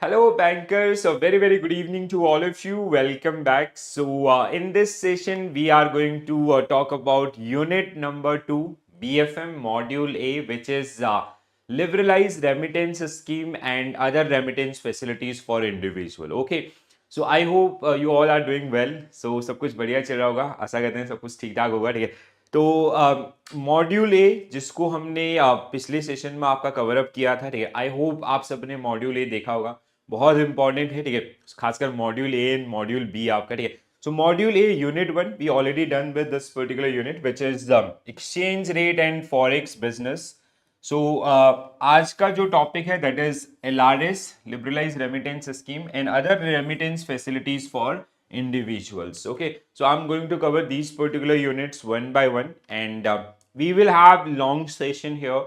Hello, bankers. A very good evening to all of you. Welcome back. In this session, we are going to talk about unit number 2, BFM Module A, which is liberalized remittance scheme and other remittance facilities for individual. Okay. So I hope you all are doing well. So सब कुछ बढ़िया चल रहा होगा. आशा करते हैं सब कुछ ठीक ठाक होगा. ठीक है. तो मॉड्यूल ए जिसको हमने पिछले सेशन में आपका कवर अप किया था. ठीक है. आई होप आप सबने मॉड्यूल ए देखा होगा. बहुत इंपॉर्टेंट है. ठीक है. खासकर module A and module B आपका. ठीक है. So module A unit 1 we already done with this particular unit which is exchange rate and forex business. सो आज का जो टॉपिक है that is LRS, liberalise remittance scheme and other remittance facilities for individuals. Okay, so I'm going to cover these particular units one by one, and we will have long session here,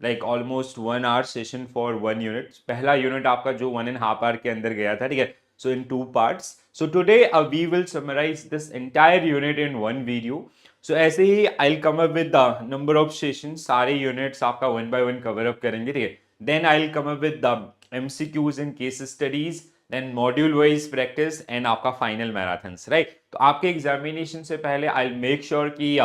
like almost 1 hour session for one unit. पहला unit आपका जो 1.5 hour के अंदर गया था. ठीक है. So in 2 parts. So today we will summarize this entire unit in one video. So ऐसे ही I'll come up with the number of sessions. सारे units आपका one by one cover up करेंगे. ठीक है. Then I'll come up with the MCQs and case studies. Then module wise practice and आपका final marathons. Right. तो आपके examination से पहले आई मेक श्योर कि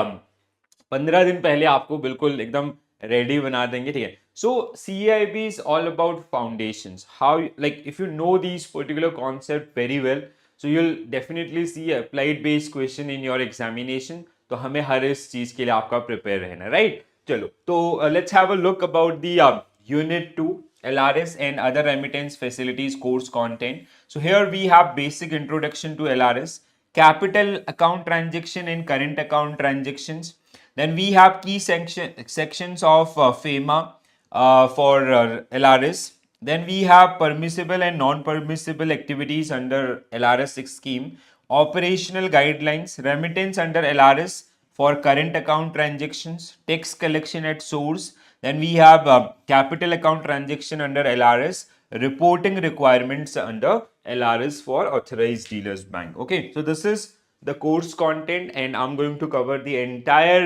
15 दिन पहले आपको बिल्कुल एकदम रेडी बना देंगे. ठीक है. So CIB is all about foundations. How like if you know this particular concept very well, so you will definitely see applied based question in your examination. तो हमें हर इस चीज के लिए आपका प्रिपेयर रहना. राइट. चलो, तो let's have a look about the unit 2, LRS and other remittance facilities course content. So here we have basic introduction to LRS, capital account transaction and current account transactions. Then we have key sections of FEMA for LRS. Then we have permissible and non-permissible activities under LRS scheme, operational guidelines, remittance under LRS for current account transactions, tax collection at source. Then we have capital account transaction under LRS, reporting requirements under LRS for authorized dealers bank. Okay, so this is the course content, and I'm going to cover the entire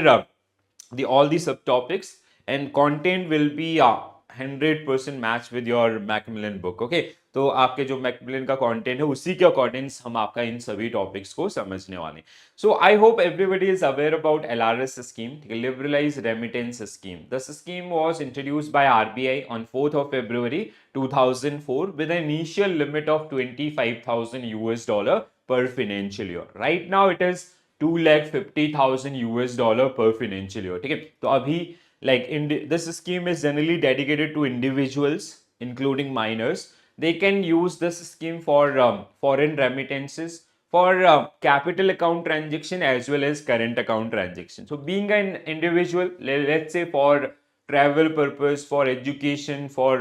all the subtopics, and content will be 100% match with your Macmillan book. Okay, तो आपके जो Macmillan का content है उसी के according हम आपका इन सभी टॉपिक्स को समझने वाले. So I hope everybody is aware about LRS scheme, liberalise remittance scheme. This scheme was introduced by RBI on 4th of February 2004 with an initial limit of $25,000 per financial year. Right now it is $250,000 per financial year. ठीक है. तो अभी like this scheme is generally dedicated to individuals including minors. They can use this scheme for foreign remittances, for capital account transaction as well as current account transaction. So being an individual, let's say for travel purpose, for education, for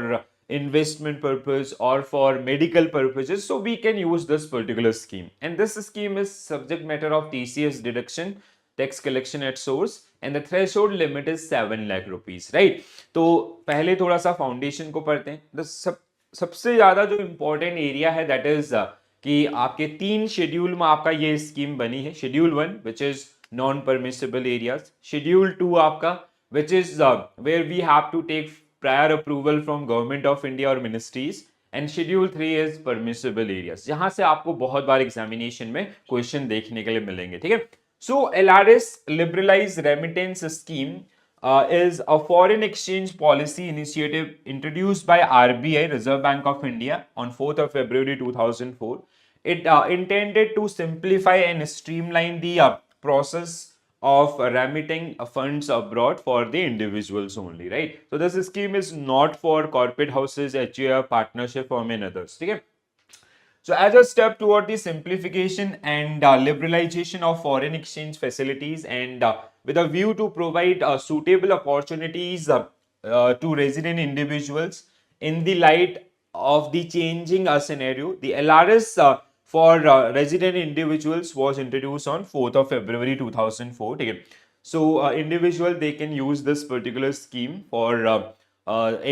investment purpose or for medical purposes, so we can use this particular scheme. And this scheme is subject matter of TCS deduction, tax collection at source, and the threshold limit is 7 lakh rupees. Right. तो पहले थोड़ा सा foundation को पढ़ते हैं. सबसे ज्यादा जो इंपॉर्टेंट एरिया है दैट इज कि आपके 3 शेड्यूल में आपका ये स्कीम बनी है. Schedule 1 which is non permissible areas, schedule 2 आपका which is where we have to take prior approval from government of India और ministries, and schedule 3 is permissible areas, जहां से आपको बहुत बार एग्जामिनेशन में क्वेश्चन देखने के लिए मिलेंगे. ठीक है. सो LRS liberalise remittance scheme is a foreign exchange policy initiative introduced by RBI, Reserve Bank of India, on 4th of February 2004. It intended to simplify and streamline the process of remitting funds abroad for the individuals only, right? So this scheme is not for corporate houses, HUF, partnership firm and others. Okay? So as a step toward the simplification and liberalization of foreign exchange facilities, and with a view to provide suitable opportunities to resident individuals in the light of the changing scenario, the LRS for resident individuals was introduced on 4th of February 2004. Okay. So individual, they can use this particular scheme for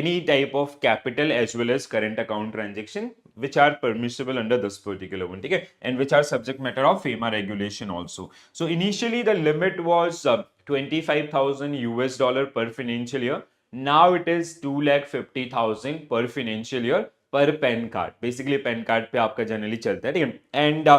any type of capital as well as current account transaction which are permissible under this particular one, okay, and which are subject matter of FEMA regulation also. So initially the limit was $25,000 per financial year. Now it is 2,50,000 per financial year पर PAN card, basically PAN card पे आपका generally चलता है, ठीक है। And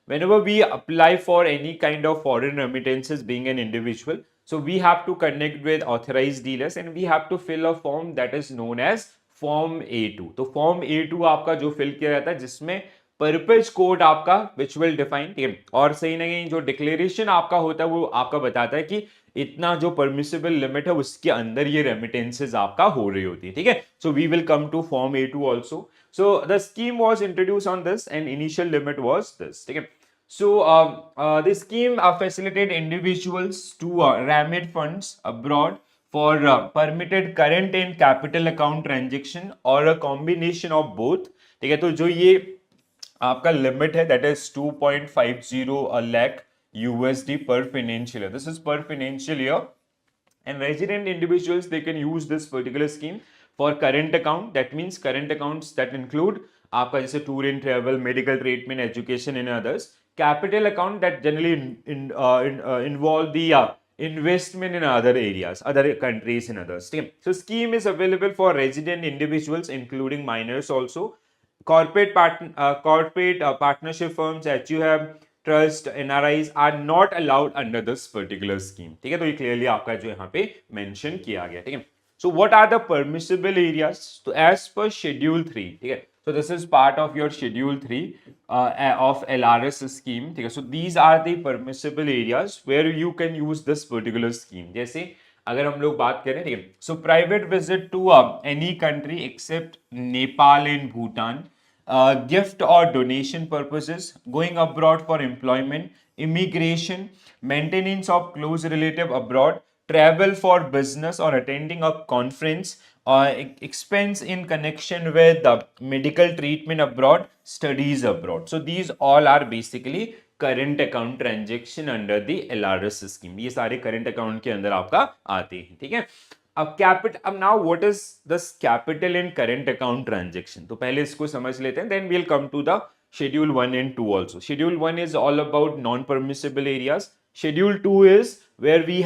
whenever we apply for any kind of foreign remittances being an individual, so we have to connect with authorized dealers and we have to fill a form that is known as form A2। तो form A2 आपका जो fill किया जाता है जिसमें purpose code आपका which will define, ठीक है, और सही नहीं जो डिक्लेरेशन आपका होता है वो आपका बताता है कि इतना जो परमिसिबल लिमिट है उसके अंदर ये रेमिटेंसेज आपका हो रही होती है, ठीक है। So we will come to form A2 also. So the scheme was introduce on this and initial limit was this, ठीक है। So the scheme facilitate individuals to remit funds abroad for permitted current and capital account transaction or a combination of both, ठीक है। तो जो ये आपका limit है that is 2.50 lakh USD per financial year. This is per financial year, and resident individuals they can use this particular scheme for current account. That means current accounts that include आपका जैसे tour and travel, medical treatment, education and others. Capital account that generally involve the investment in other areas, other countries and others, ठीक है। So scheme is available for resident individuals including minors also. Corporate partnership firms, HUF, trust, NRIs are not allowed under this particular scheme, ठीक है। तो ये clearly आपका जो यहाँ पे मेंशन किया गया, ठीक है। So what are the permissible areas? तो एज पर शेड्यूल 3, ठीक है, so this is part of your schedule 3 of LRS scheme, ठीक है। So these are the permissible areas where you can use this particular scheme. जैसे अगर हम लोग बात करें, ठीक है, so private visit to any country except Nepal and Bhutan, gift or donation purposes, going abroad for employment, immigration, maintenance of close relative abroad, travel for business or attending a conference, expense in connection with medical treatment abroad, studies abroad. So these all are basically current account transaction under the LRS scheme. ये सारे current account के अंदर आपका आते हैं, ठीक है। अब now what is this capital in current account transaction? तो पहले इसको समझ लेते हैं, then we'll come to the schedule 1 and 2 also. Schedule 1 is all about non-permissible areas. Schedule 2 is where we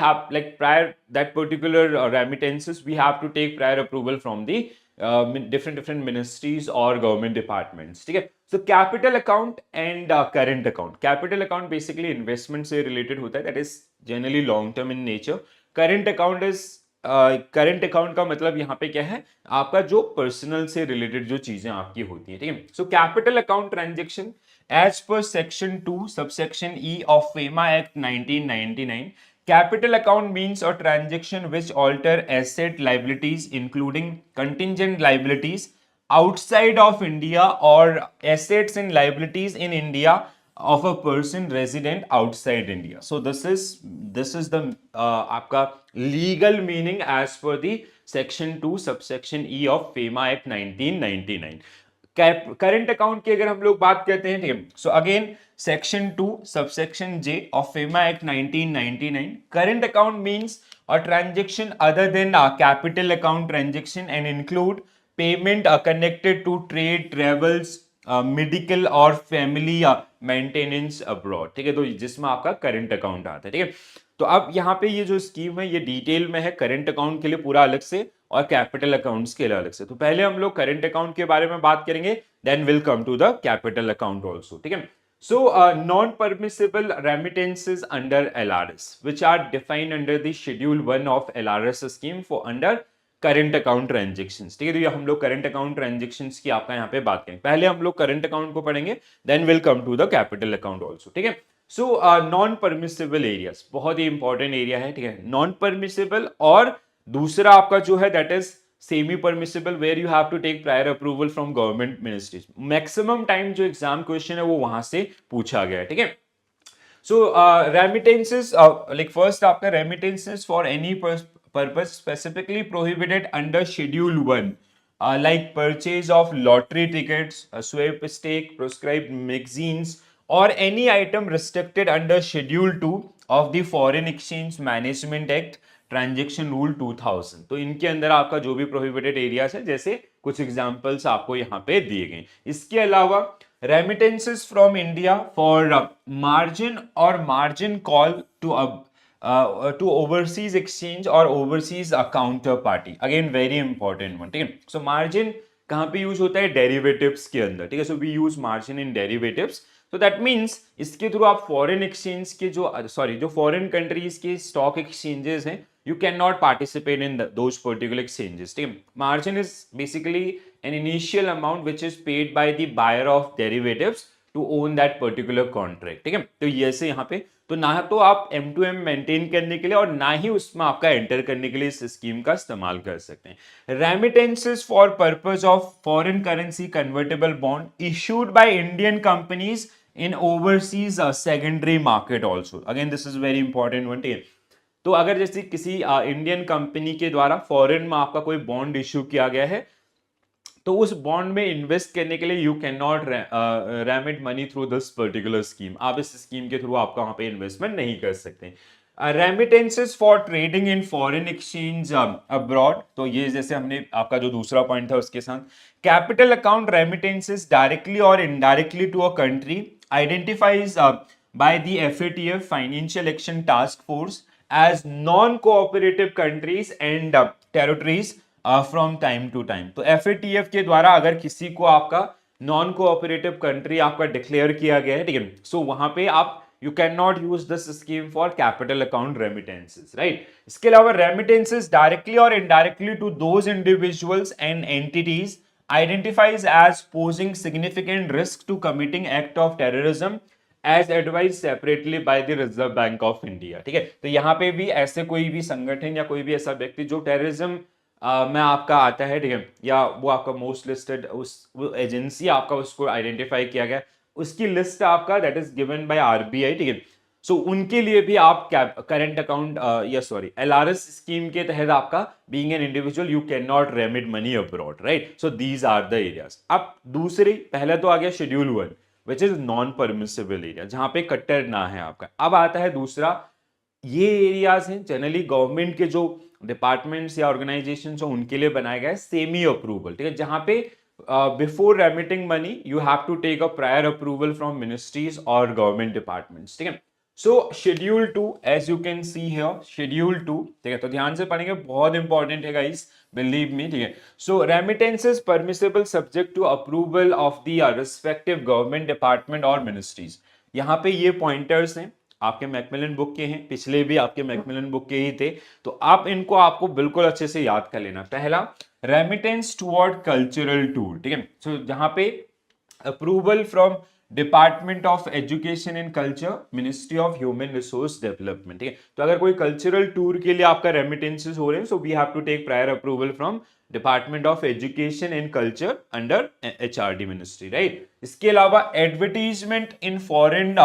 have like prior that particular remittances we have to take prior approval from the different ministries or government departments, ठीक है। So capital account and current account. Capital account basically investment से related होता है, that is generally long term in nature. Current account is current account का मतलब यहाँ पे क्या है, आपका जो पर्सनल से रिलेटेड जो चीजें आपकी होती है, ठीक है। So capital account transaction as per section 2 subsection E of FEMA Act 1999, capital account means a transaction which alter asset liabilities including contingent liabilities outside of India or assets and liabilities in India of a person resident outside India. So this is the आपका legal meaning as per the section 2 subsection E of FEMA Act 1999. Current account की अगर हम लोग बात करते हैं, ठीक है, so again section 2 subsection J of FEMA Act 1999, current account means a transaction other than capital account transaction and include payment connected to trade, travels, medical और फैमिली मेंटेनेंस अब्रॉड, ठीक है। तो जिसमें आपका करंट अकाउंट आता है, ठीक है। तो अब यहाँ पे ये जो स्कीम है ये डिटेल में है, करंट अकाउंट के लिए पूरा अलग से और कैपिटल अकाउंट्स के लिए अलग से। तो पहले हम लोग करंट अकाउंट के बारे में बात करेंगे, then will come to the capital account also, ठीक है। So non permissible remittances under LRS which are defined under the schedule 1 of LRS scheme for under current account transactions, ठीक है। तो ये हम लोग करंट अकाउंट ट्रांजेक्शंस की आपका यहाँ पे बात करेंगे। पहले हम लोग करंट अकाउंट को पढ़ेंगे, then will come to the capital account also, ठीक है। सो नॉन परमिसिबल एरियाज बहुत ही इंपॉर्टेंट एरिया है, ठीक है। नॉन परमिसिबल और दूसरा आपका जो है that is semi permissible where you have to take prior approval from government ministries. Maximum time जो एग्जाम क्वेश्चन है वो वहां से पूछा गया है, ठीक है। सो रेमिटेंसेस लाइक फर्स्ट आपका remittances for any purpose specifically prohibited under Schedule 1, like purchase of lottery tickets, sweepstake, proscribed magazines, or any item restricted under Schedule 2 of the Foreign Exchange Management Act, Transaction Rule 2000। तो इनके अंदर आपका जो भी prohibited areas है, जैसे कुछ examples आपको यहाँ पे दिए गए। इसके अलावा remittances from India for margin और margin call to to overseas exchange और overseas counter party, again very important one, ठीक है। सो मार्जिन कहाँ पे यूज होता है? डेरिवेटिव्स के अंदर, ठीक है। So we use margin in derivatives. तो दैट मीन्स इसके थ्रू आप फॉरेन एक्सचेंज के जो फॉरेन कंट्रीज के स्टॉक एक्सचेंजेस हैं, you cannot participate in those particular exchanges, ठीक है। margin is basically an initial amount which is paid by the buyer of derivatives to own that particular contract, ठीक है। तो ये से यहाँ पे तो ना तो आप M2M मेंटेन करने के लिए और ना ही उसमें आपका एंटर करने के लिए इस स्कीम का इस्तेमाल कर सकते हैं। Remittances for purpose of foreign currency convertible bond issued by Indian companies in overseas secondary market also, again this is very important one, ठीक है। तो अगर जैसे किसी इंडियन कंपनी के द्वारा फॉरेन में आपका कोई बॉन्ड इश्यू किया गया है, तो उस बॉन्ड में इन्वेस्ट करने के लिए you can not remit money through this particular scheme, आप इस स्कीम के थ्रू आपका वहां पे इन्वेस्टमेंट नहीं कर सकते। Remittances for trading in foreign exchange abroad, तो ये जैसे हमने आपका जो दूसरा पॉइंट था उसके साथ, कैपिटल अकाउंट रेमिटेंसेस डायरेक्टली और indirectly to a country identifies by the FATF financial action task force as non-cooperative countries and territories from time to time। तो FATF के द्वारा अगर किसी को आपका नॉन कोऑपरेटिव कंट्री आपका डिक्लेयर किया गया है, ठीक है, सो वहां पे आप you can not use this scheme for capital account remittances, right. इसके अलावा रेमिटेंसेस डायरेक्टली और indirectly to those individuals and entities identifies as posing significant risk to committing act of terrorism as advise separately by the Reserve Bank of India, ठीक है। तो यहाँ पे भी ऐसे कोई भी संगठन या कोई भी ऐसा व्यक्ति जो टेररिज्म में आपका आता है, ठीक है, या वो आपका मोस्ट लिस्टेड उस एजेंसी आपका उसको आइडेंटिफाई किया गया, उसकी लिस्ट आपका that is given by RBI, ठीक है। सो उनके लिए भी आप करंट अकाउंट LRS स्कीम के तहत आपका being an individual you can not remit money abroad, right. So these are the areas. अब दूसरी, पहला तो आ गया schedule 1 which is non permissible area, जहां पे कट्टर ना है आपका। अब आता है दूसरा, ये एरियाज हैं जनरली गवर्नमेंट के जो डिपार्टमेंट्स या ऑर्गेनाइजेशन हो उनके लिए बनाया गया है सेमी अप्रूवल, ठीक है, जहां पे before remitting money you have to take a prior approval from ministries और गवर्नमेंट डिपार्टमेंट्स, ठीक है। So schedule 2 as you can see here, schedule 2, ठीक है, तो ध्यान से पढ़ेंगे, बहुत इंपॉर्टेंट है गाइस, बिलीव मी, ठीक है। So remittances permissible subject to approval of the respective government department और मिनिस्ट्रीज। यहाँ पे ये पॉइंटर्स हैं, आपके मैकमिलन बुक के हैं, पिछले भी आपके मैकमिलन बुक के ही थे, तो आप इनको आपको बिल्कुल अच्छे से याद कर लेना। पहला, रेमिटेंस टुवर्ड कल्चरल टूर, ठीक है। सो जहां पे approval from department of education and culture, ministry of human resource development, ठीक है। तो अगर कोई कल्चरल टूर के लिए आपका रेमिटेंसेस हो रहे हैं, so we have to take prior approval from department of education and culture under HRD ministry, right. इसके अलावा advertisement in foreign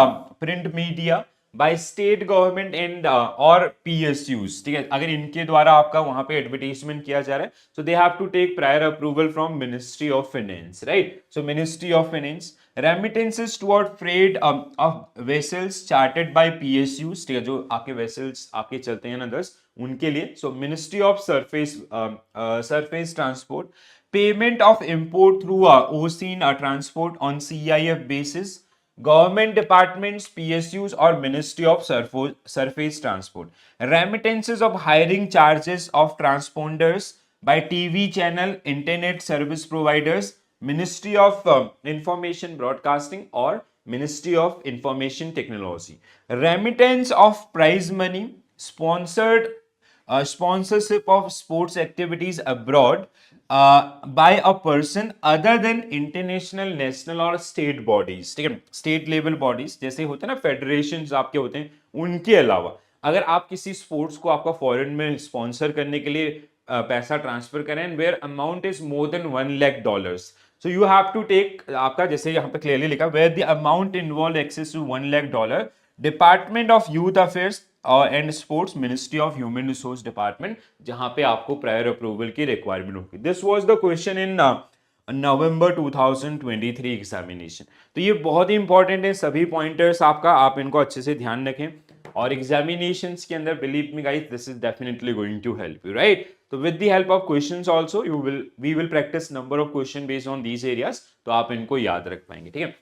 print media by state government and और PSUs, ठीक है, अगर इनके द्वारा आपका वहां पे एडवर्टीजमेंट किया जा रहा है, so they have to take prior approval from ministry of finance, right. So ministry of finance. Remittances toward freight of vessels chartered by PSUs, ठीक है, जो आपके वेसल्स आपके चलते हैं ना 10 उनके लिए। So ministry of surface transport, payment of import through ocean transport on CIF basis, government departments, PSUs और ministry of surface transport. Remittances of hiring charges of transponders by TV channel, internet service providers, ministry of information broadcasting और ministry of information technology. Remittance of prize money, sponsored sponsorship of sports activities abroad by a person other than international, national और state bodies, ठीक है, state level bodies जैसे होते हैं ना federations आपके होते हैं, उनके अलावा अगर आप किसी स्पोर्ट्स को आपका फॉरेन में स्पॉन्सर करने के लिए पैसा ट्रांसफर करें where amount is more than $1 lakh, so you have to take आपका जैसे यहाँ पे क्लियरली लिखा where the amount involved excess to $1 lakh, department of youth affairs and sports, ministry of human resource department, जहां पे आपको prior approval की requirement होगी। This was the question in November 2023 examination. तो ये बहुत ही इंपॉर्टेंट है, सभी पॉइंटर्स आपका, आप इनको अच्छे से ध्यान रखें और एग्जामिनेशंस के अंदर believe me guys this is definitely going to help you, right. तो with the help of questions also we will practice number of question based on these areas, तो आप इनको याद रख पाएंगे, ठीक है।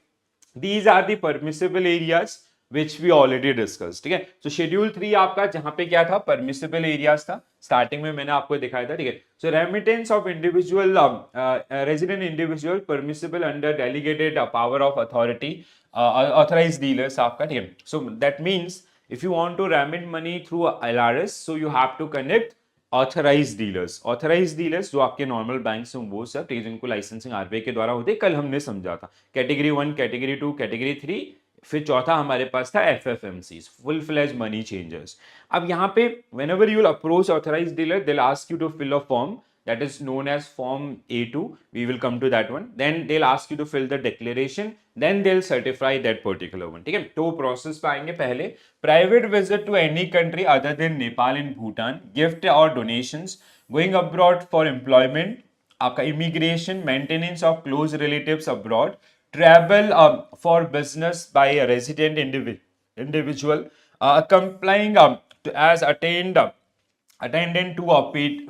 These are the permissible areas which we already discuss, ठीक है। सो शेड्यूल 3 आपका जहां पे क्या था, परमिसिबल एरियाज था, स्टार्टिंग में मैंने आपको दिखाया था, ठीक है। So remittance of individual resident individual permissible under delegated power of authority authorised dealers आपका, ठीक है। So that means if you want to remit money through LRS, so you have to connect authorised dealers. Authorised dealers जो आपके normal bank से वो सब, ठीक है, जिनको लाइसेंसिंग आरबीआई के द्वारा होते, कल हमने समझा था कैटेगरी 1, कैटेगरी 2, कैटेगरी 3, फिर चौथा हमारे पास था एफएफएमसी, फुल फ्लेज मनी चेंजर्स। अब यहाँ पे whenever you will approach authorized dealer, they'll ask you to fill a form that is known as form A2. We will come to that one. Then they'll ask you to fill the declaration. Then they'll certify that particular one. ठीक है, तो process पे आएंगे। पहले private visit to any country other than Nepal and Bhutan, gift और donations, going abroad for employment, आपका immigration, maintenance of close relatives abroad, travel for business by a resident individual, complying as attendant to a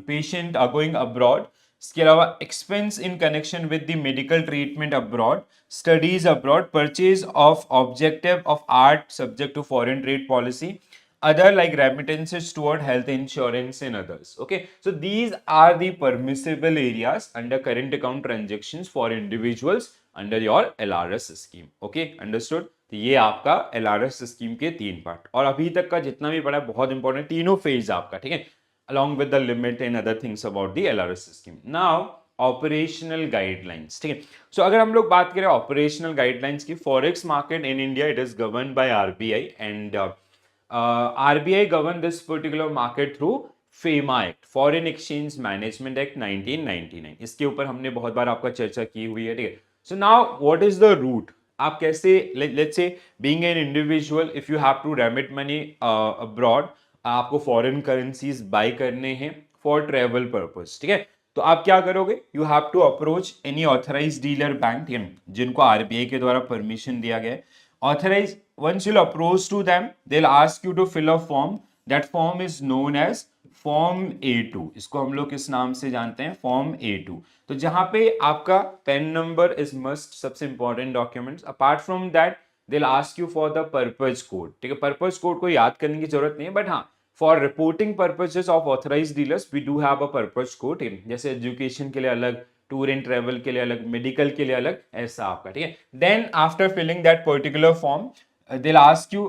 patient going abroad, इसके अलावा expense in connection with the medical treatment abroad, studies abroad, purchase of objective of art subject to foreign trade policy, other like remittances toward health insurance and others. Okay, so these are the permissible areas under current account transactions for individuals under your LRS scheme. Okay, understood? तो ये आपका LRS scheme के 3 part, और अभी तक का जितना भी पढ़ा बहुत इंपॉर्टेंट, तीनों फेज आपका, ठीक है, along with the limit and other things about the LRS scheme. Now operational guidelines, ठीक है। सो अगर हम लोग बात करें ऑपरेशनल गाइडलाइंस की, forex market in India it is govern by RBI and RBI govern this particular market through FEMA act, foreign exchange management act 1999। इसके ऊपर हमने बहुत बार आपका चर्चा की हुई है, ठीक है। So now what is the route, आप कैसे, let's say being an individual if you have to remit money abroad, आपको फॉरेन करेंसीज बाय करने हैं फॉर ट्रेवल पर्पस, ठीक है, तो आप क्या करोगे, you have to approach any authorised dealer bank, ठीक है, जिनको आरबीआई के द्वारा परमिशन दिया गया है। Authorise once you'll approach to them, they'll ask you to fill a form. That form is known as form A2, इसको हम लोग किस नाम से जानते हैं, फॉर्म A2। तो जहां पे आपका पेन नंबर इज मस्ट, सबसे important documents. Apart from that they'll ask you for the purpose code, ठीक है, पर्पज कोड को याद करने की जरूरत नहीं है, बट हाँ for reporting purposes of authorised dealers we do have a purpose code, जैसे एजुकेशन के लिए अलग, टूर एंड ट्रेवल के लिए अलग, मेडिकल के लिए अलग, ऐसा आपका, ठीक है। Then after filling that particular form they'll ask you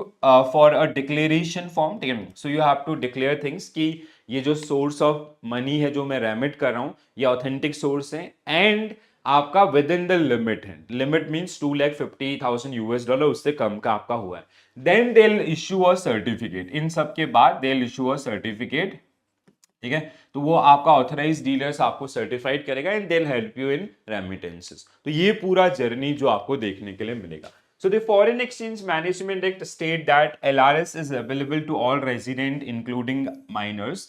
for a declaration form, ठीक है, so you have to declare things कि ये जो सोर्स ऑफ मनी है जो मैं रेमिट कर रहा हूँ ये ऑथेंटिक सोर्स है एंड आपका विद इन द लिमिट है, लिमिट मींस $250,000 उससे कम का आपका हुआ है। Then they will issue a certificate, इन सब के बाद they will issue a certificate, ठीक है, तो वो आपका ऑथराइज्ड डीलर्स आपको सर्टिफाइड करेगा and they will help you in remittances. तो ये पूरा जर्नी जो आपको देखने के लिए मिलेगा। So the Foreign Exchange Management Act state that LRS is available to all resident, including minors.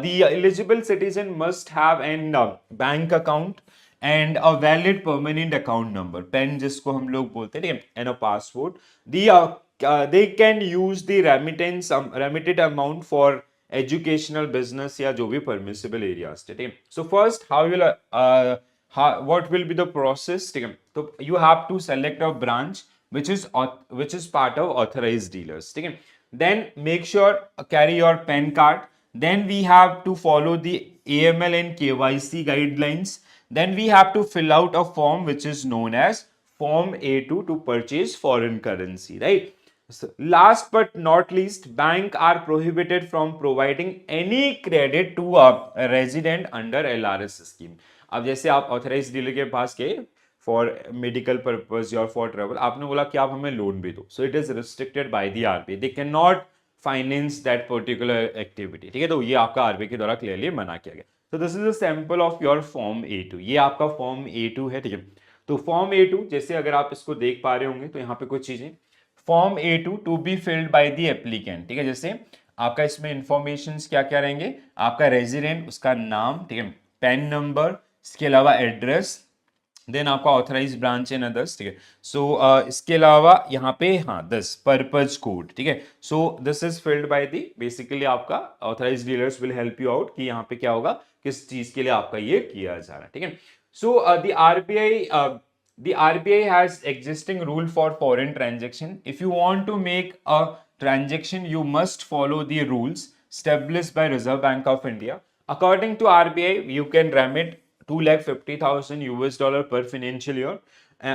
The eligible citizen must have an bank account and a valid permanent account number, PAN जिसको हम लोग बोलते हैं, and a passport. They can use the remitted amount for educational, business या जो भी permissible areas, ठीक है। So first, what will be the process, ठीक है, तो you have to select a branch which is part of authorized dealers, ठीक है। Then make sure carry your PAN card. Then we have to follow the AML and KYC guidelines. Then we have to fill out a form which is known as Form A2 to purchase foreign currency, right? So last but not least, bank are prohibited from providing any credit to a resident under LRS scheme. अब जैसे आप authorized dealer के पास गए for medical purpose और for travel, आपने बोला कि आप हमें लोन भी दो, सो it is restricted by the RBI, they can not finance that particular activity, ठीक है, तो ये आपका आरबीआई के द्वारा क्लियरली मना किया गया। तो this is a sample of your form A2, ये आपका फॉर्म A2 है, ठीक है। तो फॉर्म A2 जैसे अगर आप इसको देख पा रहे होंगे तो यहाँ पे कुछ चीजें, form A2 to be filled by the applicant, ठीक है, जैसे आपका इसमें इंफॉर्मेशन क्या क्या रहेंगे, आपका रेजिडेंट उसका नाम, ठीक है, पैन नंबर, इसके अलावा एड्रेस, देन आपका ऑथराइज ब्रांच एंड अदर्स, ठीक है। सो इसके अलावा यहाँ पे हाँ 10 पर्पज कोड, ठीक है। So this is filled by the, basically आपका authorise dealers will help you out कि यहाँ पे क्या होगा, किस चीज के लिए आपका ये किया जा रहा है, ठीक है। So the RBI The RBI has existing rule for foreign transaction. If you want to make a transaction, you must follow the rules established by Reserve Bank of India. According to RBI, you can remit 2,50,000 US dollar per financial year.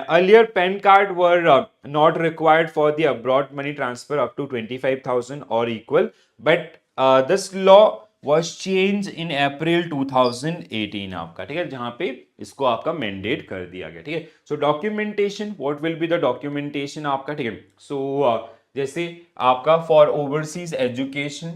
Earlier, PAN card were not required for the abroad money transfer up to 25,000 or equal, but this law was changed in April 2018 आपका, ठीक है, जहां पे इसको आपका mandate कर दिया गया, ठीक है. So documentation, what will be the documentation आपका, ठीक है. सो जैसे आपका फॉर ओवरसीज एजुकेशन,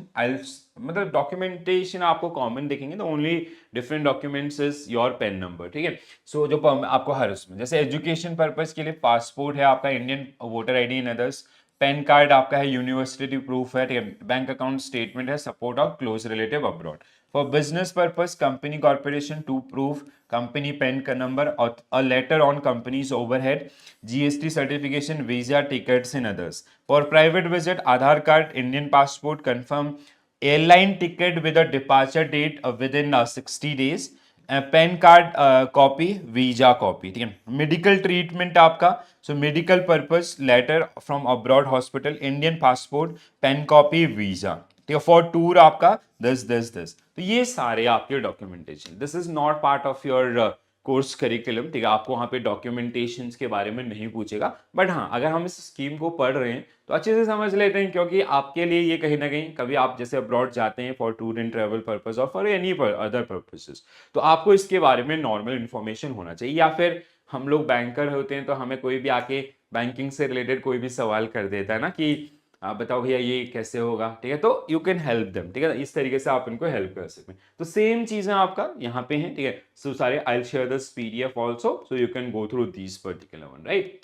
मतलब डॉक्यूमेंटेशन आपको कॉमन दिखेंगे, तो only different documents is your PAN number, ठीक है. सो जो आपको हर उसमें जैसे एजुकेशन पर्पज के लिए पासपोर्ट है आपका, Indian voter ID in others, PAN card आपका है, यूनिवर्सिटी प्रूफ है, बैंक अकाउंट स्टेटमेंट है, support of close relative abroad. For business purpose, company corporation to proof company PAN का नंबर, a letter on companies overhead, GST certification, visa tickets in others. For private visit, Aadhaar card, Indian passport, confirm airline ticket with a departure date within 60 days, PAN card copy, visa copy, ठीक है. Medical treatment आपका, so medical purpose, letter from abroad hospital, Indian passport, pan copy, visa, ठीक है. For tour आपका this. तो ये सारे आपके documentation, this is not part of your course curriculum, ठीक है. आपको वहां पे डॉक्यूमेंटेशन के बारे में नहीं पूछेगा, बट हाँ, अगर हम इस स्कीम को पढ़ रहे हैं तो अच्छे से समझ लेते हैं, क्योंकि आपके लिए ये कहीं ना कहीं, कभी आप जैसे अब्रॉड जाते हैं for tour and travel purpose और फॉर एनी अदर पर्पसेस, तो आपको इसके बारे में नॉर्मल इन्फॉर्मेशन होना चाहिए. या फिर हम लोग बैंकर होते हैं, तो हमें कोई भी आके बैंकिंग से रिलेटेड कोई भी सवाल कर देता है ना कि आप बताओ भैया ये कैसे होगा, ठीक है, तो यू कैन हेल्प देम, ठीक है. इस तरीके से आप इनको हेल्प कर सकते हैं. तो सेम चीजें आपका यहाँ पे हैं, ठीक है. सो सारे I will share this PDF also, so you can go through this particular one, right.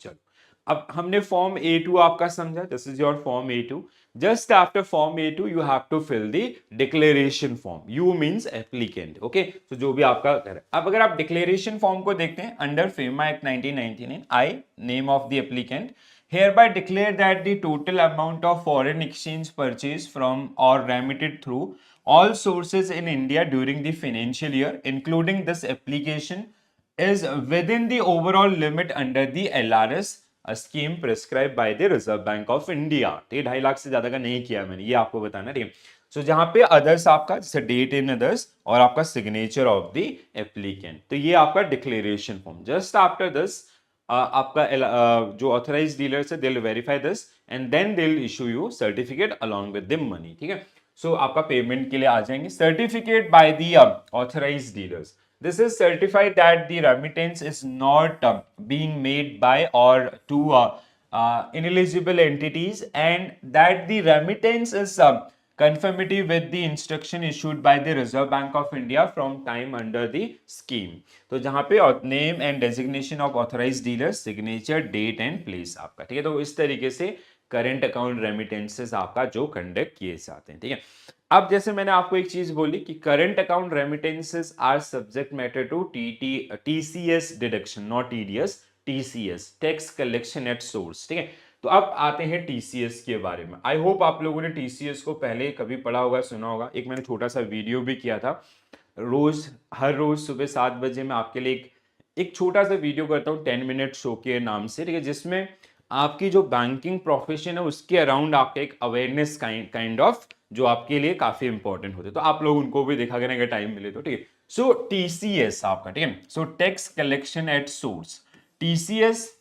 चलो, अब हमने फॉर्म A2 आपका समझा, this is your form A2. Just after form A2 you have to fill the declaration form. You means applicant, okay. तो जो भी आपका है. अब अगर आप डिक्लेरेशन फॉर्म को देखते हैं, under FEMA act 1999, I name of the applicant hereby declare that the total amount of foreign exchange purchased from or remitted through all sources in India during the financial year, including this application, is within the overall limit under the LRS, a scheme prescribed by the Reserve Bank of India. ठीक है, 2.5 लाख से ज्यादा का नहीं किया मैंने, ये आपको बताना, ठीक है. सो जहां पे अदर्स आपका जैसे डेट इन अदर्स और आपका सिग्नेचर ऑफ द एप्लीकेंट, तो ये आपका declaration form. Just after this आपका जो ऑथराइज डीलर्स है, they will verify this and then they will issue you certificate along with the money, ठीक है. सो आपका पेमेंट के लिए आ जाएंगे. Certificate by the authorise dealers, this is certified that the remittance is not being made by or to ineligible entities, and that the remittance is conformity with the instruction issued by the Reserve Bank of India from time under the scheme. तो जहां पे name and designation of authorise dealer, signature, date and place आपका, ठीक है. तो इस तरीके से करंट अकाउंट रेमिटेंसेस आपका जो कंडक्ट किए जाते हैं, ठीक है. अब जैसे मैंने आपको एक चीज बोली कि current account remittances are subject matter to TCS deduction, not TDS, TCS, tax collection at source, ठीक है. तो अब आते हैं टीसीएस के बारे में. आई होप आप लोगों ने टीसीएस को पहले कभी पढ़ा होगा, सुना होगा. एक मैंने छोटा सा वीडियो भी किया था. हर रोज सुबह 7 बजे मैं आपके लिए एक छोटा सा वीडियो करता हूँ 10 मिनट शो के नाम से, ठीक है, जिसमें आपकी जो बैंकिंग प्रोफेशन है उसके अराउंड आपका एक अवेयरनेस काइंड ऑफ जो आपके लिए काफी इंपॉर्टेंट होते हैं. तो आप लोग उनको भी देखा करें अगर टाइम मिले तो, ठीक है. सो टीसीएस आपका, ठीक है, so tax collection at source. TCS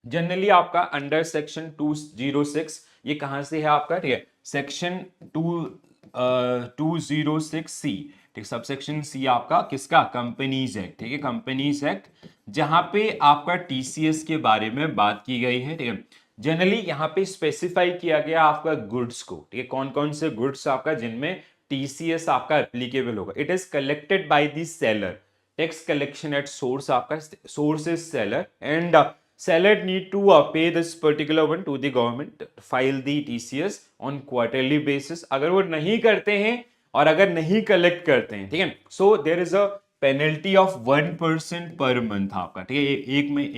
generally आपका अंडर सेक्शन 206, ये कहां से है आपका, ठीक है, सेक्शन 206C, ठीक, सबसेक्शन सी आपका किसका, कंपनीज एक्ट, ठीक है, कंपनीज एक्ट, जहां पे आपका टीसीएस के बारे में बात की गई है, ठीक है. जनरली यहाँ पे स्पेसिफाई किया गया आपका गुड्स को, ठीक है, कौन कौन से गुड्स आपका जिनमें टीसीएस आपका एप्लीकेबल होगा. It is collected by the seller, tax collection at source आपका, source is seller and seller need to pay this particular one to the government, file the TCS on quarterly basis. अगर वो नहीं करते हैं और अगर नहीं कलेक्ट करते हैं, ठीक है, so there is a penalty of 1% per month आपका, ठीक है.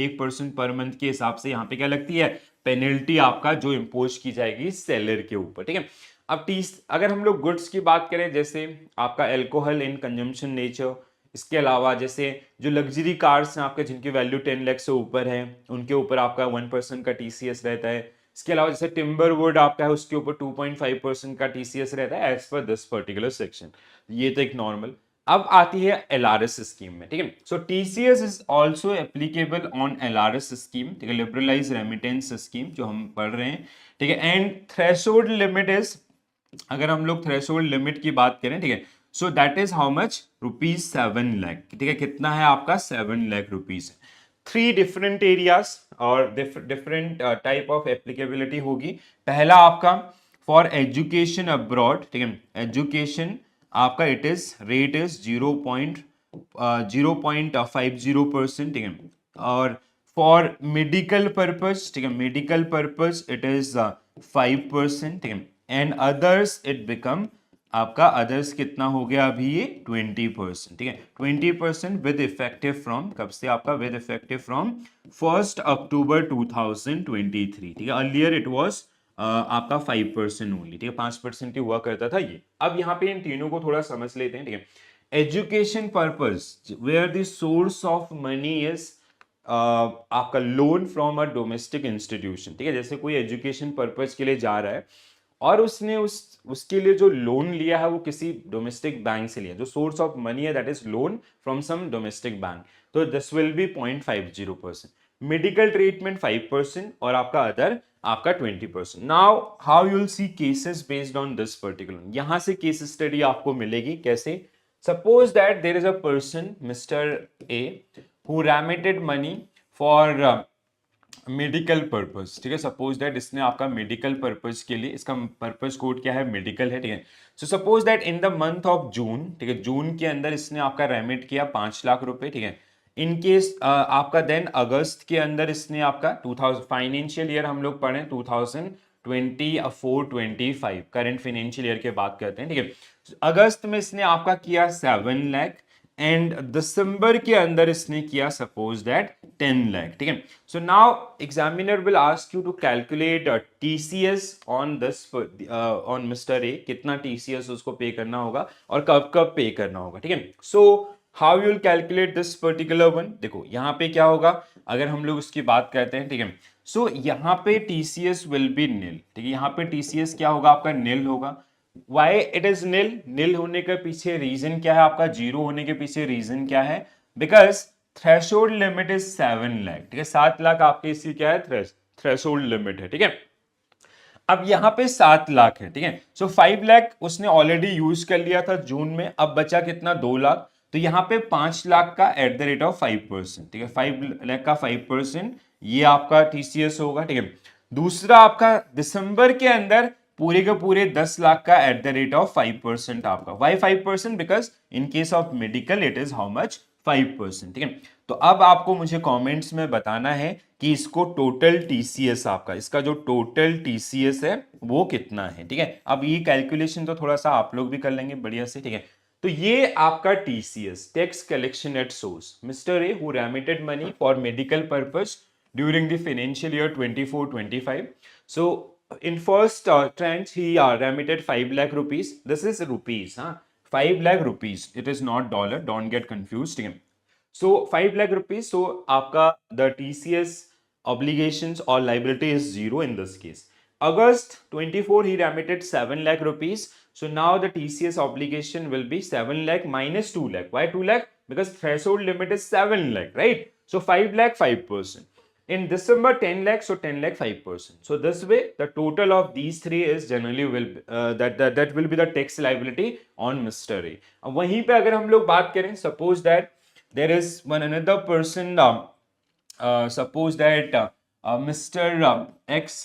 1% पर मंथ के हिसाब से यहाँ पे क्या लगती है, पेनल्टी आपका जो इम्पोज की जाएगी सेलर के ऊपर, ठीक है. अब अगर हम लोग गुड्स की बात करें, जैसे आपका एल्कोहल इन कंजम्पशन नेचर, इसके अलावा जैसे जो लग्जरी कार्स हैं आपके जिनकी वैल्यू 10 लाख से ऊपर है उनके ऊपर आपका 1% का टीसीएस रहता है। इसके अलावा जैसे टिम्बर वुड आपका है उसके ऊपर 2.5% का टीसीएस रहता है as per this particular section. ये तो एक नॉर्मल। अब आती है एलआरएस स्कीम में, ठीक है। So TCS is also applicable on LRS scheme, ठीक है, लिबरलाइज रेमिटेंस स्कीम जो हम पढ़ रहे हैं, ठीक है। एंड थ्रेशोल्ड लिमिट इज, अगर हम लोग थ्रेशोल्ड लिमिट की बात करें, ठीक है, so that is how much, ₹7 lakh, ठीक है। कितना है आपका? 7 lakh rupees. Three different areas और डिफरेंट टाइप ऑफ एप्लीकेबिलिटी होगी। पहला आपका फॉर एजुकेशन अब्रॉड, ठीक है, एजुकेशन आपका इट इज रेट इज 0.50%, ठीक है। और फॉर मेडिकल पर्पज, ठीक है, मेडिकल पर्पज इट इज 5%, ठीक है। एंड अदर्स इट बिकम आपका, अदर्स कितना हो गया अभी ये? 20%, ठीक है। 20% विद इफेक्टिव फ्रॉम, कब से आपका? विद इफेक्टिव फ्रॉम 1 अक्टूबर 2023, ठीक है। अर्लियर इट वॉज आपका 5% ओनली, ठीक है, 5% ही हुआ करता था ये। अब यहाँ पे इन तीनों को थोड़ा समझ लेते हैं, ठीक है। Education purpose where the source of money is आपका loan from a domestic institution, ठीक है। जैसे कोई एजुकेशन पर्पज के लिए जा रहा है और उसने उसके लिए जो लोन लिया है वो किसी डोमेस्टिक बैंक से लिया, जो सोर्स ऑफ मनी है that is loan from some domestic bank, तो this will be 0.50%। Medical treatment 5% और आपका अदर आपका 20%। Now how you will see cases based on this particular, यहां से केस स्टडी आपको मिलेगी कैसे? Suppose that there is a person mister A who remitted money for medical purpose, ठीक है। सपोज दैट इसने आपका मेडिकल पर्पज के लिए, इसका पर्पज कोड क्या है? मेडिकल है, ठीक है। So suppose that in the month of June, ठीक है, जून के अंदर इसने आपका रेमिट किया 5 लाख रुपए, ठीक है। इन केस आपका देन अगस्त के अंदर इसने आपका 2000 फाइनेंशियल ईयर हम लोग पढ़े 2024-25 करंट फाइनेंशियल ईयर के बात करते हैं, ठीक है। अगस्त में इसने आपका किया 7 लाख एंड दिसंबर के अंदर इसने किया सपोज दैट 10 लाख, ठीक है। So now examiner will ask you to calculate TCS on this on mister A, कितना टीसीएस उसको पे करना होगा और कब कब पे करना होगा, ठीक है। So how you will calculate this particular one? देखो यहाँ पे क्या होगा, अगर हम लोग उसकी बात करते हैं, ठीक है। सो यहाँ पे टीसीएस विल बी नील, ठीक है। यहाँ पे टीसीएस क्या होगा? आपका नील होगा। वाई इट इज नील? नील होने के पीछे रीजन क्या है आपका? जीरो होने के पीछे रीजन क्या है? Because threshold limit is 7 lakh, ठीक है। 7 लाख आपके इसकी क्या है? थ्रेशोल्ड लिमिट है, ठीक है। अब यहाँ पे 7 लाख है, ठीक है। सो 5 लाख उसने ऑलरेडी यूज कर लिया था जून में, अब बचा कितना? 2 लाख। तो यहाँ पे 5 लाख का एट द रेट ऑफ 5%, ठीक है। 5 लाख का 5% ये आपका टीसीएस होगा, ठीक है। दूसरा आपका दिसंबर के अंदर पूरे के पूरे 10 लाख का एट द रेट ऑफ 5% आपका। Why 5%? Because in case of medical it is how much? 5%, ठीक है। तो अब आपको मुझे कमेंट्स में बताना है कि इसको टोटल टीसीएस आपका, इसका जो टोटल टीसीएस है वो कितना है, ठीक है। अब ये कैलकुलेशन तो थोड़ा सा आप लोग भी कर लेंगे बढ़िया से, ठीक है। तो ये आपका TCS, tax collection at source, mister A who remitted money for medical purpose during the financial year 24-25। So in first tranche he remitted 5 lakh rupees. This is rupees, huh? 5 lakh rupees, it is not dollar, don't get confused, ठीक है। So 5 lakh rupees, so आपका the TCS obligations or liability is zero in this case. August 24 he remitted 7 lakh rupees, so now the TCS obligation will be 7 lakh minus 2 lakh. Why 2 lakh? Because threshold limit is 7 lakh, right? So 5 lakh 5%. In December 10 lakh, so 10 lakh 5%. So this way the total of these three is generally will that will be the tax liability on Mr. A. अब वहीं पे अगर हम लोग बात करें, suppose that there is one another person, suppose that Mr. X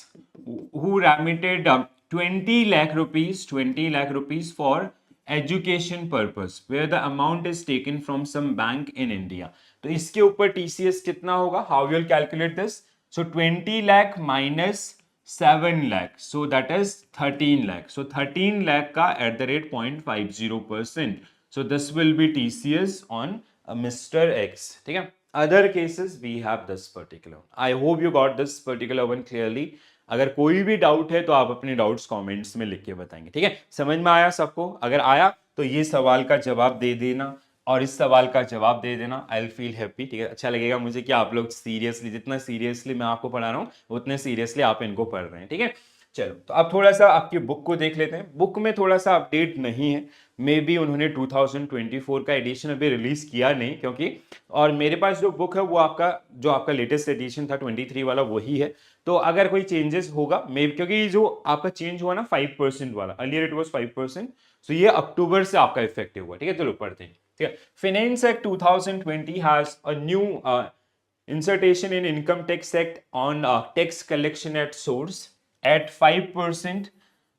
who remitted 20 lakh rupees, 20 lakh rupees for education purpose where the amount is taken from some bank in India. तो इसके ऊपर टीसीएस कितना होगा? How will calculate this? So 20 lakh minus 7 lakh, so that is 13 lakh. So 13 lakh का at the rate 0.50%, so this will be TCS on mister X, ठीक है। Other cases we have this particular. I hope you got this particular one clearly. अगर कोई भी doubt है तो आप अपने डाउट्स कमेंट्स में लिख के बताएंगे, ठीक है। समझ में आया सबको? अगर आया तो ये सवाल का जवाब दे देना। और इस सवाल का जवाब दे देना, आई विल फील हैप्पी, ठीक है। अच्छा लगेगा मुझे कि आप लोग सीरियसली, जितना सीरियसली मैं आपको पढ़ा रहा हूँ उतने सीरियसली आप इनको पढ़ रहे हैं, ठीक है। चलो, तो अब थोड़ा सा आपकी बुक को देख लेते हैं। बुक में थोड़ा सा अपडेट नहीं है, मे बी उन्होंने 2024 का एडिशन अभी रिलीज किया नहीं, क्योंकि और मेरे पास जो बुक है वो आपका जो आपका लेटेस्ट एडिशन था 23 वाला वही है। तो अगर कोई चेंजेस होगा मे, क्योंकि जो आपका चेंज हुआ ना 5% वाला, अर्लियर इट वाज 5%, सो ये अक्टूबर से आपका इफेक्टिव हुआ, ठीक है। चलो पढ़ते हैं, ठीक है। Finance Act 2020 has a new insertion in Income Tax Act on tax collection at source at 5%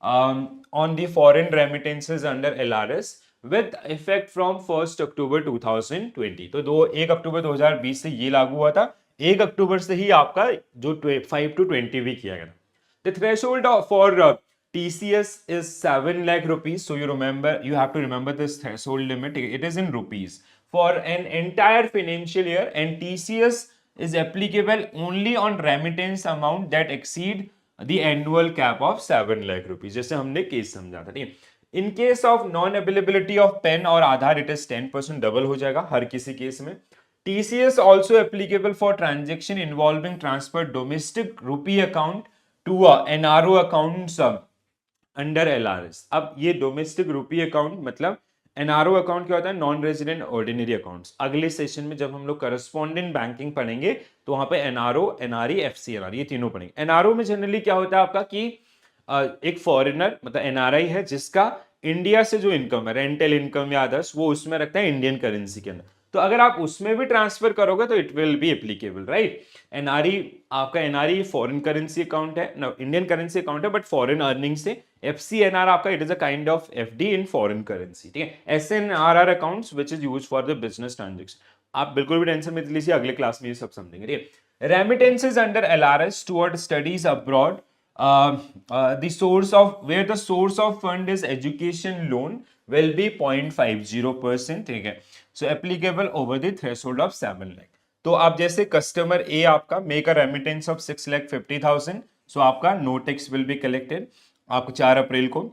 on the foreign remittances under LRS with effect from 1st October 2020। तो 1 अक्टूबर 2020 से ये लागू हुआ था, 1 अक्टूबर से ही आपका जो 5 to 20 भी किया गया था। The threshold for TCS is 7 lakh rupees. So you have to remember this threshold limit. It is in rupees for an entire financial year, and TCS is applicable only on remittance amount that exceed the annual cap of 7 lakh rupees. जैसे हमने case समझा था, ठीक है। In case of non-availability of PAN और आधार, it is 10% double हो जाएगा हर किसी केस में। TCS also applicable for transaction involving transfer domestic rupee account to NRO accounts under LRS। अब ये डोमेस्टिक रुपी अकाउंट मतलब एनआरओ अकाउंट क्या होता है, नॉन रेजिडेंट ऑर्डिनरी अकाउंट्स। अगले सेशन में जब हम लोग करस्पॉन्डेंट बैंकिंग पढ़ेंगे तो वहां पे एनआरओ, एनआरई, एफसीएनआर ये तीनों पढ़ेंगे। एनआरओ में जनरली क्या होता है आपका कि एक फॉरेनर मतलब एनआरआई है जिसका इंडिया से जो इनकम है, रेंटल इनकम या अदर्स, वो उसमें रखता है इंडियन करेंसी के अंदर। तो अगर आप उसमें भी ट्रांसफर करोगे तो it will be applicable, right. NRE आपका एनआरई फॉरेन करेंसी अकाउंट है ना, इंडियन करेंसी अकाउंट है बट फॉरेन अर्निंग से। एफसीएनआर आपका it is a kind of FD in foreign currency, ठीक है। SNRR accounts which is used for the business transaction. आप बिल्कुल भी टेंशन मत लीजिए, अगले क्लास में ये सब समझेंगे, ठीक है। Remittances under LRS toward studies abroad, the source of where the source of fund is education loan will be 0.50%, ठीक है। So applicable over the threshold of 7 lakh। तो आप जैसे कस्टमर ए आपका make a remittance of 6,50,000, so आपका no tax will be collected. आपको 4 April को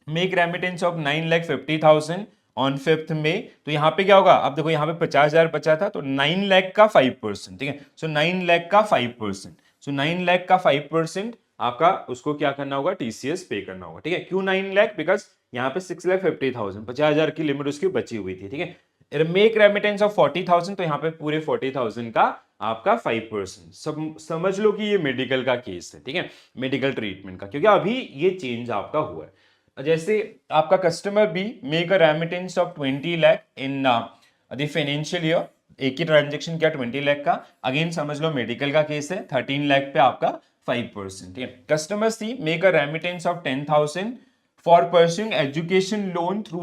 make remittance of 9,50,000 on 5th May, तो यहाँ पे क्या होगा, अब देखो यहाँ पे 50,000 बचा था तो 9 लाख का 5%, ठीक है। सो 9 लाख का 5%, सो 9 लाख का 5% आपका उसको क्या करना होगा, टीसीएस पे करना होगा, ठीक है। क्यों 9 लाख, बिकॉज यहाँ पे 6,50,000 50,000 की लिमिट उसकी बची हुई थी, ठीक है। मेक रेमिटेंस ऑफ 40,000, तो यहाँ पे पूरे 40,000 का आपका 5%। समझ लो कि ये मेडिकल का केस है, ठीक है, मेडिकल ट्रीटमेंट का, क्योंकि अभी ये चेंज आपका हुआ है। जैसे आपका customer B make a remittance of 20 lakh in the financial year, एक ही ट्रांजेक्शन किया 20 लाख का, अगेन समझ लो मेडिकल का केस है, 13 लाख पे आपका 5%, ठीक है। Customer C make a remittance of 10,000 for pursuing education loan through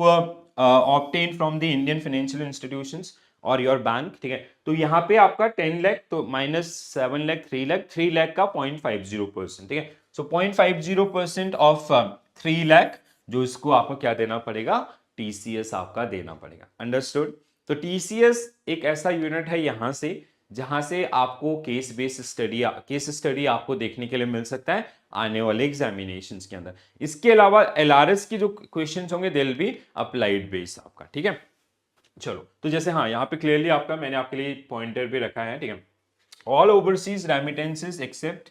obtain from the Indian financial institutions और योर बैंक, ठीक है। तो यहाँ पे आपका 10 लाख तो माइनस 7 लाख 3 लाख, 3 लाख का 0.50%, ठीक है। सो 0.50% ऑफ 3 लाख जो इसको आपको क्या देना पड़ेगा, टीसीएस आपका देना पड़ेगा, अंडरस्टूड। तो टीसीएस एक ऐसा यूनिट है यहां से जहां से आपको केस स्टडी आपको देखने के लिए मिल सकता है आने वाले एग्जामिनेशंस के अंदर। इसके अलावा एलआरएस की जो क्वेश्चंस होंगे they will be applied base आपका, ठीक है। चलो, तो जैसे हाँ यहाँ पे क्लियरली आपका मैंने आपके लिए पॉइंटर भी रखा है, ठीक है। All overseas remittances except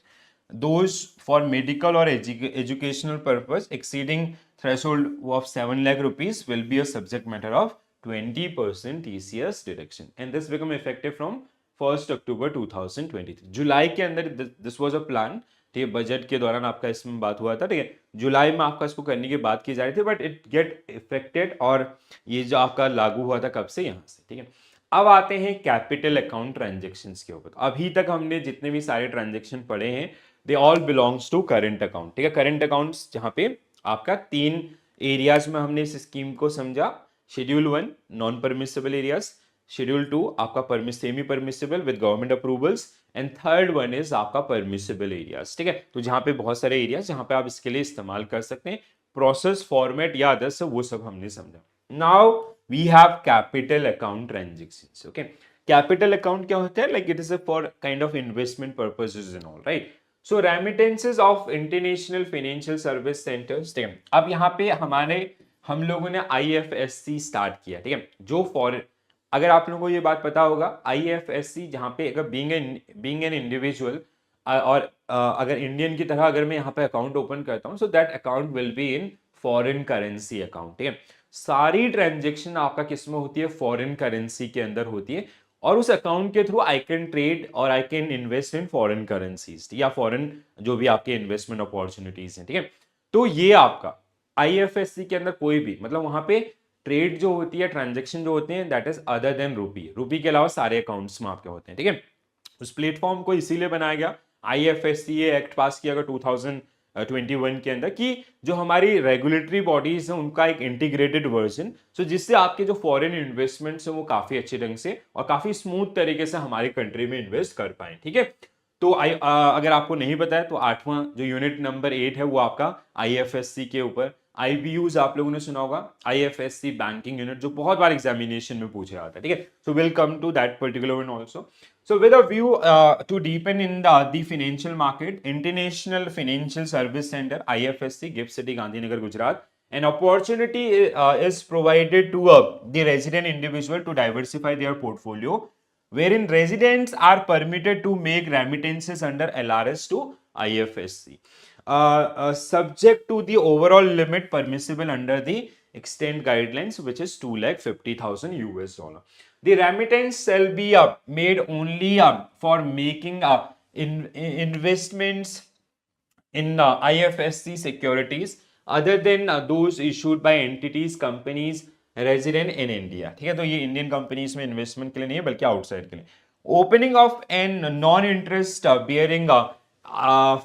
those for medical or educational purpose exceeding threshold of 7 lakh rupees will be a subject matter of 20% TCS deduction, and this become effective from 1st October 2023। जुलाई के अंदर this was a plan, ठीक है, budget के दौरान आपका इसमें बात हुआ था, ठीक है। जुलाई में आपका इसको करने की बात की जा रही थी बट इट गेट इफेक्टेड, और ये जो आपका लागू हुआ था कब से, यहाँ से, ठीक है। अब आते हैं कैपिटल अकाउंट ट्रांजेक्शन्स के ऊपर। अभी तक हमने जितने भी सारे ट्रांजेक्शन पढ़े हैं they all belongs to current account, ठीक है। करंट अकाउंट्स जहां पे आपका 3 एरियाज में हमने इस स्कीम को समझा। Schedule 1 non permissible areas, schedule 2 आपका semi permissible with government approvals, and third one is आपका परमिसिबल एरियाज, ठीक है। तो जहां पे बहुत सारे एरियाज जहां पे आप इसके लिए इस्तेमाल कर सकते हैं, प्रोसेस फॉर्मेट या अदर्स वो सब हमने समझा। Now we have capital account transactions, okay. Capital account क्या होता है, like it is for kind of investment purposes and all, right. So remittances of international financial service centres, ठीक है। अब यहाँ पे हम लोगों ने IFSC स्टार्ट किया, ठीक है, जो अगर आप लोगों को ये बात पता होगा, IFSC जहाँ पे अगर बीइंग एन इंडिविजुअल और अगर इंडियन की तरह अगर मैं यहाँ पे अकाउंट ओपन करता हूँ, so that account will be in foreign currency account, ठीक है। सारी ट्रांजेक्शन आपका किस में होती है, फॉरेन करेंसी के अंदर होती है, और उस अकाउंट के थ्रू आई कैन ट्रेड और I can invest in foreign currencies या फॉरेन जो भी आपके इन्वेस्टमेंट अपॉर्चुनिटीज हैं, ठीक है। तो ये आपका IFSC के अंदर कोई भी मतलब वहां पे ट्रेड जो होती है, ट्रांजेक्शन जो होते हैं, दैट इज अदर देन रूपी के अलावा सारे अकाउंट्स में आपके होते हैं, ठीक है। उस प्लेटफॉर्म को इसीलिए बनाया गया, IFSC एक्ट पास किया गया 2021 के अंदर, कि जो हमारी रेगुलेटरी बॉडीज हैं उनका एक इंटीग्रेटेड वर्जन, सो जिससे आपके जो फॉरेन इन्वेस्टमेंट्स हैं वो काफी अच्छे ढंग से और काफी स्मूथ तरीके से हमारी कंट्री में इन्वेस्ट कर पाए, ठीक है। तो अगर आपको नहीं पता है तो 8वां जो यूनिट नंबर 8 है वो आपका IFSC के ऊपर, IBUs आप लोगों ने सुना होगा, IFSC बैंकिंग यूनिट, जो बहुत बार एग्जामिनेशन में पूछा जाता है, ठीक है। So will come to that particular one also. So with a view to deepen in the financial market, International Financial Service Center (IFSC), GIFT City, Gandhinagar, Gujarat, an opportunity is provided to the resident individual to diversify their portfolio, wherein residents are permitted to make remittances under LRS to IFSC, subject to the overall limit permissible under the extent guidelines, which is $250,000. The remittance shall be made only for making investments in IFSC securities other than those issued by entities, companies resident in India, ठीक है। तो ये Indian companies में investment के लिए नहीं है बल्कि आउटसाइड के लिए। Opening of an non interest bearing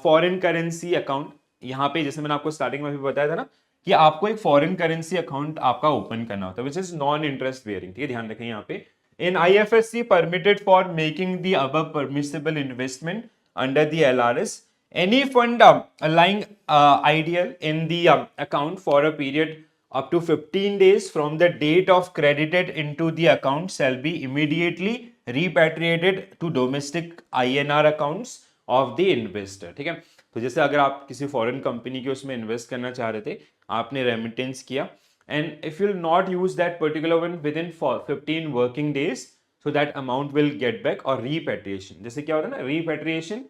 foreign currency account, यहाँ पे जैसे मैंने आपको स्टार्टिंग में भी बताया था ना कि आपको एक फॉरेन करेंसी अकाउंट आपका ओपन करना होता है, विच इज नॉन इंटरेस्ट बियरिंग, ठीक है, ध्यान रखें यहाँ पे। इन IFSC permitted for making the above permissible investment under the LRS, any fund lying ideal in the account for a period up to 15 days from the date of credited into the account shall be immediately repatriated to domestic INR accounts of the investor, ठीक है। तो जैसे अगर आप किसी foreign company के उसमें invest करना चाह रहे थे, आपने रेमिटेंस किया, and if you'll not use that particular one within 15 working days, so that amount will get back, or repatriation, जैसे क्या होता है ना, repatriation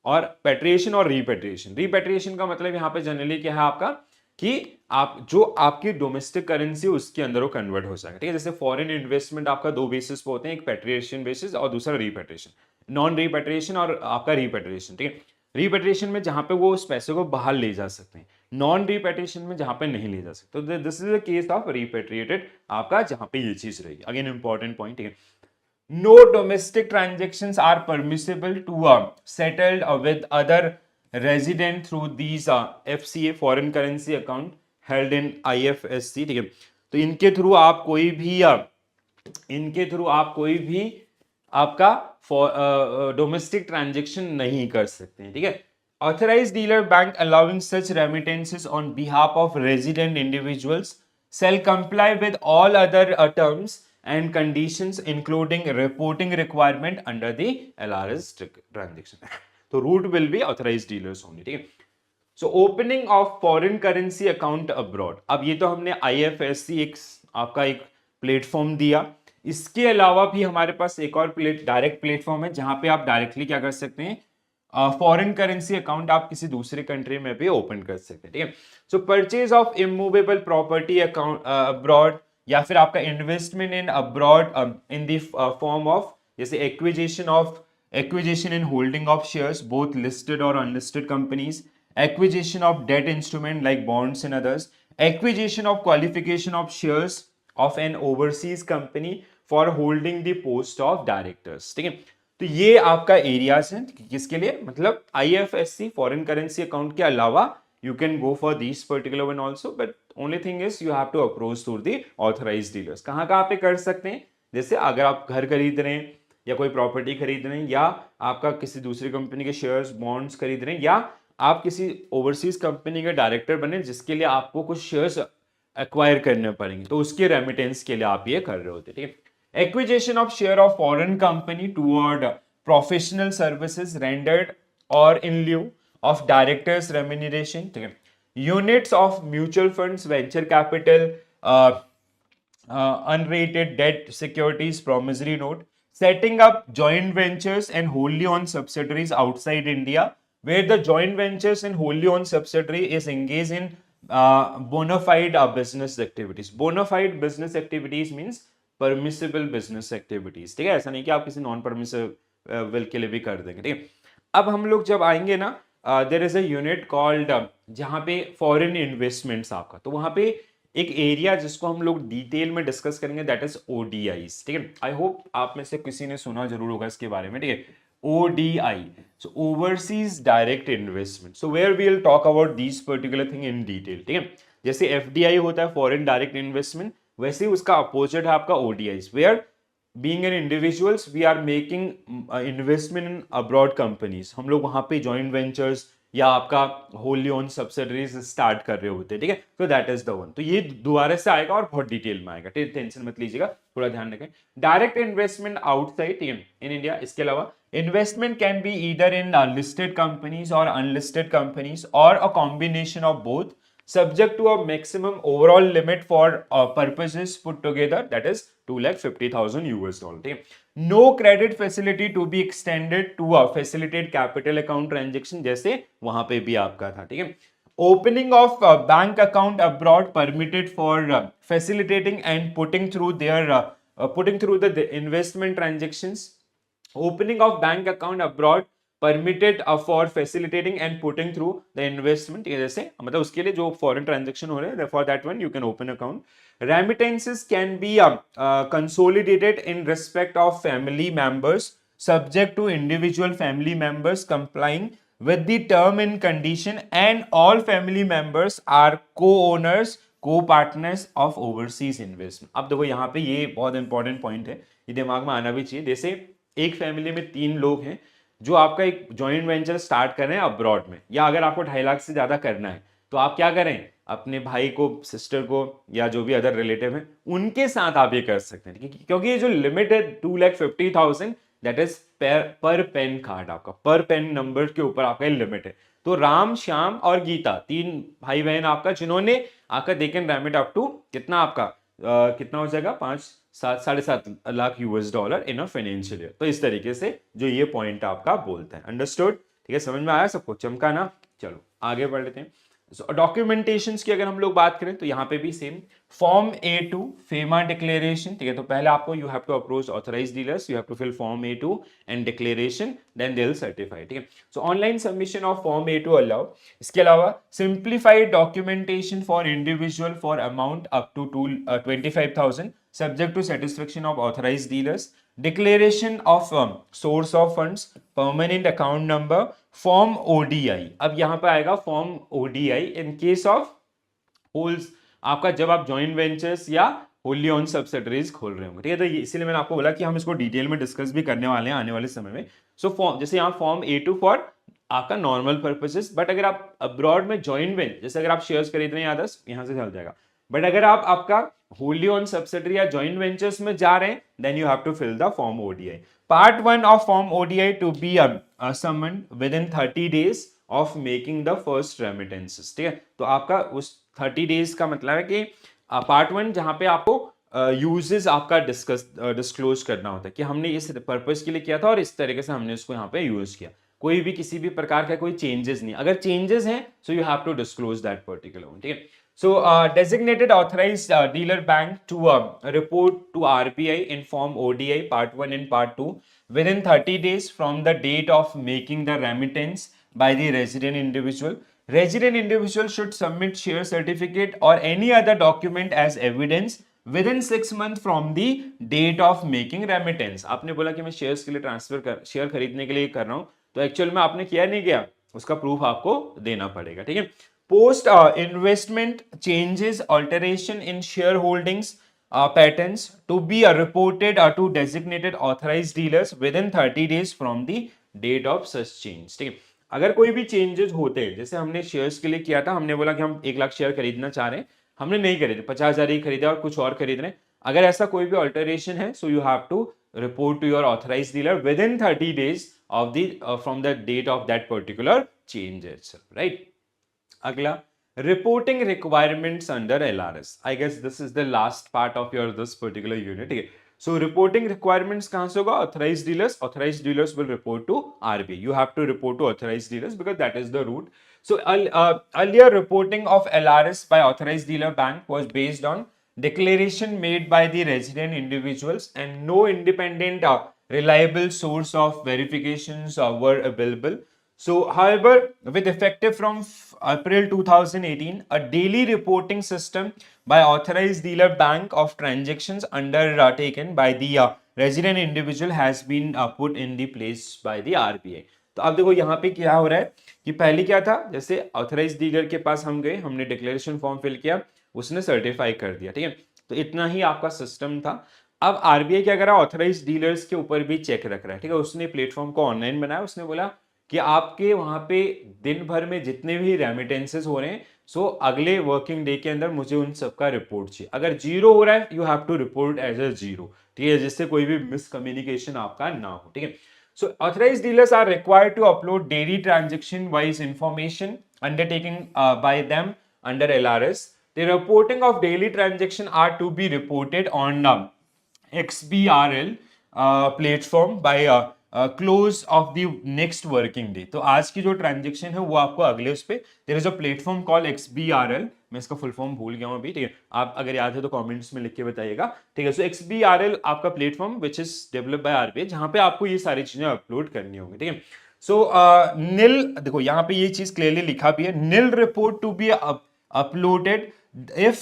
और patriation और repatriation का मतलब यहाँ पे जनरली क्या है आपका कि आप जो आपकी डोमेस्टिक करेंसी उसके अंदर वो कन्वर्ट हो जाएगा, ठीक है। जैसे फॉरेन इन्वेस्टमेंट आपका दो बेसिस पे होते हैं, एक पैट्रिएशन बेसिस और दूसरा रिपेट्रिएशन, नॉन रिपेट्रिएशन और आपका रिपेट्रिएशन, ठीक है। रिपेट्रिएशन में जहां पे वो उस पैसे को बाहर ले जा सकते हैं, नॉन रिपेट्रिएशन में जहां पे नहीं ले जा सकते। तो this is the case of रिपेट्रिएटेड आपका, जहां पे ये चीज रहेगी। अगेन इंपॉर्टेंट पॉइंट, ठीक है। No domestic transactions are permissible to settled with other resident through these FCA foreign currency account held in IFSC, ठीक है। तो इनके थ्रू आप कोई भी आपका डोमेस्टिक ट्रांजेक्शन नहीं कर सकते हैं, ठीक है। Authorized dealer bank allowing such remittances on behalf of resident individuals shall comply with all other terms and conditions including reporting requirement under the LRS transaction. So route will be authorized dealers only, ठीक है। So opening of foreign currency account abroad, अब ये तो हमने IFSC आपका एक platform दिया, इसके अलावा भी हमारे पास एक और डायरेक्ट प्लेटफॉर्म है जहां पे आप डायरेक्टली क्या कर सकते हैं, फॉरेन करेंसी अकाउंट आप किसी दूसरे कंट्री में भी ओपन कर सकते हैं, ठीक है। So purchase of immovable property account abroad, या फिर आपका investment in abroad in the form of जैसे acquisition in holding of shares both listed और unlisted companies, acquisition of debt instrument like bonds and others, acquisition of qualification of shares of an overseas company for holding the post of directors, ठीक है। तो ये आपका areas है किसके लिए, मतलब IFSC फॉरेन करेंसी अकाउंट के अलावा you can go for these particular one also, but only thing is you have to approach through the authorized dealers. कहाँ पे कर सकते हैं, जैसे अगर आप घर खरीद रहे हैं या कोई प्रॉपर्टी खरीद रहे हैं या आपका किसी दूसरी कंपनी के शेयर्स बॉन्ड्स खरीद रहे हैं या आप किसी ओवरसीज कंपनी के डायरेक्टर बने जिसके लिए आपको कुछ शेयर्स एक्वायर करने पड़ेंगे, तो उसके रेमिटेंस के लिए आप ये कर रहे होते, ठीक है। Acquisition of share of foreign company toward professional services rendered or in lieu of directors remuneration, ठीक है। Units of mutual funds, venture capital, unrated debt securities, promissory note, setting up joint ventures and wholly owned subsidiaries outside India, where the joint ventures and wholly owned subsidiary is engaged in bona fide business activities. Bona fide business activities means permissible business activities. ठीक है, ऐसा नहीं कि आप किसी non permissible के लिए भी कर देंगे. ठीक है, अब हम लोग जब आएंगे ना, there is a unit called, जहाँ पे फॉरेन इन्वेस्टमेंट्स आपका, तो वहां पे एक एरिया जिसको हम लोग डिटेल में डिस्कस करेंगे, दैट इज ओडीआईस. ठीक है, आई होप आप में से किसी ने सुना जरूर होगा इसके बारे में. ठीक है, ODI, so overseas direct investment. So where we will talk about this particular thing in detail. ठीक है, जैसे एफडीआई होता है फॉरेन डायरेक्ट इन्वेस्टमेंट, वैसे ही उसका अपोजिट है आपका ODIs, where being an individuals we are making investment in abroad companies. हम लोग वहां पे joint ventures या आपका wholly owned subsidiaries स्टार्ट कर रहे होते हैं. ठीक है, तो दैट इज द वन. तो ये दोबारा से आएगा और बहुत डिटेल में आएगा, टेंशन मत लीजिएगा, थोड़ा ध्यान रखें. Direct investment outside in India, इसके अलावा investment can be either in listed companies और अनलिस्टेड कंपनीज और a combination of both, subject to a maximum overall limit for purposes put together, that is $250,000 ठीक है. No credit facility to be extended to a facilitate capital account transaction, जैसे वहां पे भी आपका था. ठीक है, opening of bank account abroad permitted for facilitating and putting through the investment transactions. Opening of bank account abroad permitted for facilitating and putting through the investment, जैसे मतलब उसके लिए जो फॉरेन ट्रांजेक्शन हो रहे हैं, for that one you can open account. Remittances can be consolidated in respect of family members, subject to individual family members complying with the term and condition, and all family members are co-owners, co-partners of overseas investment. अब देखो यहाँ पे ये बहुत important point है, ये दिमाग में आना भी चाहिए. जैसे एक फैमिली में 3 लोग हैं जो आपका एक जॉइंट वेंचर स्टार्ट कर रहे हैं अब्रॉड में, या अगर आपको 2.5 लाख से ज्यादा करना है तो आप क्या करें, अपने भाई को, सिस्टर को, या जो भी अदर रिलेटिव है उनके साथ आप ये कर सकते हैं. क्योंकि ये जो लिमिट है 2,50,000, दैट इज पर पेन कार्ड, आपका पर पेन नंबर के ऊपर आपका लिमिट है. तो राम, श्याम और गीता 3 भाई बहन आपका, जिन्होंने आपका they can remit up to कितना, आपका कितना हो जाएगा, 5-7.5 lakh $US in a financial year. तो इस तरीके से जो ये पॉइंट आपका बोलते हैं. अंडरस्टूड? ठीक है, समझ में आया सबको, चमका ना. चलो आगे बढ़ लेते हैं. डॉक्यूमेंटेशंस की अगर हम लोग बात करें तो यहाँ पे भी same form A2 FEMA declaration. ठीक है, तो पहले आपको you have to approach authorised dealers, you have to fill form A2 and declaration, then they will certify. ठीक है, so online submission of form A2 allow. इसके अलावा simplified documentation for individual for amount up to 25,000 subject to satisfaction of authorized dealers, declaration of source of funds, permanent account number, form ODI. अब यहां पर आएगा form ODI in case of holes, आपका जब आप joint ventures या wholly owned subsidiaries खोल रहे होंगे. ठीक है, तो इसीलिए मैंने आपको बोला कि हम इसको डिटेल में डिस्कस भी करने वाले हैं आने वाले समय में. सो फॉर्म, जैसे यहाँ फॉर्म A2 फॉर आपका नॉर्मल पर्पसेस, बट अगर आप अब्रॉड में जॉइंट वेंचर, जैसे अगर आप शेयर्स खरीद रहे हैं आदर्श, यहां से चल जाएगा. बट अगर आप आपका होली ऑन सब्सिडरी या जॉइंट वेंचर्स में जा रहे हैं, then you have to fill the form ODI. Part 1 of form ODI to be summoned within 30 days of making the first remittances. ठीक है, तो आपका उस 30 days का मतलब है कि पार्ट 1 जहां पे आपको यूजेस आपका डिस्क्लोज करना होता है कि हमने इस पर्पस के लिए किया था और इस तरीके से हमने इसको यहाँ पे यूज किया. कोई भी किसी भी प्रकार का कोई चेंजेस नहीं, अगर चेंजेस हैं so you have to disclose that particular one. ठीक है, so designated authorized dealer bank to report to RBI in form ODI part 1 and part 2 within 30 days from the date of making the remittance by the resident individual. Resident individual should submit share certificate or any other document as evidence within 6 months from the date of making remittance. आपने बोला कि मैं shares के लिए share खरीदने के लिए कर रहा हूं, तो एक्चुअल में आपने किया नहीं किया, उसका प्रूफ आपको देना पड़ेगा. ठीक है, post investment changes, alteration in shareholdings patterns to be reported to designated authorized dealers within 30 days from the date of such change. ठीक है, अगर कोई भी चेंजेस होते हैं, जैसे हमने शेयर्स के लिए किया था, हमने बोला कि हम 1 लाख शेयर खरीदना चाह रहे हैं, हमने नहीं खरीदे, 50,000 ही खरीदे और कुछ और खरीद रहे हैं. अगर ऐसा कोई भी अल्टरेशन है, so you have to report to your authorized dealer within 30 days of the from the date of that particular change itself, right? अगला, reporting requirements under LRS. I guess this is the last part of your this particular unit. ठीक है. So reporting requirements कहाँ से होगा? Authorized dealers. Authorized dealers will report to RBI. You have to report to authorized dealers because that is the route. So earlier reporting of LRS by authorized dealer bank was based on declaration made by the resident individuals, and no independent reliable source of verifications were available. So, however, with effective from April 2018, a daily reporting system by authorized dealer bank of transactions undertaken by the resident individual has been put in the place by the RBI. तो अब देखो यहाँ पे क्या हो रहा है कि पहले क्या था, जैसे ऑथराइज डीलर के पास हम गए, हमने डिक्लेरेशन फॉर्म फिल किया, उसने सर्टिफाई कर दिया, ठीक है, तो इतना ही आपका सिस्टम था. अब आरबीआई क्या कर रहा है, ऑथराइज डीलर्स के ऊपर भी चेक रख रहा है, ठीक है. उसने प्लेटफॉर्म को ऑनलाइन बनाया, उसने बोला कि आपके वहां पे दिन भर में जितने भी रेमिटेंसेस हो रहे हैं, सो अगले वर्किंग डे के अंदर मुझे उन सबका रिपोर्ट चाहिए. अगर जीरो हो रहा है, you have to report as a zero, ठीक है, जिससे कोई भी मिसकम्युनिकेशन आपका ना हो, ठीक है. So authorized dealers are required to upload daily transaction wise information undertaken by them under LRS. The reporting of daily transaction are to be reported on XBRL platform by close of the next working day. तो आज की जो transaction है वो आपको अगले उस पे there is a platform call XBRL. मैं इसका फुल फॉर्म भूल गया हूँ अभी, ठीक है, आप अगर याद है तो कमेंट्स में लिख के बताइएगा, ठीक है. सो XBRL आपका platform which is developed by RBI, जहां पे आपको ये सारी चीजें अपलोड करनी होंगी, ठीक है. सो नील, देखो यहाँ पे ये चीज क्लियरली लिखा भी है, nil report to be uploaded if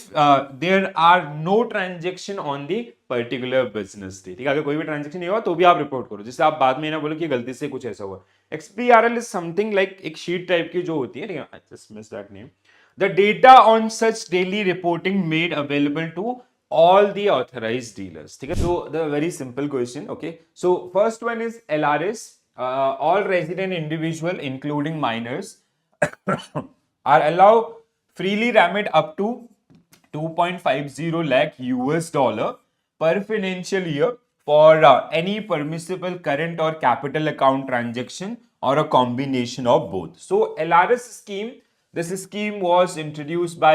there are no transaction on the particular business day. ठीक है, अगर कोई भी ट्रांजेक्शन नहीं हुआ तो भी आप रिपोर्ट करो, जिससे आप बाद में ना बोलो कि गलती से कुछ ऐसा हुआ. XBRL is something like एक शीट टाइप की जो होती है, ठीक है, I just missed that name. The data on such daily reporting made available to all the authorized dealers. ठीक है, so the very simple question. Okay, so first one is LRS. All resident individual including minors are allowed freely remit up to 2.50 lakh US dollar per financial year for any permissible current or capital account transaction or a combination of both. So LRS scheme, this scheme was introduced by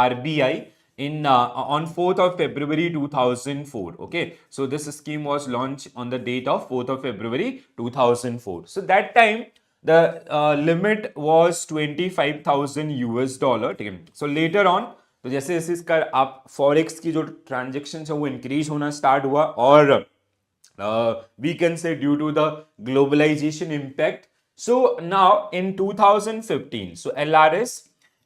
RBI in on 4th of February 2004. Okay, so this scheme was launched on the date of 4th of February 2004. So that time the limit was 25,000 US dollar, ठीक है. So later on, तो जैसे जैसे इसका आप forex की जो transaction है वो इंक्रीज होना स्टार्ट हुआ, और we can say due to the globalisation impact. So now in 2015, so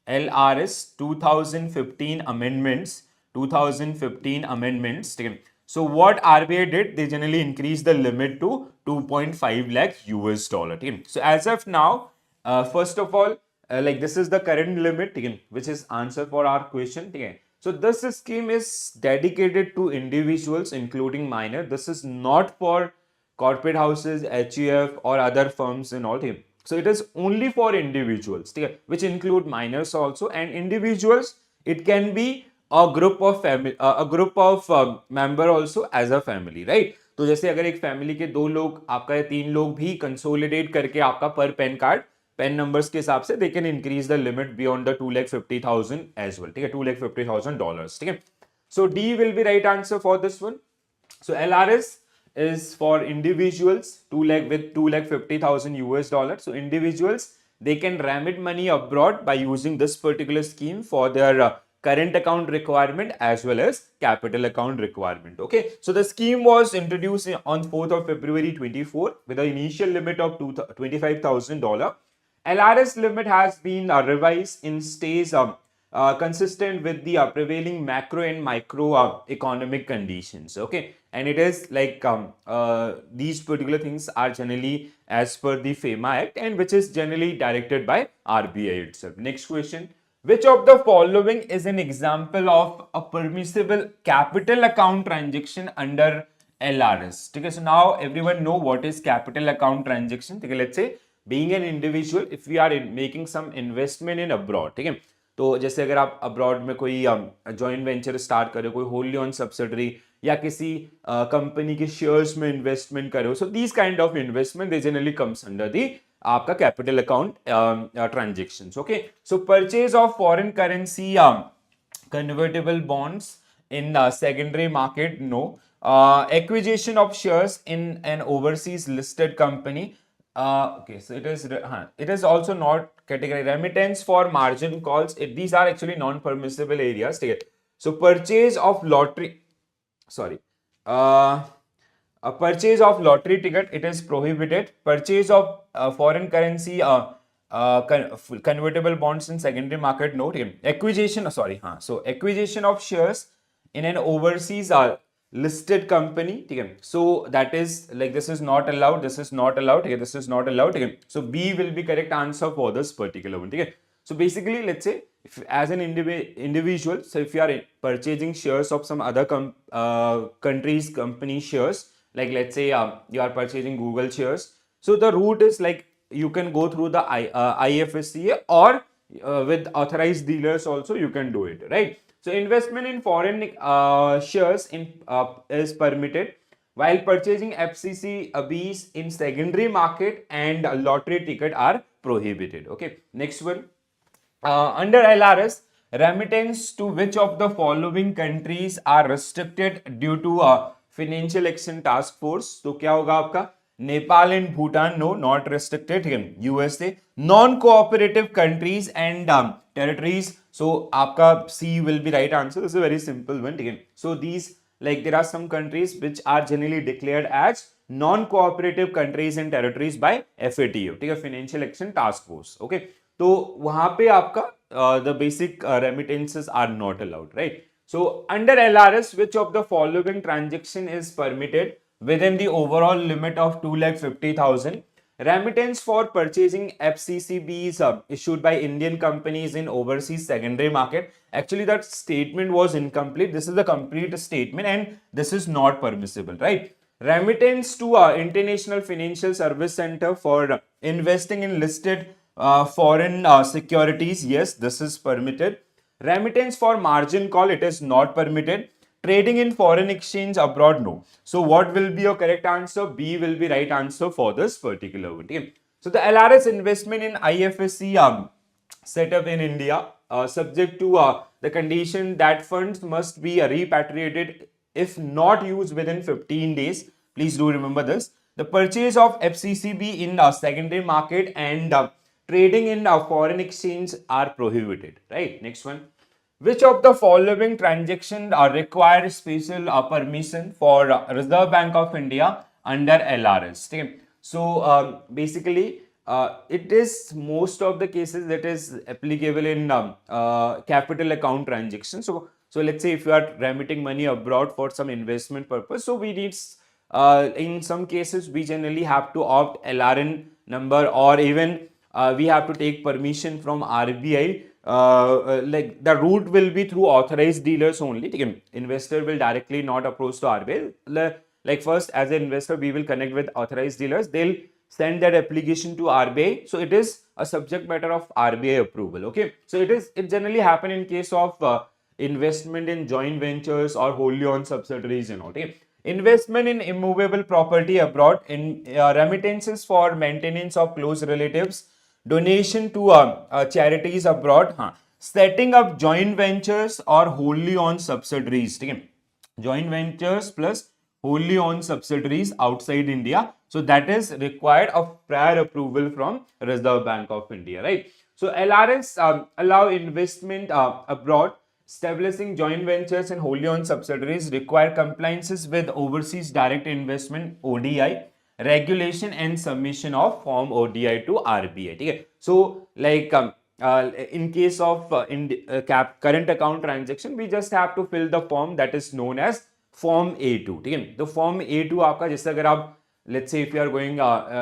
LRS 2015 amendments, 2015 amendments, ठीक है. So what RBI did, they generally increased the limit to 2.5 lakh US dollar. ठीक है. So as of now, first of all, like this is the current limit, ठीक है, which is answer for our question, ठीक है. So this scheme is dedicated to individuals including minor. This is not for corporate houses, HUF or other firms and all, ठीक है. So it is only for individuals, ठीक है, which include minors also, and individuals, it can be a group of family, a group of member also as a family, right? तो जैसे अगर एक family के दो लोग, आपका या तीन लोग भी कंसोलिडेट करके आपका पर पेन कार्ड, पेन नंबर्स के हिसाब से, they can increase the limit beyond the 2,50,000 as well, ठीक है, $2,50,000, ठीक है. So D will be right answer for this one. So LRS is for individuals 2 lakh with 2,50,000 US dollars. So individuals, they can remit money abroad by using this particular scheme for their current account requirement as well as capital account requirement. Okay, so the scheme was introduced on 4th of February 24 with an initial limit of $25,000. LRS limit has been revised in stages consistent with the prevailing macro and micro economic conditions. Okay, and it is like these particular things are generally as per the FEMA Act, and which is generally directed by RBI itself. Next question. Which of the following is an example of a permissible capital account transaction under LRS? Okay, so now everyone know what is capital account transaction. Okay, let's say being an individual, if we are making some investment in abroad, ठीक है, तो जैसे अगर आप abroad में कोई joint venture start कर रहे हो, कोई होलली ऑन सब्सिडरी या किसी कंपनी के शेयर्स में इन्वेस्टमेंट कर रहे हो, so these kind of investment they generally comes under the आपका capital account transactions. Okay, so purchase of foreign currency convertible bonds in secondary market, no. Acquisition of shares in an overseas listed company. Okay, so it is also not category. Remittance for margin calls. These are actually non-permissible areas. ठीक है. So purchase of lottery. Sorry. A purchase of lottery ticket, it is prohibited. Purchase of foreign currency convertible bonds in secondary market, no. Acquisition, sorry, so acquisition of shares in an overseas listed company, so that is like this is not allowed, this is not allowed, this is not allowed. So B will be correct answer for this particular one. So basically, let's say if as an individual, so if you are purchasing shares of some other country's company shares, like let's say you are purchasing Google shares, so the route is like you can go through the IFSCA, or with authorized dealers also you can do it, right? So investment in foreign shares is permitted, while purchasing FCC Bs in secondary market and lottery ticket are prohibited. Okay, next one. Under LRS, remittance to which of the following countries are restricted due to financial action task force? तो क्या होगा आपका? Nepal and Bhutan, no, not restricted. USA, non-cooperative countries and territories. So आपका C will be right answer. This is a very simple one. So these, like there are some countries which are generally declared as non-cooperative countries and territories by FATF, ठीक है, Financial Action Task Force. Okay, तो वहां पे आपका the basic remittances are not allowed, right? So under LRS, which of the following transaction is permitted within the overall limit of 2,50,000? Remittance for purchasing FCCBs issued by Indian companies in overseas secondary market. Actually, that statement was incomplete. This is the complete statement, and this is not permissible, right? Remittance to International Financial Service Center for investing in listed foreign securities, yes, this is permitted. Remittance for margin call, it is not permitted. Trading in foreign exchange abroad, no. So what will be your correct answer? B will be right answer for this particular one. Okay? So the LRS investment in IFSC set up in India, subject to the condition that funds must be repatriated if not used within 15 days. Please do remember this. The purchase of FCCB in secondary market and trading in foreign exchange are prohibited, right? Next one. Which of the following transactions require special permission for Reserve Bank of India under LRS? Okay. So basically, it is most of the cases that is applicable in capital account transactions. So let's say if you are remitting money abroad for some investment purpose, so we need in some cases we generally have to opt LRN number, or even we have to take permission from RBI. Like the route will be through authorized dealers only. Investor will directly not approach to RBI. Like first, as an investor, we will connect with authorized dealers. They'll send that application to RBI. So it is a subject matter of RBI approval. Okay. So it generally happen in case of investment in joint ventures or wholly owned subsidiaries and all. Okay. Investment in immovable property abroad, in remittances for maintenance of close relatives, donation to charities abroad, setting up joint ventures or wholly owned subsidiaries. Joint ventures plus wholly owned subsidiaries outside India. So that is required of prior approval from Reserve Bank of India, right? So LRS allow investment abroad. Establishing joint ventures and wholly owned subsidiaries require compliances with overseas direct investment ODI regulation and submission of form ODI to RBI. Okay? So like in case of current account transaction, we just have to fill the form that is known as form A2. Okay? The form A2 आपका जैसे अगर आप let's say if you are going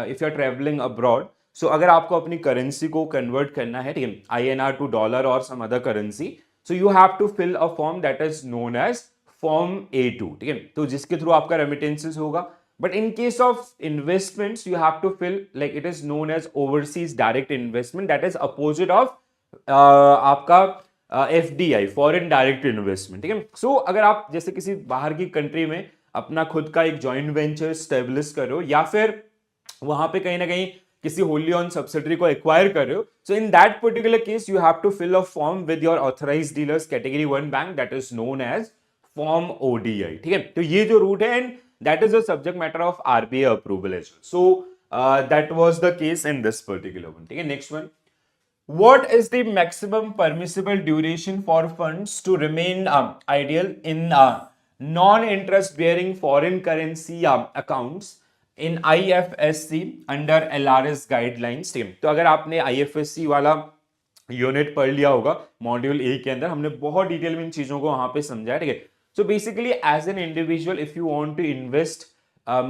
if you are traveling abroad, so अगर आपको अपनी currency को convert करना है, ठीक है, INR to dollar or some other currency, so you have to fill a form that is known as form A2. ठीक है, तो जिसके थ्रू आपका रेमिटेंसेस होगा. But in case of investments, you have to fill, like it is known as overseas direct investment, that is opposite of आपका FDI, foreign direct investment. ठीक है, सो अगर आप जैसे किसी बाहर की कंट्री में अपना खुद का एक जॉइंट वेंचर स्टेब्लिश करो, या फिर वहां पे कहीं ना कहीं किसी होली ऑन सब्सिडरी को एक्वायर कर रहे हो, so in that particular case you have to fill a form with your authorised dealers category 1 bank, that is known as form ODI. ठीक है, तो ये जो रूट है and that is the subject matter of RBI approval as well. So that was the case in this particular one. ठीक है, next one. What is the maximum permissible duration for funds to remain ideal in non-interest bearing foreign currency accounts in IFSC under LRS guidelines? तो अगर आपने IFSC वाला unit पढ़ लिया होगा module A के अंदर, हमने बहुत डिटेल में इन चीजों को वहां पे समझाया. ठीक है, so basically as an individual if you want to invest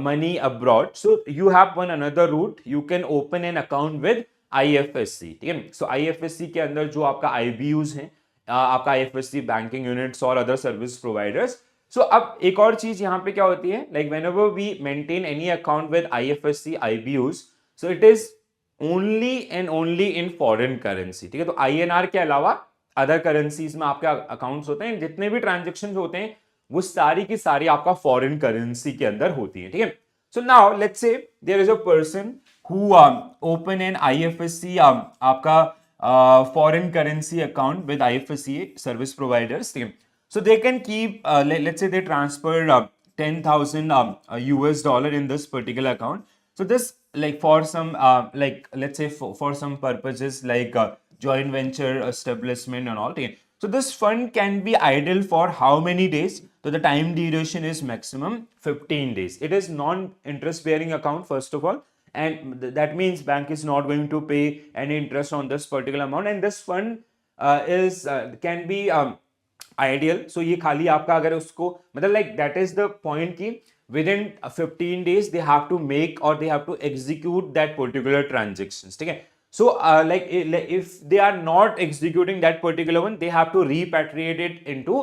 money abroad, so you have one another route, you can open an account with IFSC. ठीक है, सो IFSC के अंदर जो आपका IBUs हैं, आपका IFSC बैंकिंग यूनिट्स और अदर सर्विस प्रोवाइडर्स. सो अब एक और चीज यहाँ पे क्या होती है, like whenever we maintain any account with IFSC IBUs, so it is only and only in foreign currency. ठीक है, तो INR के अलावा अदर करेंसीज में आपके अकाउंट्स होते हैं, जितने भी ट्रांजेक्शन होते हैं वो सारी की सारी आपका फॉरेन करेंसी के अंदर होती है. ठीक है, so now let's say there is a person who open an IFSC आपका foreign currency account with IFSC service providers. ठीक है, so they can keep let's say they transfer $10,000 US in this particular account. So this like for some like let's say for some purposes like joint venture establishment and all. Okay. So this fund can be idle for how many days? So the time duration is maximum 15 days. It is non-interest bearing account first of all, and that means bank is not going to pay any interest on this particular amount. And this fund is can be ideal. So ये खाली आपका अगर उसको मतलब like that is the point कि within 15 days they have to make or they have to execute that particular transactions. ठीक है. So like if they are not executing that particular one, they have to repatriate it into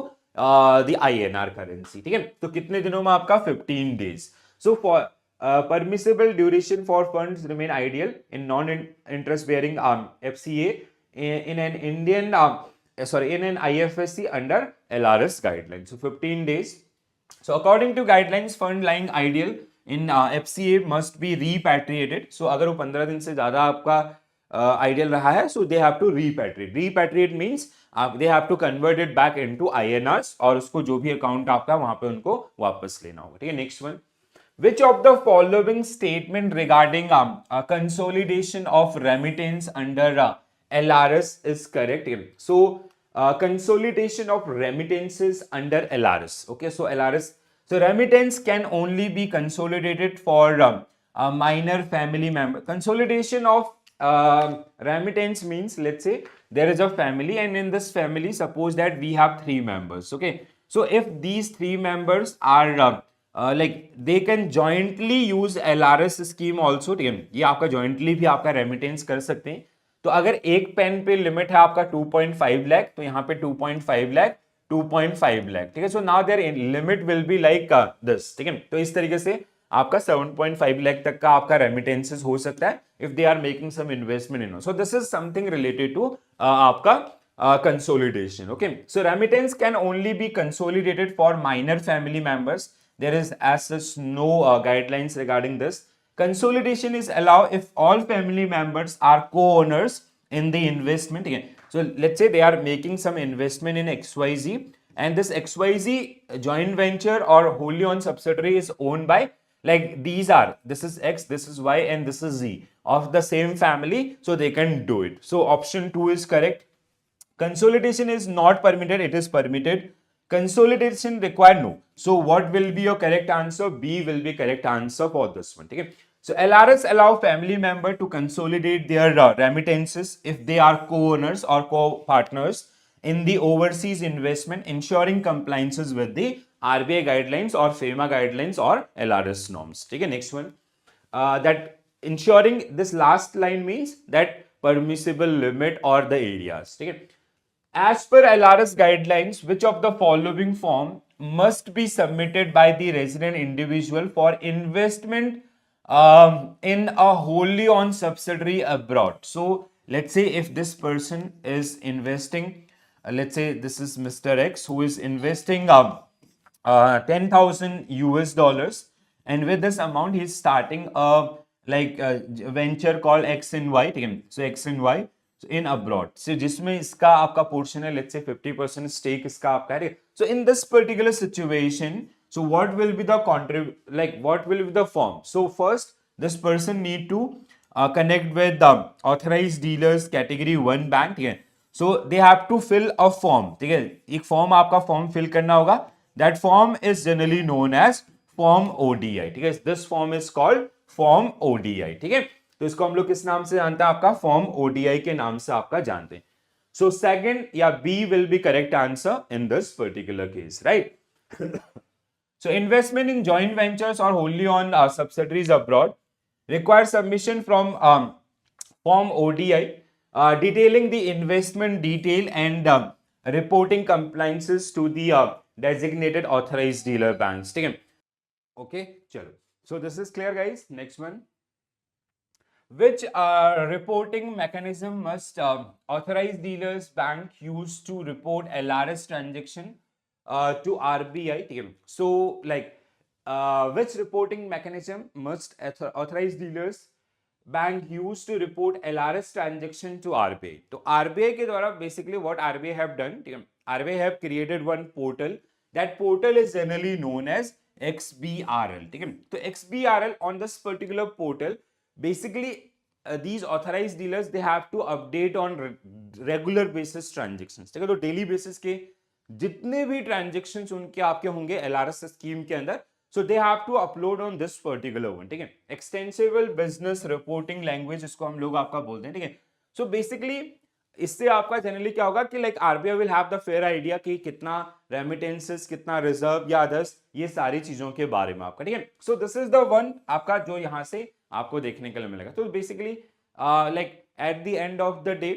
the INR currency. ठीक है, तो कितने दिनों में आपका 15 days. So for permissible duration for funds remain ideal in non-interest bearing FCA in an Indian in an IFSC under LRS guidelines. So 15 days. So according to guidelines, fund lying ideal in FCA must be repatriated. So अगर वो 15 दिन से ज्यादा आपका ideal रहा है, so they have to repatriate. Repatriate means they have to convert it back into INRs और उसको जो भी अकाउंट आपका वहां पे उनको वापस लेना होगा. ठीक है, next one. Which of the following statement regarding consolidation of remittance under LRS is correct? So consolidation of remittances under LRS. Okay, so LRS. So remittance can only be consolidated for a minor family member. Consolidation of remittance means, let's say there is a family and in this family suppose that we have 3 members. Okay, so if these 3 members are like they can jointly use LRS scheme also. ठीक है, ये आपका jointly भी आपका remittance कर सकते हैं. तो अगर एक पेन पे लिमिट है आपका 2.5 लाख, तो यहाँ पे 2.5 लाख 2.5 लाख. ठीक है, so now their limit will be like this. ठीक है, तो इस तरीके से आपका 7.5 लाख तक का आपका रेमिटेंसेस हो सकता है if they are making some investment in. So this is something related to आपका consolidation. Okay, so remittance can only be consolidated for minor family members. There is as such no guidelines regarding this. Consolidation is allowed if all family members are co-owners in the investment. Again, so let's say they are making some investment in XYZ and this XYZ joint venture or wholly owned subsidiary is owned by like these are, this is X, this is Y and this is Z of the same family, so they can do it. So option 2 is correct. Consolidation is not permitted, it is permitted. Consolidation required, no. So what will be your correct answer? B will be correct answer for this one. Okay. So LRS allow family member to consolidate their remittances if they are co-owners or co-partners in the overseas investment, ensuring compliances with the RBI guidelines or FEMA guidelines or LRS norms. Okay. Next one. That ensuring, this last line means that permissible limit or the areas. Okay. As per LRS guidelines, which of the following form must be submitted by the resident individual for investment in a wholly owned subsidiary abroad? So let's say if this person is investing, let's say this is Mr. X who is investing $10,000 US, and with this amount he is starting a like venture call X and Y, ठीक है, so X and Y in abroad, so जिसमें इसका आपका portion है, let's say 50% stake इसका आपका है। So in this particular situation, so what will be the what will be the form? So first this person need to connect with the authorized dealers category 1 bank, ठीक है, so they have to fill a form, ठीक है, एक form आपका form fill करना होगा, that form is generally known as form ODI, ठीक है, this form is called form ODI, ठीक है, तो इसको हम लोग किस नाम से जानते हैं, आपका फॉर्म ODI के नाम से आपका जानते हैं। So second या B will be correct answer in this particular case, right? So investment in joint ventures or wholly owned subsidiaries abroad requires submission from Form ODI detailing the investment detail and reporting compliances to the designated authorized dealer banks. ठीक है? Okay, चलो. So this is clear, guys. Next one. Which reporting mechanism must authorized dealers bank use to report LRS transaction to RBI? So, which reporting mechanism must authorized dealers bank use to report LRS transaction to RBI? तो RBI के द्वारा basically what RBI have done, RBI have created one portal. That portal is generally known as XBRL. ठीक है, तो XBRL on this particular portal, basically these authorized dealers they have to update on regular basis transactions, ठीक है, तो daily basis के जितने भी transactions उनके आपके होंगे एलआरएस स्कीम के अंदर, so they have to upload on this particular one, ठीक है, एक्सटेंसिबल बिजनेस रिपोर्टिंग लैंग्वेज इसको हम लोग आपका बोलते हैं, ठीक है। सो बेसिकली इससे आपका जनरली क्या होगा कि like RBI will have the fair idea कि कितना रेमिटेंसेस, कितना रिजर्व या अदर्स, ये सारी चीजों के बारे में आपका, ठीक है। So this is the one आपका जो यहां से आपको देखने के लिए मिलेगा। तो basically like at the end of the day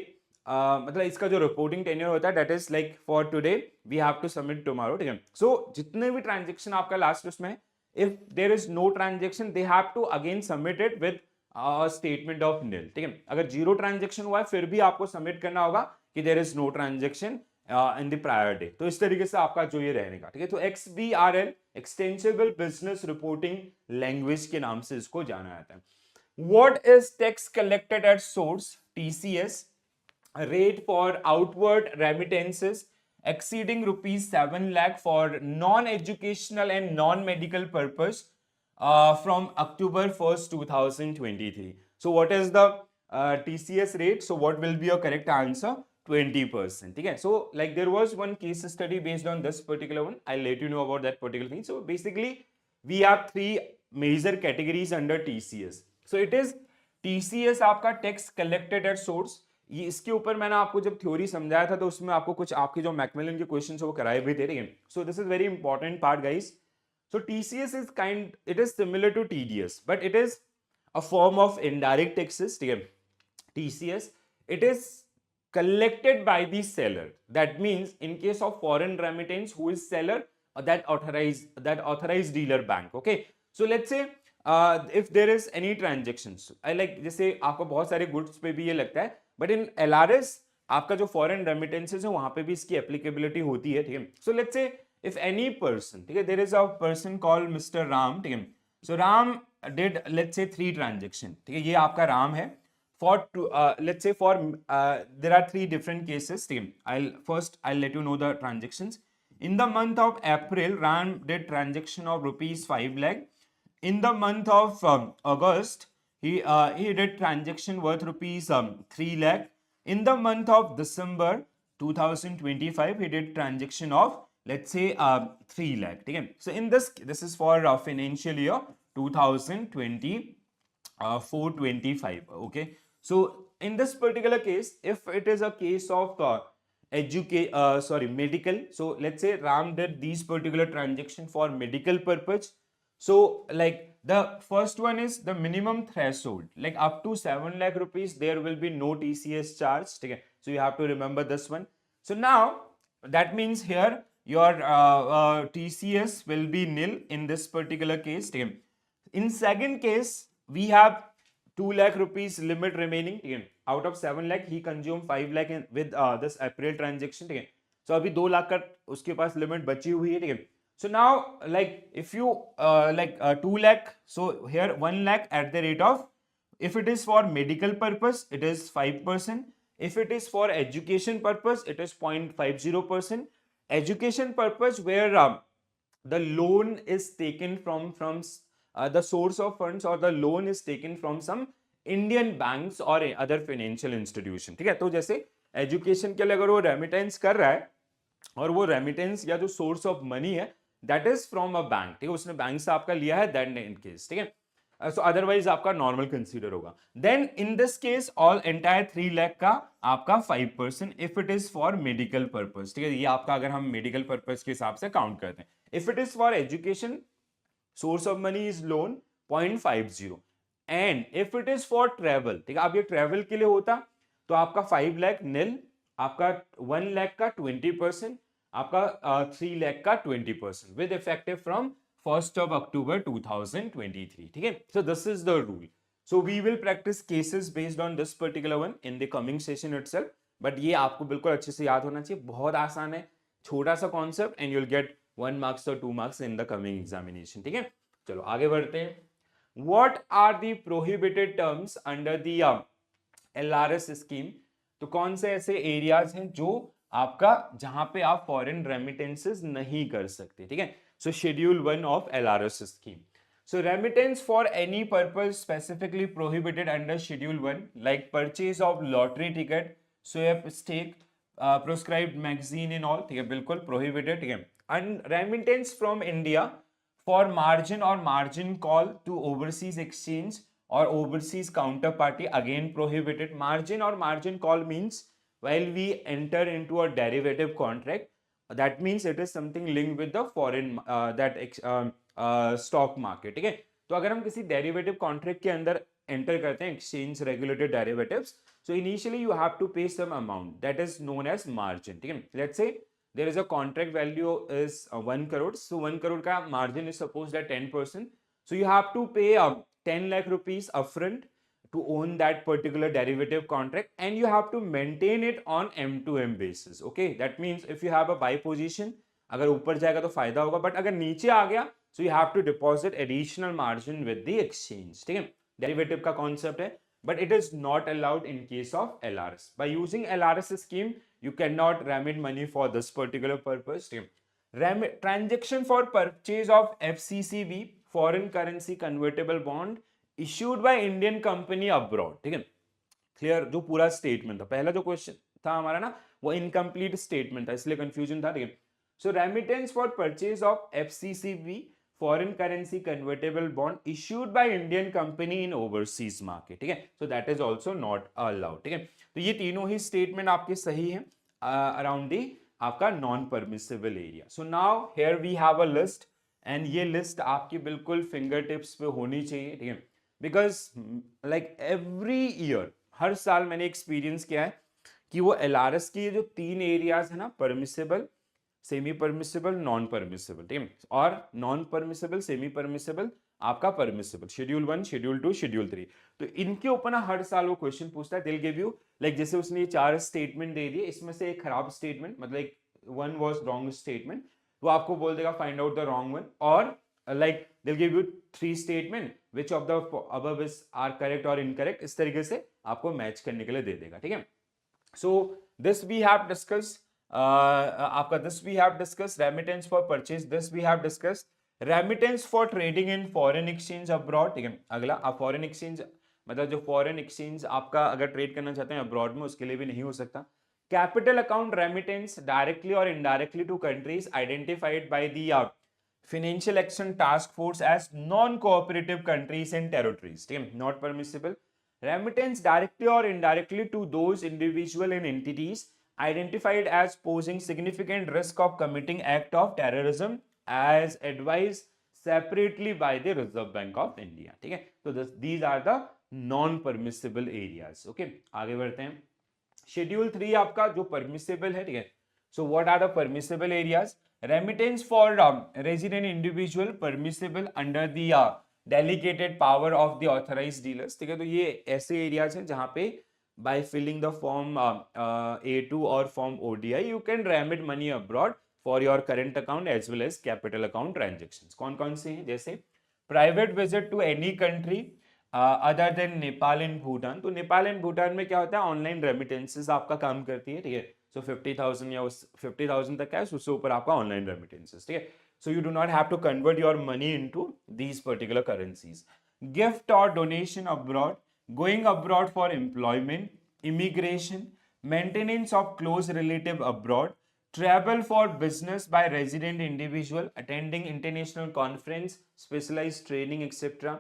मतलब इसका जो रिपोर्टिंग टेन्योर होता है that is like for today we have to submit tomorrow, ठीक है। सो जितने भी ट्रांजेक्शन आपका लास्ट उसमें, if there is no transaction they have to again submit it with statement of nil, ठीक है। अगर जीरो ट्रांजेक्शन हुआ है फिर भी आपको सबमिट करना होगा कि there is no transaction in the prior day. तो इस तरीके से आपका जो ये रहने का, ठीक है। तो XBRL extensible business reporting language के नाम से इसको जाना जाता है। What is tax collected at source TCS rate for outward remittances exceeding rupees 7 lakh for non-educational and non-medical purpose from October 1st 2023? So what is the TCS rate? So what will be your correct answer? 20%, ठीक है। So like there was one case study based on this particular one. I'll let you know about that particular thing. So basically we have three major categories under TCS. So it is TCS आपका tax collected at source. ये इसके ऊपर मैंने आपको जब theory समझाया था तो उसमें आपको कुछ आपके जो मैकमिलन के क्वेश्चंस वो कराए भी थे, ठीक है। So this is very important part guys. So TCS is kind, it is similar to TDS but it is a form of indirect taxes, ठीक है। TCS it is collected by the seller. That means in case of foreign remittance, who is seller? That authorized dealer bank. Okay. So let's say if there is any transactions, I like जैसे आपको बहुत सारे goods पे भी ये लगता है, but in LRS आपका जो फॉरेन रेमिटेंसेस है वहां पे भी इसकी एप्लीकेबिलिटी होती है, ठीक है। So let's say if any person, ठीक है, there is a person called mister Ram, ठीक है। सो Ram did let's say 3 transaction, ठीक है, ये आपका राम है। For let's say for there are 3 different cases, ठीक है। I'll let you know the transactions. In the month of April, Ram did transaction of rupees 5 lakh. In the month of August, he did transaction worth rupees 3 lakh. In the month of December 2025, he did transaction of let's say 3 lakh, ठीक है। So in this is for financial year 2024-25, okay। So in this particular case, if it is a case of medical, so let's say Ram did these particular transaction for medical purpose. So like the first one is the minimum threshold, like up to 7 lakh rupees there will be no TCS charge, okay? So you have to remember this one. So now that means here your TCS will be nil in this particular case, okay? In second case we have 2 lakh rupees limit remaining, ठीक है। Out of 7 lakh he consumed 5 lakh with this April transaction, ठीक है। So अभी 2 लाख का उसके पास limit बची हुई है, ठीक है। So now like if you 2 lakh, so here 1 lakh at the rate of If it is for medical purpose, it is 5%. If it is for education purpose, it is 0.50%. Education purpose where the loan is taken from the source of funds, or the loan is taken from some Indian banks और other financial institution, ठीक है। तो जैसे education के लिए अगर वो remittance कर रहा है और वो रेमिटेंस या जो सोर्स ऑफ मनी है that is from a bank, ठीक है, उसने बैंक से आपका लिया है, दैट इन केस, ठीक है। सो अदरवाइज आपका नॉर्मल कंसीडर होगा। Then in this case all entire 3 lakh का आपका 5% if it is for medical purpose, ठीक है। ये आपका अगर हम मेडिकल पर्पज के हिसाब से काउंट करते हैं। If it is for education, source of money is loan 0.50। And if it is for travel, ठीक है, अब ये ट्रेवल के लिए होता तो आपका 5 लाख नील, आपका 1 लाख का 20%, आपका 3 लाख का 20% with effective from 1st of October 2023, ठीक है। So this is the rule. So we will practise cases based on this particular one in the coming session itself, but ये आपको बिल्कुल अच्छे से याद होना चाहिए, बहुत आसान है, छोटा सा concept, and you will gate 1 marks और 2 marks in the coming examination, ठीक है। चलो आगे बढ़ते हैं। What are the prohibited terms under the LRS scheme? तो कौन से ऐसे एरियाज हैं जो आपका जहां पे आप फॉरेन रेमिटेंसेस नहीं कर सकते, ठीक है। So schedule 1 of LRS scheme. So remittance for any purpose specifically prohibited under schedule 1 like purchase of lottery ticket, sweepstake, proscribed magazine in all, ठीक है, बिल्कुल प्रोहिबिटेड, ठीक है। And remittance from India for margin or margin call to overseas exchange or overseas counterparty, again prohibited. Margin or margin call means while we enter into a derivative contract, that means it is something linked with the foreign stock market, ठीक है। तो अगर हम किसी derivative contract के अंदर enter करते हैं, exchange regulated derivatives, so initially you have to pay some amount that is known as margin, ठीक है। Let's say there is a contract value is 1 crore, so 1 crore का margin is supposed at 10%, so you have to pay 10 lakh rupees upfront to own that particular derivative contract, and you have to maintain it on M2M basis, okay। That means if you have a buy position, अगर ऊपर जाएगा तो फायदा होगा, but अगर नीचे आ गया so you have to deposit additional margin with the exchange, ठीक है। डेरिवेटिव का कॉन्सेप्ट है, but it is not allowed in case of LRS. By using LRS scheme, you cannot remit money for this particular purpose. Transaction for purchase of FCCB, foreign currency convertible bond issued by Indian company abroad, ठीक है। Clear, जो पूरा statement था, पहला जो question था हमारा ना वो इनकम्प्लीट स्टेटमेंट था, इसलिए कंफ्यूजन था, ठीक है। So remittance for purchase of FCCB, foreign currency convertible bond issued by Indian company in overseas market, ठीक है। So that is also not allowed, ठीक है। तो ये तीनों ही स्टेटमेंट आपके सही हैं अराउंड दी आपका non permissible area. So now here we have a list, and ये लिस्ट आपकी बिल्कुल फिंगर टिप्स पे होनी चाहिए, ठीक है। बिकॉज लाइक एवरी ईयर, हर साल मैंने एक्सपीरियंस किया है कि वो LRS की ये जो 3 एरियाज है ना, permissible, semi permissible, non permissible, ठीक है, और नॉन परमिसिबल, सेमी परमिसिबल, आपका परमिसिबल, शेड्यूल 1, शेड्यूल 2, शेड्यूल 3, तो इनके ऊपर ना हर साल वो क्वेश्चन पूछता है। दिल गिव यू लाइक जैसे उसने ये 4 स्टेटमेंट दे दिए, इसमें से एक खराब स्टेटमेंट, मतलब एक 1 वाज रॉन्ग स्टेटमेंट, वो आपको बोल देगा find out the wrong one, और like will give you 3 statement which of the above is are correct और इनकरेक्ट, इस तरीके से आपको मैच करने के लिए दे देगा, ठीक है। So this we have discussed, आपका this we have discuss remittance for purchase, this we have discuss remittance for trading in foreign exchange abroad, ठीक है। अगला आप फॉरेन एक्सचेंज, मतलब जो फॉरेन एक्सचेंज आपका अगर ट्रेड करना चाहते हैं अब्रॉड में, उसके लिए भी नहीं हो सकता। कैपिटल अकाउंट रेमिटेंस डायरेक्टली और indirectly to countries identified by the financial action task force as non cooperative countries and territories, ठीक है, नॉट परमिसिबल। रेमिटेंस डायरेक्टली और indirectly to those individual and entities identified as posing significant risk of committing act of terrorism as advised separately by the Reserve Bank of India, ठीक है। तो these are the non permissible areas, okay। आगे बढ़ते हैं। Schedule 3 आपका जो permissible है, ठीक है। So what are the permissible areas? Remittance for resident individual permissible under the delegated power of the authorised dealers, ठीक है। तो ये ऐसे एरियाज हैं जहां पे by filling the form A2 or form ODI, you can remit money abroad for your current account as well as capital account transactions. कौन कौन से हैं? जैसे private visit to any country other than Nepal and Bhutan. तो Nepal and Bhutan में क्या होता है, ऑनलाइन रेमिटेंसेस आपका काम करती है, ठीक है। सो 50,000 या उस 50,000 तक कैश, उससे ऊपर आपका ऑनलाइन रेमिटेंसेस, ठीक है। So you do not have to convert your money into these particular currencies. Gift और donation abroad, going abroad for employment, immigration, maintenance of close relative abroad, travel for business by resident individual, attending international conference, specialized training, etc.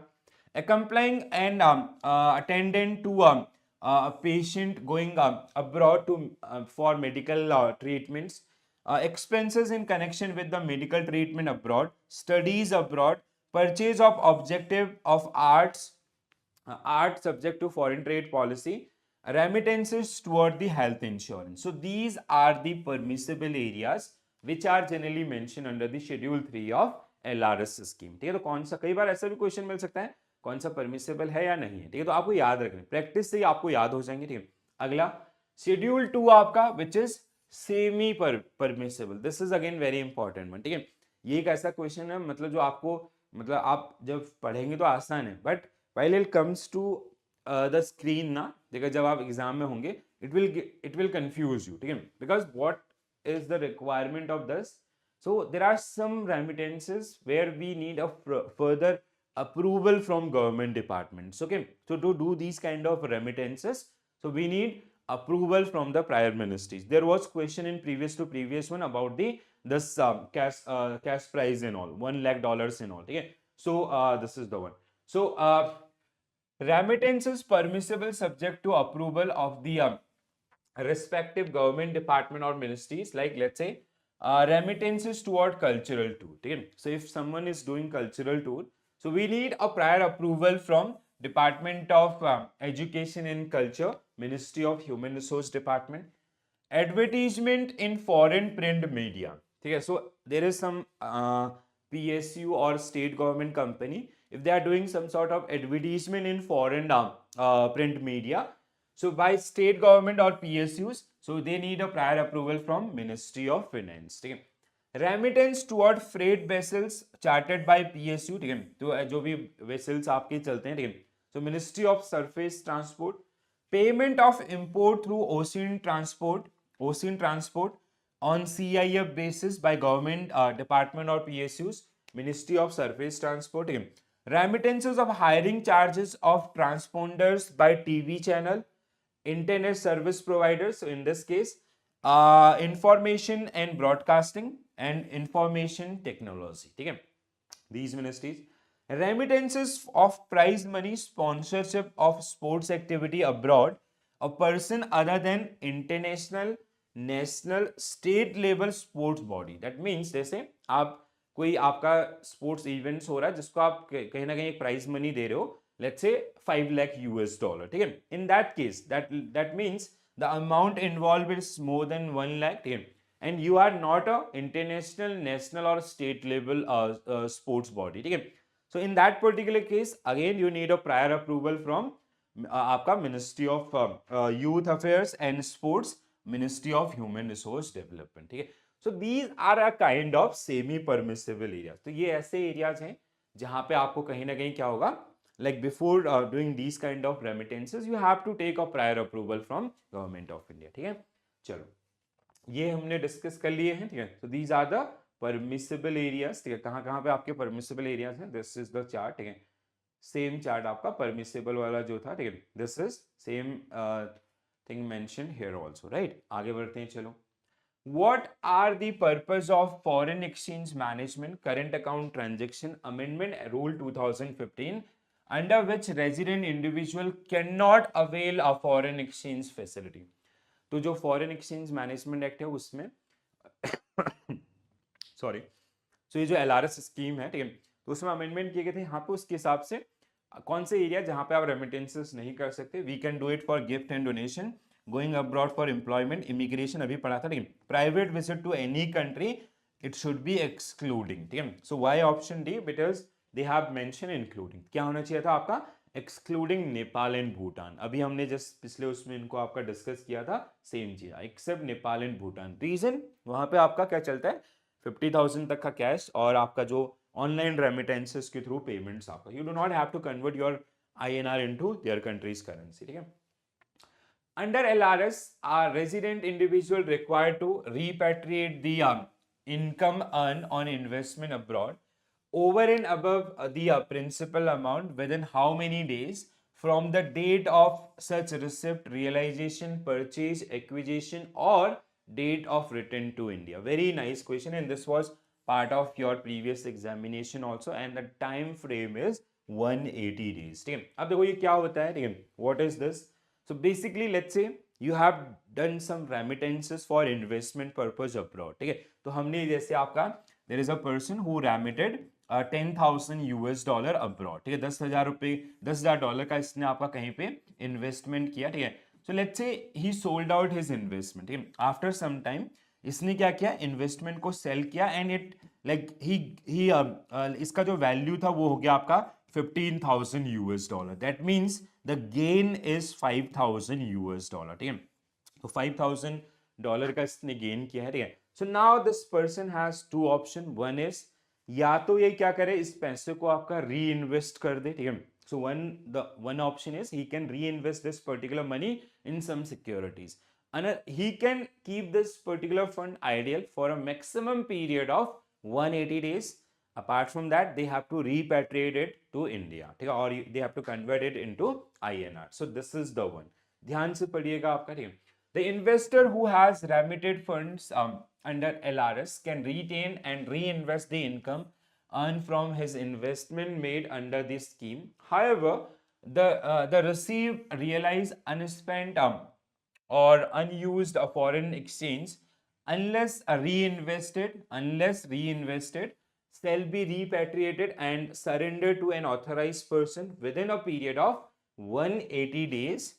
Accompanying and attendant to a patient going abroad to for medical treatments, expenses in connection with the medical treatment abroad, studies abroad, purchase of objective of art subject to foreign trade policy, remittances toward the health insurance. So these are the permissible areas which are generally mentioned under the schedule 3 of LRS scheme. ठीक है, तो कौन सा, कई बार ऐसा भी question मिल सकता है कौन सा परमिसेबल है या नहीं है, ठीक है। तो आपको याद रखना, प्रैक्टिस से ही आपको याद हो जाएंगे, ठीक है। अगला शेड्यूल 2 आपका which is semi permissible, this is again very important one, ठीक है। ये एक ऐसा क्वेश्चन है, मतलब जो आपको, मतलब आप जब पढ़ेंगे तो आसान है, but while it comes to the screen ना, देखा जब आप एग्जाम में होंगे, it will confuse you, ठीक है। because what is the requirement of this, so there are some remittances where we need a further approval from government departments, okay। so to do these kind of remittances, so we need approval from the prior ministries. There was question in previous one about the this cash prize and all, $1 lakh and all, okay। so this is the one. So remittance is permissible subject to approval of the respective government department or ministries, like let's say remittances toward cultural tour, okay? So if someone is doing cultural tour, so we need a prior approval from Department of Education and Culture, Ministry of Human Resource Department. Advertisement in foreign print media, okay? So there is some PSU or state government company, if they are doing some sort of advertisement in foreign print media, so by state government or PSUs, so they need a prior approval from Ministry of Finance, ठीक है। Remittance toward freight vessels chartered by PSU, ठीक है। तो जो भी vessels आपके चलते हैं, ठीक है, so Ministry of Surface Transport. Payment of import through ocean transport on CIF basis by government department or PSUs, Ministry of Surface Transport, ठीक है। Remittances of hiring charges of transponders by TV channel, internet service providers, so in this case information and broadcasting and information technology, ठीक है, these ministries. Remittances of prize money, sponsorship of sports activity abroad, a person other than international, national, state level sports body, that means जैसे आप कोई आपका sports events हो रहा है जिसको आप कहीं ना कहीं एक प्राइज मनी दे रहे हो, लेट्स से $5 lakh, ठीक है। In that case that means the amount involve is more than 1 lakh, ठीक है, and you are not a international, national और स्टेट लेवल स्पोर्ट्स बॉडी, ठीक है। So in that particular case again you need a prior approval from आपका ministry of youth affairs and sports, ministry of human resource development, ठीक है। So these are a kind of semi permissible areas. तो ये ऐसे areas हैं जहां पे आपको कहीं ना कहीं क्या होगा, like before doing these kind of remittances you have to take a prior approval from government of India, ठीक है। चलो ये हमने डिस्कस कर लिए हैं, ठीक है। so these are the permissible areas, ठीक है। कहाँ कहाँ पे आपके permissible areas हैं, this is the chart, ठीक है। सेम चार्ट आपका परमिसेबल वाला जो था, ठीक है, this is same thing mention here also, right. आगे बढ़ते हैं, चलो। What are the purpose of foreign exchange management current account transaction amendment rule 2015, under which resident individual cannot avail a foreign exchange facility? तो जो foreign exchange management act है उसमें sorry, तो ये जो LRS स्कीम है, ठीक है, तो उसमें अमेंडमेंट किए गए थे यहाँ पे, उसके हिसाब से कौन से एरिया जहां पे आप रेमिटेंसेस नहीं कर सकते, we can do it for gift and donation, going abroad for employment, immigration अभी पढ़ा था, ठीक है, private visit to any country it should be excluding, ठीक है। So why option D, because they have mention including, क्या होना चाहिए था आपका, एक्सक्लूडिंग नेपाल एंड भूटान। अभी हमने जस्ट पिछले उसमें इनको आपका डिस्कस किया था, सेम चीज, except Nepal and Bhutan. Reason वहां पे आपका क्या चलता है, 50,000 तक का कैश और आपका जो ऑनलाइन रेमिटेंसेस के थ्रू पेमेंट्स आपका, you do not have to convert your INR into their country's currency. ठीक है. Under LRS, a resident individual required to repatriate the income earned on investment abroad over and above the principal amount within how many days from the date of such receipt, realization, purchase, acquisition, or date of return to India. Very nice question, and this was part of your previous examination also, and the time frame is 180 days. ठीक है. अब देखो ये क्या होता है. ठीक है. What is this? So basically, let's say you have done some remittances for investment purpose abroad. ठीक है. तो हमने जैसे आपका there is a person who remitted 10,000 US dollar abroad. ठीक है. 10,000 रुपये, 10,000 डॉलर का इसने आपका कहीं पे इन्वेस्टमेंट किया. ठीक है. सो लेट्स से ही सोल्ड आउट हिज इन्वेस्टमेंट. ठीक है. आफ्टर सम टाइम इसने क्या किया, इन्वेस्टमेंट को सेल किया, एंड इट लाइक ही इसका जो वैल्यू था वो हो गया आपका 15,000 US dollar. That means the gain is 5,000 US dollar. ठीक है. तो 5,000 डॉलर का इसने गेन किया है. ठीक है. So now this person has two option. One is, या तो ये क्या करे, इस पैसे को आपका री इन्वेस्ट कर दे. ठीक है. So one option is he can reinvest this particular money in some securities. He can keep this particular fund ideal for a maximum period of 180 days. Apart from that, they have to repatriate it to India, ठीक है, और they have to convert it into INR. So this is the one. ध्यान से पढ़िएगा आपका. ठीक है. The investor who has remitted funds under LRS can retain and reinvest the income earned from his investment made under this scheme. However, the received realized unspent or unused foreign exchange, unless reinvested, shall be repatriated and surrendered to an authorized person within a period of 180 days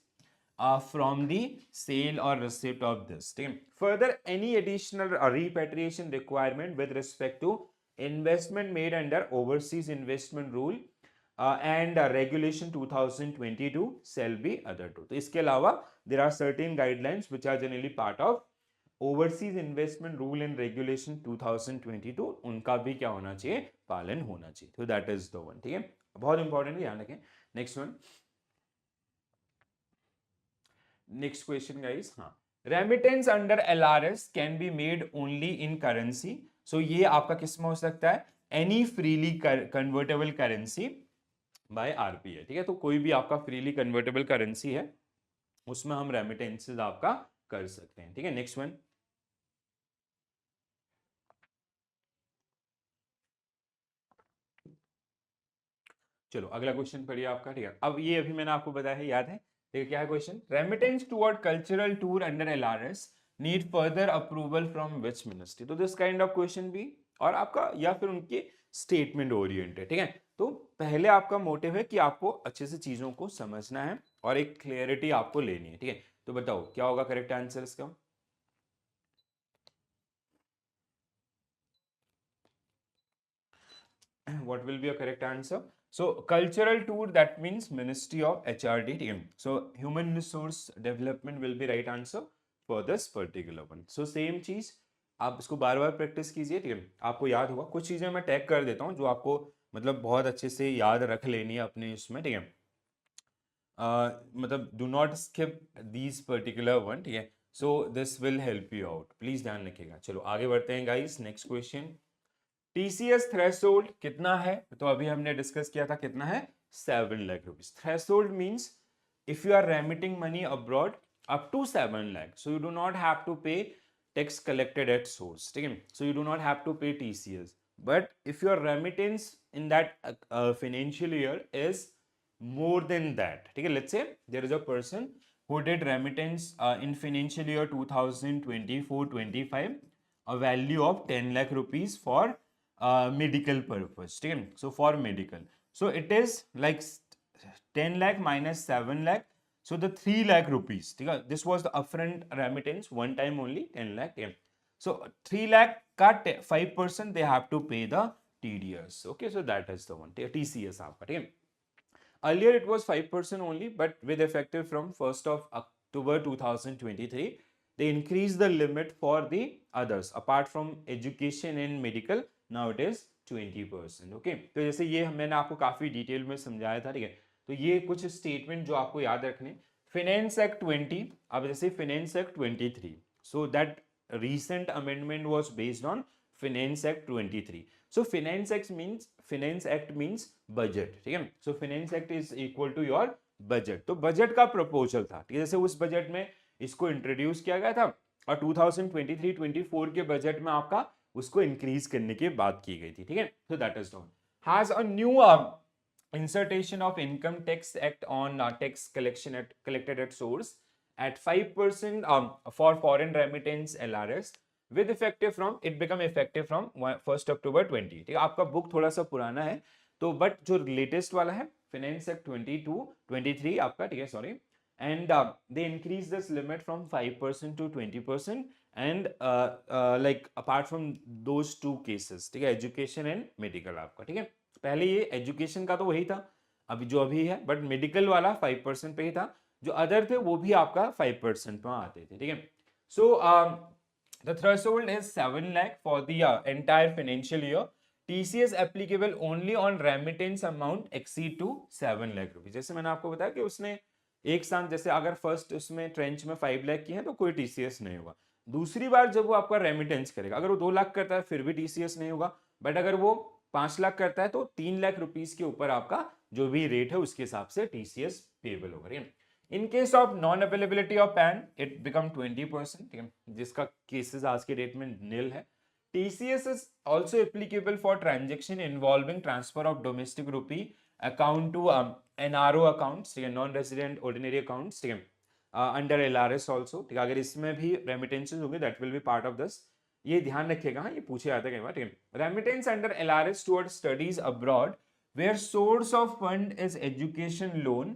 from the sale or receipt of this. Further, any additional repatriation requirement with respect to investment made under overseas investment rule and regulation 2022 shall be other to. तो इसके अलावा there are certain guidelines which are generally part of overseas investment rule and regulation 2022, उनका भी क्या होना चाहिए, पालन होना चाहिए. तो that is the one. ठीक है. बहुत इंपॉर्टेंट है, ध्यान रखें. Next one, next question guys. हाँ, remittance under LRS can be made only in currency. So ये आपका किस में हो सकता है, any freely convertible currency by RBI. ठीक है. तो कोई भी आपका फ्रीली कन्वर्टेबल करेंसी है उसमें हम रेमिटेंसेस आपका कर सकते हैं. ठीक है. नेक्स्ट वन, चलो अगला क्वेश्चन पढ़िए आपका. ठीक है. अब ये अभी मैंने आपको बताया है, याद है. ठीक है. क्या है question, remittance toward cultural tour under LRS need further approval from which ministry. तो दिस काइंड ऑफ क्वेश्चन भी, और आपका या फिर उनके स्टेटमेंट ओरिएंटेड. ठीक है. तो पहले आपका मोटिव है कि आपको अच्छे से चीजों को समझना है और एक क्लियरिटी आपको लेनी है. ठीक है. तो बताओ क्या होगा करेक्ट आंसर इसका. What will be a correct answer? So cultural tour, that means Ministry of HRD. So human resource development will be right answer for this particular one. So same चीज आप इसको बार बार प्रैक्टिस कीजिए. ठीक है. आपको याद होगा. कुछ चीजें मैं टैग कर देता हूँ जो आपको मतलब बहुत अच्छे से याद रख लेनी है अपने इसमें. ठीक है. मतलब do not skip these particular one. ठीक है. So this will help you out. Please ध्यान रखिएगा. चलो आगे बढ़ते हैं guys. Next question, TCS threshold कितना है. तो अभी हमने डिस्कस किया था कितना है, 7 lakh rupees. Threshold means if you are remitting money abroad up to 7 lakh, so you do not have to pay tax collected at source. ठीक है. So you do not have to pay TCS. But if your remittance in that financial year is more than that. ठीक है. Let's say there is a person who did remittance in financial year 2024-25 a value of 10 lakh rupees for medical purpose. ठीक है. So for medical, so it is like 10 lakh minus 7 lakh, so the 3 lakh rupees. ठीक है. This was the upfront remittance, one time only 10 lakh. Yeah. So 3 lakh का 5% they have to pay the TDS. Okay, so that is the one, TCS आपका. ठीक है. Earlier it was 5% only, but with effective from 1st of October 2023, they increased the limit for the others apart from education and medical. Now it is 20%. Okay, तो जैसे ये मैंने आपको काफी detail में समझाया था. ठीक है. तो ये कुछ स्टेटमेंट जो आपको याद रखने, फाइनेंस एक्ट 20, अब जैसे finance act 23, so that recent amendment was based on finance act 23. so finance act means budget, ठीक है. so finance act is equal to your budget. तो बजट का प्रपोजल था, ठीक है. जैसे उस बजट में इसको इंट्रोड्यूस किया गया था और 2023-24 के बजट में आपका उसको इंक्रीज करने की बात की गई थी, ठीक है. so that is done. has a new insertion of income tax act on tax collected at source at 5% for foreign remittance LRS with effective from, it become effective from 1st October 20. ठीक है. आपका book थोड़ा सा पुराना है तो but जो latest वाला है फाइनेंस एक्ट 23 आपका, ठीक है, sorry, and they increase this limit from 5% to 20% and like apart from those two cases, ठीक है, एजुकेशन एंड मेडिकल आपका, ठीक है. पहले ये एजुकेशन का तो वही था अभी जो अभी है, बट मेडिकल वाला 5% पे ही था, जो अदर थे वो भी आपका 5% में आते थे, ठीक है. So the threshold is 7 lakh for the entire financial year. TCS applicable only on remittance amount exceed to 7 lakh rupees. जैसे मैंने आपको बताया कि उसने एक साथ, जैसे अगर फर्स्ट उसमें ट्रेंच में 5 लाख की है तो कोई TCS नहीं होगा. दूसरी बार जब वो आपका रेमिटेंस करेगा, अगर वो 2 लाख करता है फिर भी TCS नहीं होगा, बट अगर वो 5 लाख करता है तो 3 लाख रुपीज के ऊपर आपका जो भी रेट है उसके हिसाब से TCS पेबल होगा. इन case of non availability of pan it become 20%, ठीक है, जिसका केसेस आज के डेट में नील है. TCS is also applicable for transaction involving transfer of domestic rupee account to NRO accounts, ठीक है, नॉन रेजिडेंट ऑर्डिनरी अकाउंट्स, ठीक है, अंडर LRS ऑल्सो, ठीक है. अगर इसमें भी रेमिटेंसेस होंगे that will be part of this. ये ध्यान रखिएगा, हाँ, ये पूछे जाते हैं कई बार, ठीक है. Remittance under LRS towards studies abroad where source of fund is education loan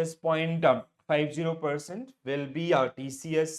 is 0.50% will be TCS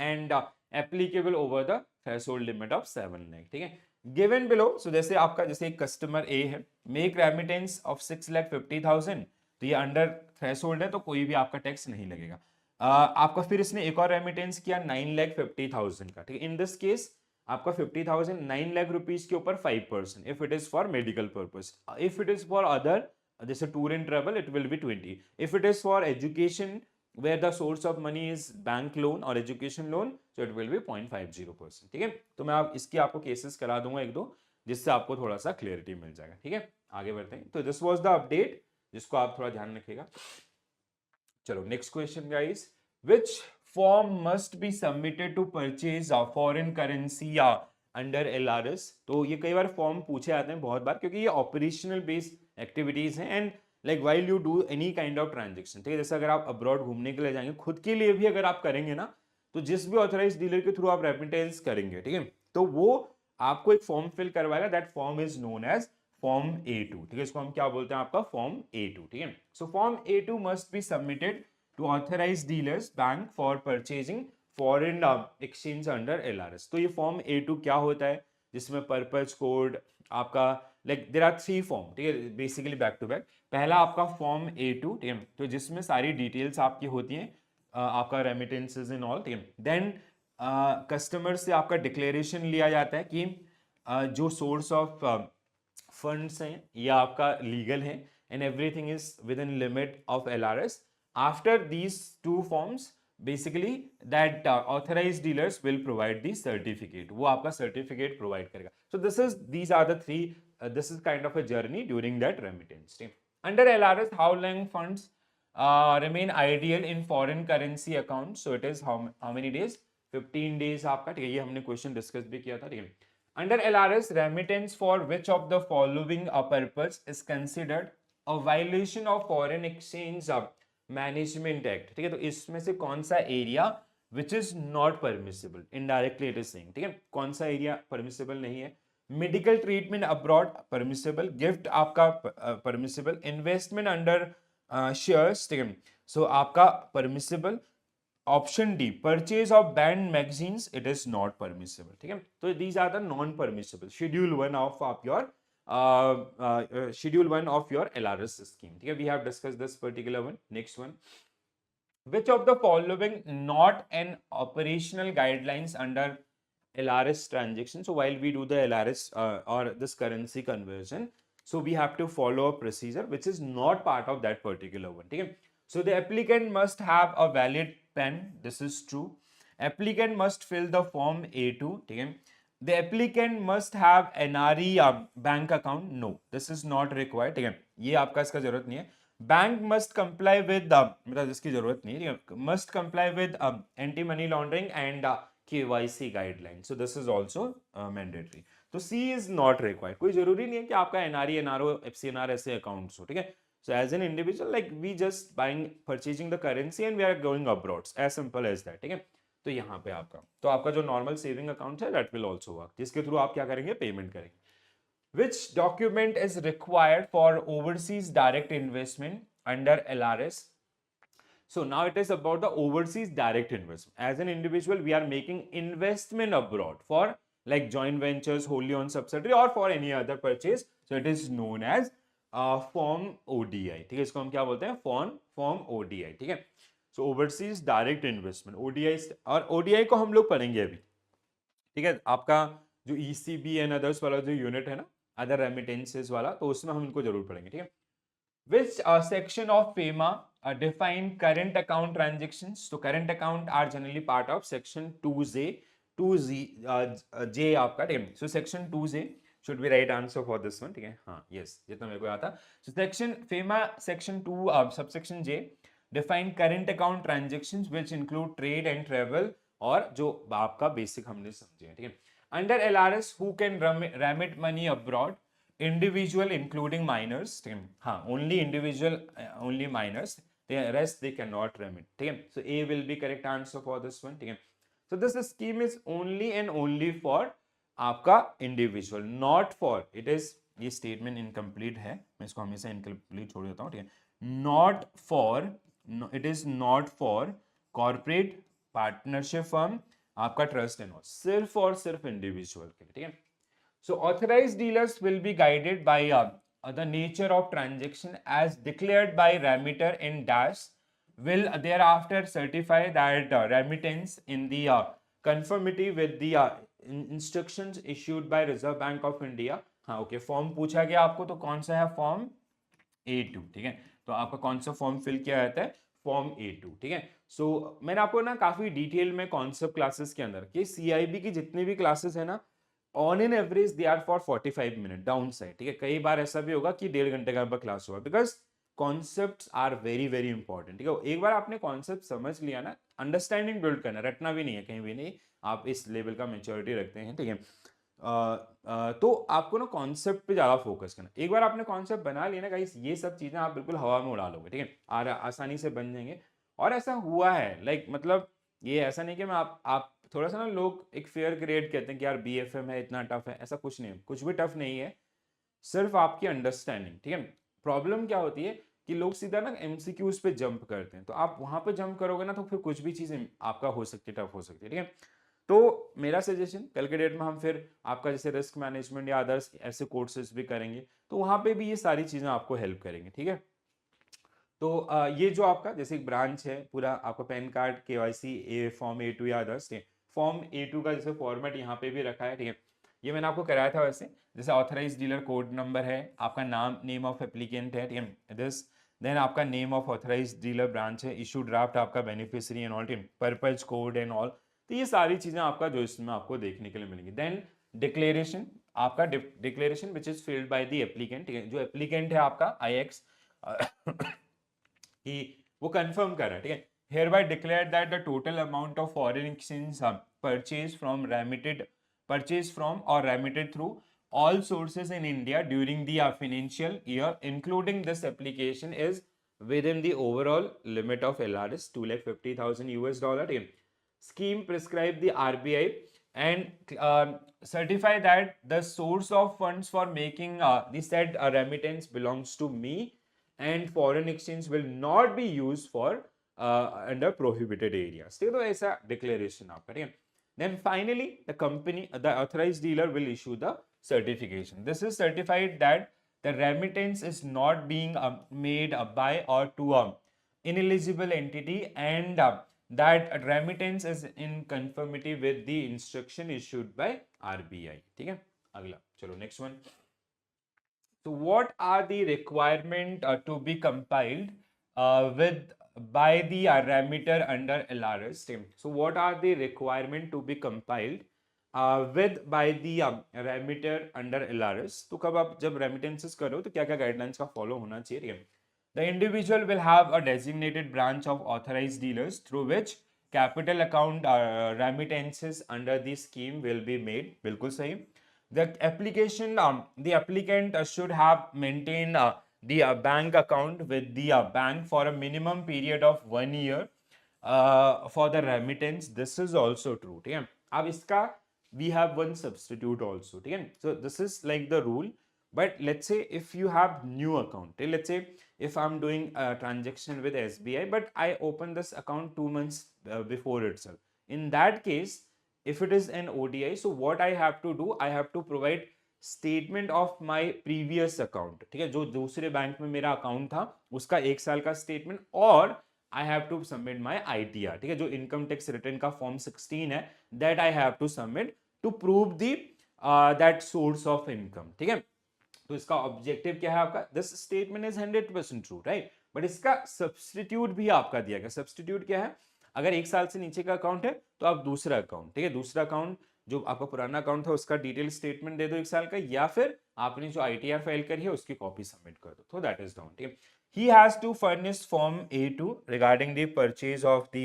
and applicable over the threshold limit of 7 lakh, ठीक है. गिवन बिलो, सो जैसे आपका, जैसे एक कस्टमर ए है, मेक रेमिटेंस ऑफ 6,50,000, तो ये under threshold है तो कोई भी आपका टैक्स नहीं लगेगा. आपका फिर इसने एक और रेमिटेंस किया 9,50,000 का, ठीक है. इन दिस केस आपका 50,000 9 लाख रुपीज के ऊपर 5% if it is for medical purpose. If it is for other जैसे tour and travel it will be 20. If it is for education where the source of money is bank loan or education loan, so it will be 0.50%, ठीक है. तो मैं आप इसकी आपको cases करा दूंगा एक दो, जिससे आपको थोड़ा सा क्लियरिटी मिल जाएगा, ठीक है. आगे बढ़ते हैं. तो दिस वाज द अपडेट जिसको आप थोड़ा ध्यान रखिएगा. चलो next question guys. which form must be submitted to purchase a foreign currency under LRS. तो ये कई बार फॉर्म पूछे जाते हैं बहुत बार, क्योंकि ये ऑपरेशनल बेस्ड एक्टिविटीज हैं and like while you do any kind of transaction, ठीक है. जैसे अगर आप अब्रॉड घूमने के लिए जाएंगे, खुद के लिए भी अगर आप करेंगे ना, तो जिस भी ऑथराइज डीलर के थ्रू आप रेमिटेंस करेंगे, ठीक है, तो वो आपको एक फॉर्म फिल करवाएगा. That form is known as form A2, ठीक है. इसको हम क्या बोलते हैं, आपका फॉर्म A2, ठीक है. So form A2 must be submitted to authorise dealers bank for purchasing foreign exchange under LRS. तो ये फॉर्म A2 क्या होता है, जिसमें पर्पज कोड आपका, लाइक देयर आर 3 फॉर्म, ठीक है, बेसिकली बैक टू बैक. पहला आपका फॉर्म A2, ठीक है, तो जिसमें सारी डिटेल्स आपकी होती हैं, आपका रेमिटेंसेस इन ऑल, ठीक है. देन कस्टमर से आपका डिक्लेरेशन लिया जाता है कि जो सोर्स ऑफ फंड्स हैं ये आपका लीगल है and everything is within limit of LRS. After these 2 forms basically that authorised dealers will provide the certificate, वो आपका सर्टिफिकेट प्रोवाइड करेगा. So these are the 3, this is kind of a journey during that remittance. Under LRS, how long funds remain ideal in foreign currency accounts? So it is how many days? 15 days आपका, ठीक है. ये हमने question discuss भी किया था, ठीक है. Under LRS, remittance for which of the following purpose is considered a violation of foreign exchange management act, ठीक है. तो इसमें से कौन सा area which is not permissible, indirectly it is saying, ठीक है, कौन सा एरिया परमिसिबल नहीं है. Medical treatment abroad permissible, gift आपका परमिसिबल, इन्वेस्टमेंट अंडर शेयर्स, ठीक है, सो आपका permissible. Option D, purchase of banned magazines, it is not permissible, ठीक है. तो these are the non permissible. Schedule 1 of your LRS scheme, ठीक है. We have discussed this particular one. Next one, which of the following not an operational guidelines under LRS transaction? So while we do the LRS or this currency conversion, so we have to follow a procedure which is not part of that particular one. ठीक है? So the applicant must have a valid PAN. This is true. Applicant must fill the form A2. ठीक है? The applicant must have NRE bank account. No, this is not required. ठीक है? ये आपका इसका जरूरत नहीं है. Bank must comply with मतलब इसकी जरूरत नहीं है. Must comply with anti money laundering and KYC guidelines. So this is also mandatory. तो C is not required. कोई जरूरी नहीं है कि आपका NRE, NRO, FCNR ऐसे अकाउंट्स हो. ठीक है? So as an individual, like we just purchasing the currency and we are going abroad. As simple as that. ठीक है? तो यहाँ पे आपका जो नॉर्मल सेविंग अकाउंट है that will also work. जिसके थ्रू आप क्या करेंगे, पेमेंट करेंगे. Which document is required for overseas direct investment under LRS? So now it is about the overseas direct investment. As an individual, we are making investment abroad for like joint ventures, wholly owned subsidiary, or for any other purchase. So it is known as Form ODI. ठीक है, इसको हम क्या बोलते हैं, Form ODI. ठीक है, so overseas direct investment ODI, और ODI को हम लोग पढ़ेंगे अभी. ठीक है, आपका जो ECB एंड अदर्स वाला जो यूनिट है ना, अदर रेमिटेंसेस वाला, तो उसमें हम इनको जरूर पढ़ेंगे. ठीक है. Which section of FEMA define current account transactions? So current account are generally part of section 2J, 2Z, J आपका. ठीक है. So section 2J should be right answer for this one. ठीक है. हाँ, yes, जितना मेरे को याद था. So section FEMA section 2 subsection J define current account transactions which include trade and travel, और जो आपका बेसिक हमने समझे. ठीक है. Under LRS, who can remit money abroad? Individual including minors. ठीक है. हाँ, only individual, only minors. The rest they cannot remit. ठीक है. So A will be correct answer for this one. ठीक है. So this scheme is only and only for आपका individual, not for, it is, ये statement incomplete है, मैं इसको हमेशा incomplete छोड़ देता हूँ. ठीक है. Not for, no, it is not for corporate, partnership firm, आपका trust and all, सिर्फ और सिर्फ individual के लिए. ठीक है. So authorized dealers will be guided by the nature of transaction as declared by remitter in dash, will thereafter certify that remittance in the conformity with the instructions issued by Reserve Bank of India. हाँ, okay, form पूछा गया आपको, तो कौन सा है, form A2. ठीक है. तो आपका कौन सा फॉर्म फिल किया जाता है, फॉर्म A2. ठीक है. सो मैंने आपको ना काफी डिटेल में कॉन्सेप्ट क्लासेस के अंदर कि CIB की जितनी भी क्लासेस है ना, on in average they are for 45 minute downside. ठीक है. कई बार ऐसा भी होगा कि 1.5 घंटे का क्लास हुआ, because concepts are very very important. ठीक है. एक बार आपने कॉन्सेप्ट समझ लिया ना, अंडरस्टैंडिंग बिल्ड करना, रटना भी नहीं है, कहीं भी नहीं. आप इस लेवल का मेच्योरिटी रखते हैं. ठीक है. तो आपको ना कॉन्सेप्ट पे ज्यादा फोकस करना. एक बार आपने कॉन्सेप्ट बना लिया ना गाइस, ये सब चीजें आप बिल्कुल हवा में उड़ा लोगे. ठीक है. आसानी से बन जाएंगे. और ऐसा हुआ है, लाइक मतलब ये ऐसा नहीं कि मैं आप थोड़ा सा ना, लोग एक फेयर क्रिएट कहते हैं कि यार BFM है इतना टफ है, ऐसा कुछ नहीं है, कुछ भी टफ नहीं है, सिर्फ आपकी अंडरस्टैंडिंग. ठीक है. प्रॉब्लम क्या होती है कि लोग सीधा ना MCQs पे जंप करते हैं, तो आप वहां पे जंप करोगे ना, तो फिर कुछ भी चीज आपका हो सकती है, टफ हो सकती है. ठीक है. तो मेरा सजेशन, कल के डेट में हम फिर आपका जैसे रिस्क मैनेजमेंट या अदर्स ऐसे कोर्सेज भी करेंगे, तो वहां पे भी ये सारी चीजें आपको हेल्प करेंगे. ठीक है. तो ये जो आपका जैसे एक ब्रांच है पूरा, आपका pan card, KYC, form A2 या अदर्स, फॉर्म A2 का जैसे फॉर्मेट यहाँ पे भी रखा है. ठीक है. ये मैंने आपको कराया था वैसे, जैसे ऑथराइज डीलर कोड नंबर है, आपका नाम, नेम ऑफ एप्लीकेंट है. ठीक है. दिस, देन आपका name of authorise dealer branch है, इशू ड्राफ्ट आपका beneficiary and all, purpose code and all. तो ये सारी चीजें आपका जो इसमें आपको देखने के लिए मिलेंगी. देन डिक्लेरेशन, आपका declaration which is filled by the applicant. ठीक है. जो एप्लीकेंट है आपका IX कि वो कंफर्म कर रहा है. ठीक है. hereby declared that the total amount of foreign exchange purchased from or remitted through all sources in India during the financial year including this application is within the overall limit of LRS $250,000. Scheme prescribe the RBI and certify that the source of funds for making the said remittance belongs to me and foreign exchange will not be used for under prohibited areas. ठीक है. तो ऐसा declaration आप करें. Then finally the company, the authorized dealer will issue the certification. This is certified that the remittance is not being made by or to ineligible entity and that remittance is in conformity with the instruction issued by RBI. ठीक है. अगला चलो next one. So what are the requirement to be compiled with by the remitter under LRS team? So what are the requirement to be compiled with by the remitter under LRS? तो कब आप जब remittances करो तो क्या क्या guidelines का follow होना चाहिए, ठीक है? The individual will have a designated branch of authorized dealers through which capital account remittances under the scheme will be made. बिल्कुल सही. The applicant should have maintained the bank account with the bank for a minimum period of 1 year for the remittance. This is also true. ठीक है. अब इसका we have one substitute also. ठीक है. So this is like the rule. But let's say if you have new account, let's say if I'm doing a transaction with SBI, but I open this account 2 months before itself. In that case, if it is an ODI, so what I have to do, I have to provide statement of my previous account. ठीक है, जो दूसरे bank में मेरा account था उसका 1 साल का स्टेटमेंट, और I have to submit my ITR. ठीक है, जो इनकम टैक्स रिटर्न का फॉर्म 16 है, that I have to submit to prove the that source of income. ठीक है, तो इसका ऑब्जेक्टिव क्या है आपका, this statement is 100% true, right? But इसका सब्सटीट्यूट भी आपका दिया गया. सब्सटीट्यूट क्या है? अगर 1 साल से नीचे का अकाउंट है तो आप दूसरा अकाउंट, ठीक है, दूसरा अकाउंट जो आपका पुराना अकाउंट था उसका डिटेल स्टेटमेंट दे दो 1 साल का, या फिर आपने जो ITR फाइल करी है उसकी कॉपी सबमिट कर दो. तो दैट इज डाउन. ठीक है, he has to furnish form A2 regarding the purchase of the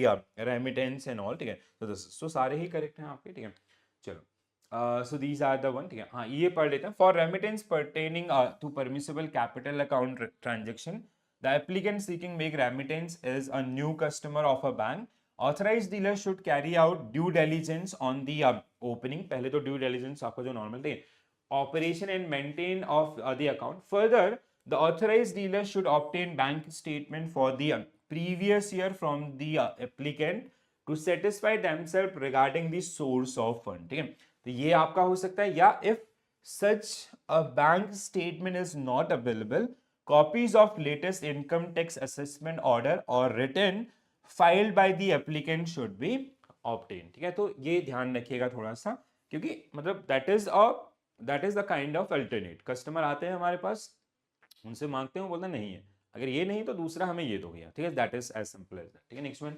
remittance and all. ठीक है, तो so सारे ही करेक्ट हैं आपके. ठीक है, चलो. So these are the one. ठीक है, हाँ ये पढ़ लेते हैं. For remittance pertaining to permissible capital account transaction, the applicant seeking make remittance is a new customer of a bank. Authorized dealer should carry out due diligence on the opening. पहले तो due diligence आपका जो normal थे, operation and maintain of the account. Further, the authorized dealer should obtain bank statement for the previous year from the applicant to satisfy themselves regarding the source of fund. ठीक है, तो ये आपका हो सकता है, या if such a bank statement is not available, copies of latest income tax assessment order or return filed by the applicant should be obtained. ठीक है, तो ये ध्यान रखिएगा थोड़ा सा, क्योंकि मतलब that is the kind of alternate. Customer आते हैं हमारे पास, उनसे मांगते हैं, वो बोलते नहीं है, अगर ये नहीं तो दूसरा हमें ये दो भैया. ठीक है, that is as simple as that. ठीक है, next one.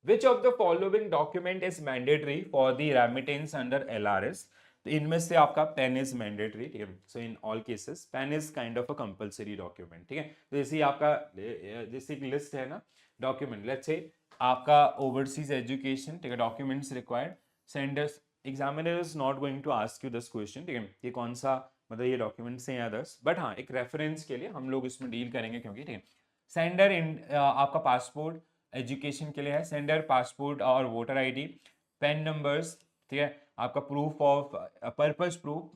Which of the following document is mandatory for the remittance under LRS? तो इनमें से आपका पेन इज मैंडेटरी. ठीक है, so in all cases PAN is kind of a compulsory document. ठीक है, तो जैसे आपका जैसे एक लिस्ट है ना डॉक्यूमेंट, लेट्स से आपका ओवरसीज एजुकेशन, ठीक है, documents required. Senders examiner is not going to ask you this question. ठीक है, ये कौन सा मतलब ये डॉक्यूमेंट्स हैं या अदर्स, बट हाँ एक रेफरेंस के लिए हम लोग इसमें डील करेंगे, क्योंकि ठीक है. सेंडर इन आपका पासपोर्ट एजुकेशन के लिए है, सेंडर पासपोर्ट और वोटर आईडी, पेन नंबर्स. ठीक है, आपका proof of purpose proof,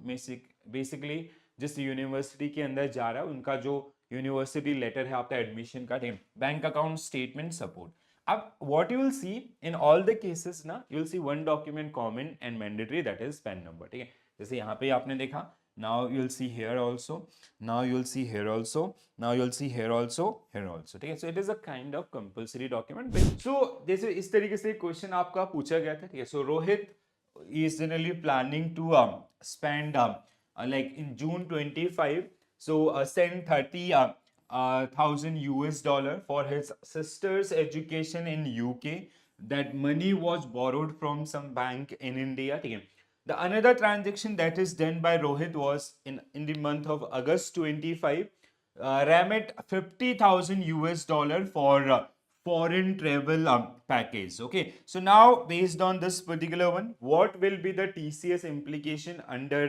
basically जिस यूनिवर्सिटी के अंदर जा रहा है उनका जो यूनिवर्सिटी लेटर है आपका एडमिशन का. ठीक है, बैंक अकाउंट स्टेटमेंट सपोर्ट. अब what you will see in all the cases ना, you will see one document common and mandatory, that is PAN number. ठीक है, जैसे यहाँ पे आपने देखा, now you'll see here also, now you'll see here also, now you'll see here also, here also. ठीक है, so it is a kind of compulsory document. So जैसे इस तरीके से क्वेश्चन आपका पूछा गया था. ठीक है, so Rohit is generally planning to spend like in June 25, so send 30,000 US dollar for his sister's education in UK. That money was borrowed from some bank in India. ठीक है, the another transaction that is done by Rohit was in the month of August 25, remit 50,000 US dollar for foreign travel package. Okay, so now based on this particular one, what will be the TCS implication under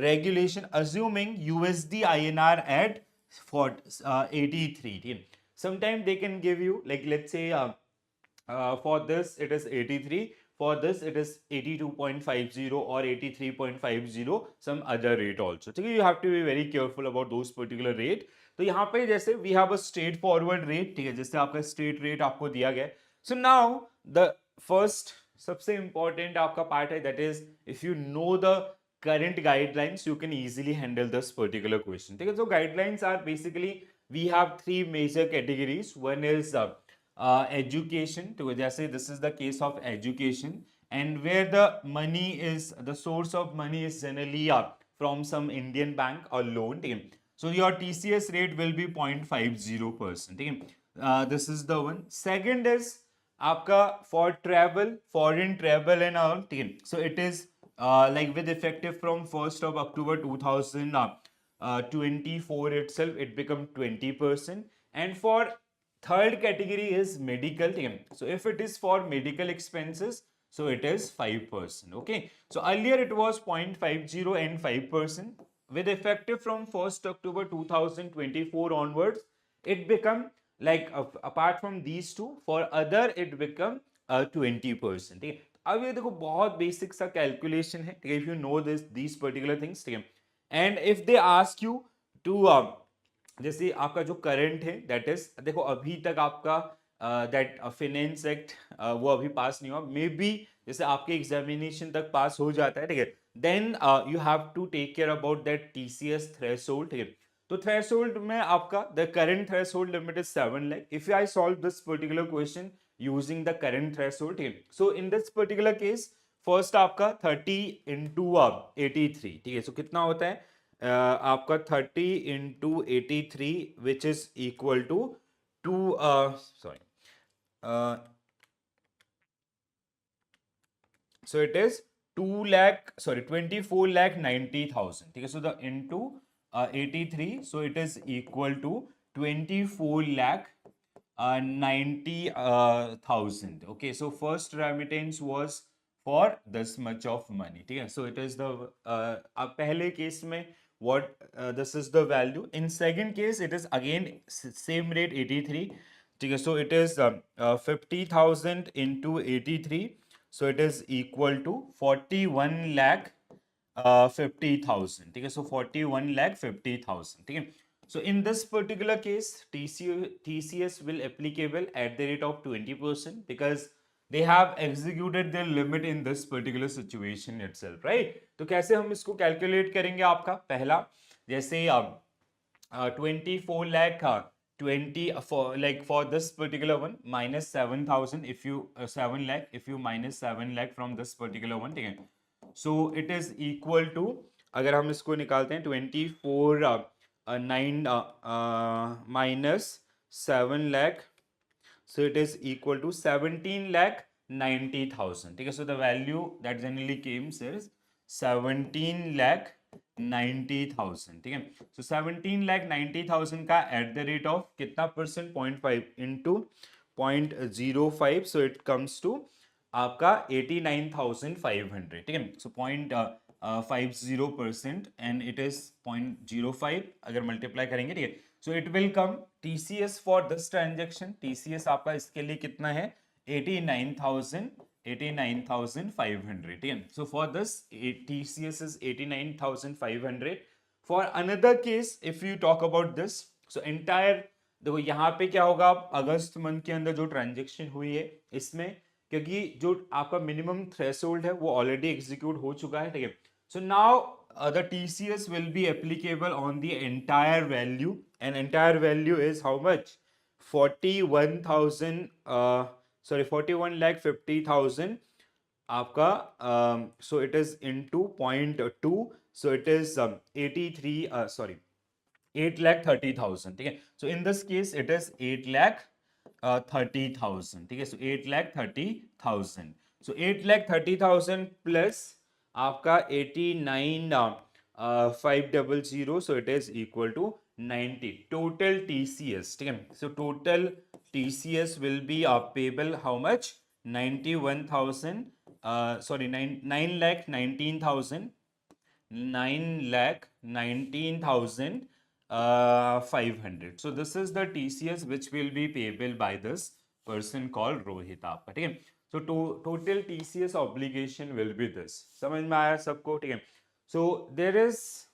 regulation assuming USD INR at for 83? Sometimes they can give you like, let's say for this it is 83, for this it is 82.50 or 83.50, some other rate also. ठीक है, you have to be very careful about those particular rate. तो यहाँ पे जैसे we have a straight forward rate. ठीक है, जैसे आपका straight rate आपको दिया गया. So now the first सबसे important आपका part है, that is if you know the current guidelines you can easily handle this particular question. ठीक है, so guidelines are basically we have three major categories. One is education. तो जैसे this is the case of education, and where the money is, the source of money is generally from some Indian bank or loan. So your TCS rate will be 0.50%. ठीक है, this is the one. Second is आपका for travel, foreign travel and all. ठीक है, so it is like with effective from 1st of October 2024 itself, it become 20%. And for third category is medical. ठीक है, so if it is for medical expenses, so it is 5%. Okay, so earlier it was 0.50 and 5%. With effective from 1st October 2024 onwards, it become like apart from these two, for other it become 20%. ठीक है, अब ये देखो बहुत basic सा calculation है. ठीक है, if you know these particular things. ठीक है, and if they ask you to जैसे आपका जो करंट है दैट इज, देखो अभी तक आपका दैट फाइनेंस एक्ट वो अभी पास नहीं हुआ, मे बी जैसे आपके एग्जामिनेशन तक पास हो जाता है. ठीक है, then you have to take care about that TCS threshold. ठीक है, तो थ्रेशोल्ड में आपका the current threshold limit is 7 lakh. If I solve this particular question using the current threshold. ठीक है, so in this particular case first आपका 30 into 83. ठीक है, सो कितना होता है आपका 30 into 83 which is equal to sorry so it is 24,90,000. ठीक है, so the into 83, so it is equal to 24,90,000. Okay, so first remittance was for this much of money. ठीक है, so it is the अब पहले case में what this is the value. In second case it is again same rate 83. ठीक है, so it is 50,000 into 83. So it is equal to 41,50,000. ठीक है, so 41,50,000. ठीक है, so in this particular case TCS will applicable at the rate of 20% because they have executed their limit in this particular situation itself, right? तो कैसे हम इसको calculate करेंगे? आपका पहला जैसे 24 lakh 20 for this particular one minus 7,000. If you 7 lakh, if you minus 7 lakh from this particular one. ठीक है, so it is equal to, अगर हम इसको निकालते हैं 24 9 minus 7 lakh, so it is equal to 17,90,000. ठीक है, so the value that generally comes is 17,90,000. ठीक है, so 17,90,000 का at the rate of कितना percent? 0.5 into 0.05, so it comes to आपका 89,500. ठीक है, so 0.50% and it is 0.05 अगर मल्टीप्लाई करेंगे. ठीक है, so it will come TCS for this transaction. TCS आपका इसके लिए कितना है? 89,500. ठीक है, so for this TCS is 89,500. For another case if you talk about this, so entire देखो यहाँ पे क्या होगा, अगस्त मंथ के अंदर जो ट्रांजेक्शन हुई है इसमें, क्योंकि जो आपका मिनिमम थ्रेशोल्ड है वो ऑलरेडी एग्जीक्यूट हो चुका है. ठीक है, so now the TCS will be applicable on the entire value, and entire value is how much? 41,50,000 आपका. So it is into 0.2, so it is 8,30,000. ठीक है, so in this case it is 8,30,000. ठीक है, so 8,30,000. so 8,30,000 plus आपका 89,500, so it is equal to 90 total TCS. ठीक है, so total TCS will be payable how much? 91,000 sorry 9,19,000 9,19,500. So this is the TCS which will be payable by this person called Rohit आपका. ठीक है, so total TCS obligation will be this. समझ में आया सबको? ठीक है, so there is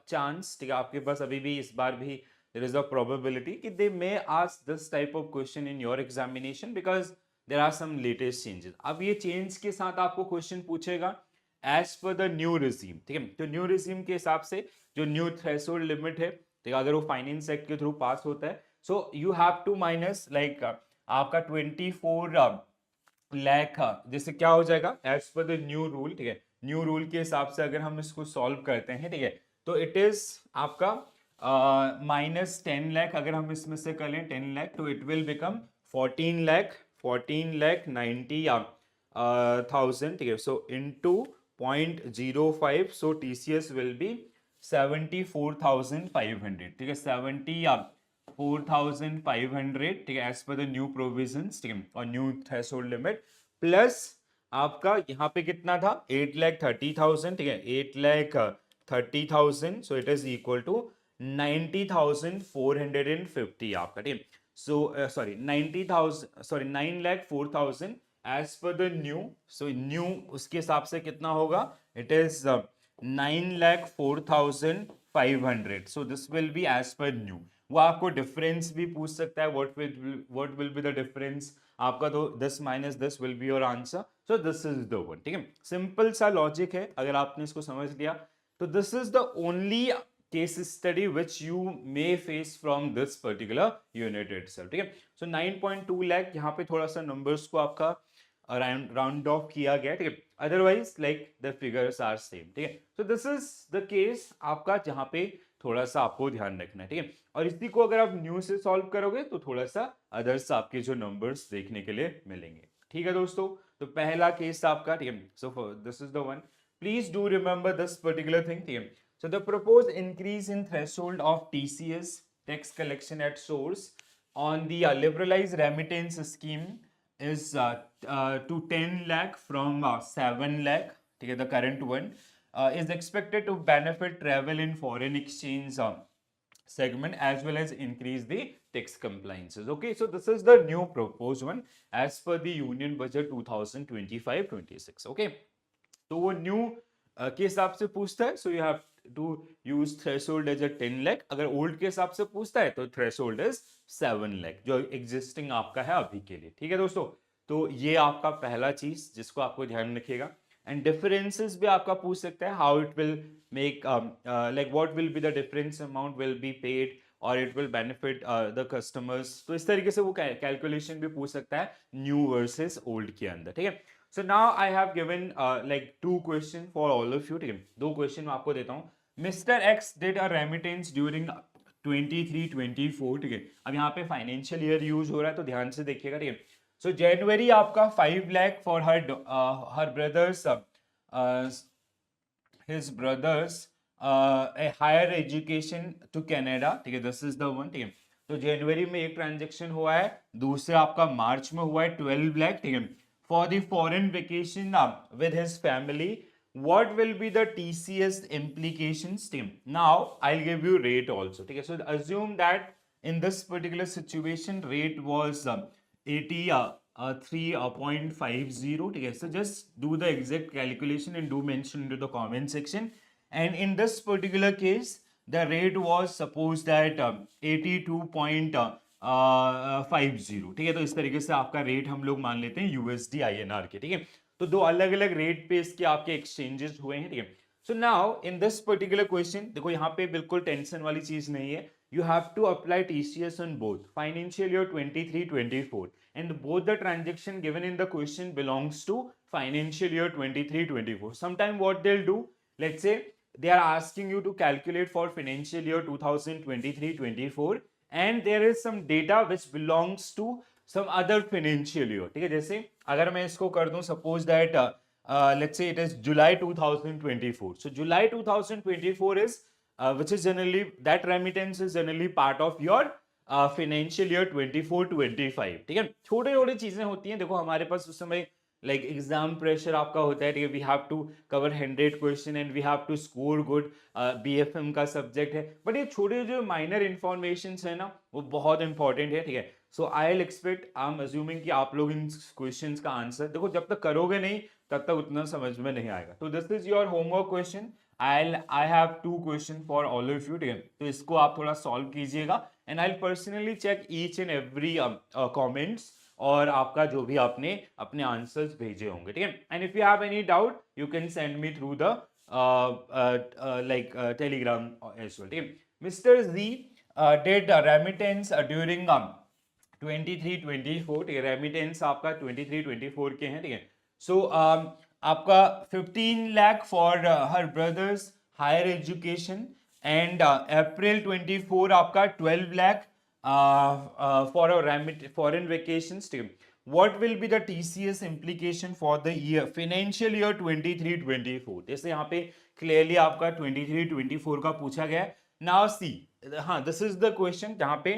chance, ठीक है, आपके पास अभी भी इस बार भी there is a probability कि they may ask this type of question in your examination because there are some latest changes. अब ये change के साथ आपको question पूछेगा as per the new regime. ठीक है, तो न्यू regime के हिसाब से जो न्यू थ्रेशोल्ड लिमिट है, ठीक है, अगर वो फाइनेंस एक्ट के थ्रू पास होता है, so you have to minus like आपका 24 लाख, जैसे क्या हो जाएगा as per the new rule. ठीक है, न्यू रूल के हिसाब से अगर हम इसको सॉल्व करते हैं, ठीक है, तो इट इज आपका माइनस 10 लाख अगर हम इसमें से कर लें 10 लाख तो it will become 14 lakh 90 thousand, ठीक है. सो into 0.05, so TCS will be 74,500, ठीक है. 74,500, ठीक है, as per the new provisions, ठीक है, और न्यू थ्रेशोल्ड लिमिट, प्लस आपका यहाँ पे कितना था 8,30,000, ठीक है. 8,30,000, so it is equal to 90,450 आपका, ठीक है. So sorry 90,000, sorry 9,04,000 as per the new. So new उसके हिसाब से कितना होगा, it is 9,04,500. So this will be as per new. वो आपको डिफरेंस भी पूछ सकता है, what will be the difference आपका, तो this minus this will be your answer. So this is the one, ठीक है. सिंपल सा लॉजिक है, अगर आपने इसको समझ लिया तो this is the only case study which you may face from this particular unit itself, ठीक है. सो 9.2 lakh यहाँ पे थोड़ा सा numbers को आपका राउंड ऑफ किया गया, ठीक है. Otherwise like the figures are same, ठीक है. So this is the case आपका जहाँ पे थोड़ा सा आपको ध्यान रखना है, ठीक है. और इसी को अगर आप न्यू से सॉल्व करोगे तो थोड़ा सा अदर्स आपके जो नंबर्स देखने के लिए मिलेंगे, ठीक है दोस्तों. तो पहला केस आपका, ठीक है. So this is the one, please do remember this particular thing, ठीक है. So the proposed increase in threshold of TCS, tax collection at source, on the liberalized remittance scheme is to 10 lakh from 7 lakh. Okay, the current one is expected to benefit travel in foreign exchange segment as well as increase the tax compliances. Okay, so this is the new proposed one as per the Union Budget 2025-26. Okay, तो वो new के हिसाब से पूछता है, so you have to use threshold as a 10 lakh. अगर old के हिसाब से पूछता है तो थ्रेशोल्ड इज 7 लाख जो एग्जिस्टिंग आपका है अभी के लिए, ठीक है दोस्तों. तो ये आपका पहला चीज जिसको आपको ध्यान रखिएगा. एंड डिफरेंसेस भी आपका पूछ सकता है, how it will make like what will be the difference amount will be paid और it will benefit the customers. तो इस तरीके से वो कैलकुलेशन भी पूछ सकता है न्यू वर्सेस ओल्ड के अंदर, ठीक है. So now I have given like 2 questions for all of you, ठीक है. 2 क्वेश्चन मैं आपको देता हूँ. Mr. X did a remittance during 23-24, ठीक है. अब यहाँ पे फाइनेंशियल ईयर यूज हो रहा है तो ध्यान से देखिएगा, ठीक है. सो जनवरी आपका 5 lakh for her brothers his brothers a higher education to Canada, ठीक है. दिस इज द वन, ठीक है. तो जनवरी में एक ट्रांजेक्शन हुआ है, दूसरा आपका मार्च में हुआ है 12 लाख, ठीक है. For the foreign vacation with his family, what will be the TCS implications, team? Now I'll give you rate also, okay. So assume that in this particular situation rate was 83.50, okay. So just do the exact calculation and do mention into the comment section. And in this particular case the rate was supposed at 82.50, ठीक है. तो इस तरीके से आपका rate हम लोग मान लेते हैं USD INR के, ठीक है. तो दो अलग अलग रेट पे इसके आपके एक्सचेंजेस हुए हैं, ठीक है. So now in this particular question देखो यहाँ पे बिल्कुल टेंशन वाली चीज नहीं है. You have to apply TCS on both financial year 23-24 and both the transaction given in the question belongs to financial year 23-24. Sometime what they'll do, let's say they are asking you to calculate for financial year 2023-24 and there is some data which belongs to some other financial year, ठीक है. जैसे अगर मैं इसको कर दूं suppose that let's say it is July 2024. So July 2024 is which is generally that remittance is generally part of your financial year 24-25, ठीक है. छोटे छोटे चीजें होती हैं, देखो हमारे पास उस समय लाइक एग्जाम प्रेशर आपका होता है, ठीक है. We have to cover 100 question and we have to score good. BFM का सब्जेक्ट है, बट ये छोटे जो माइनर इंफॉर्मेशन है ना वो बहुत इंपॉर्टेंट है, ठीक है. So I will expect, I am assuming कि आप लोग इन क्वेश्चंस का आंसर देखो जब तक करोगे नहीं तब तक उतना समझ में नहीं आएगा. तो this is your homework question. I have 2 questions for all of you, ठीक है. तो इसको आप थोड़ा सॉल्व कीजिएगा and I personally check each and every comments और आपका जो भी आपने अपने आंसर्स भेजे होंगे, ठीक है. And if you have any doubt you can send me through the Telegram as well, ठीक है. Mister G did remittance during 23-24, ठीक है. रेमिटेंस आपका 23-24 के हैं, ठीक है. सो आपका 15 lakh for her brothers higher education and April 24 आपका 12 lakh for foreign vacation. What will be the TCS implication for the year financial year 23-24। जैसे यहाँ पे क्लियरली आपका 23-24 का पूछा गया है। नाउ सी, हाँ दिस इज द क्वेश्चन जहाँ पे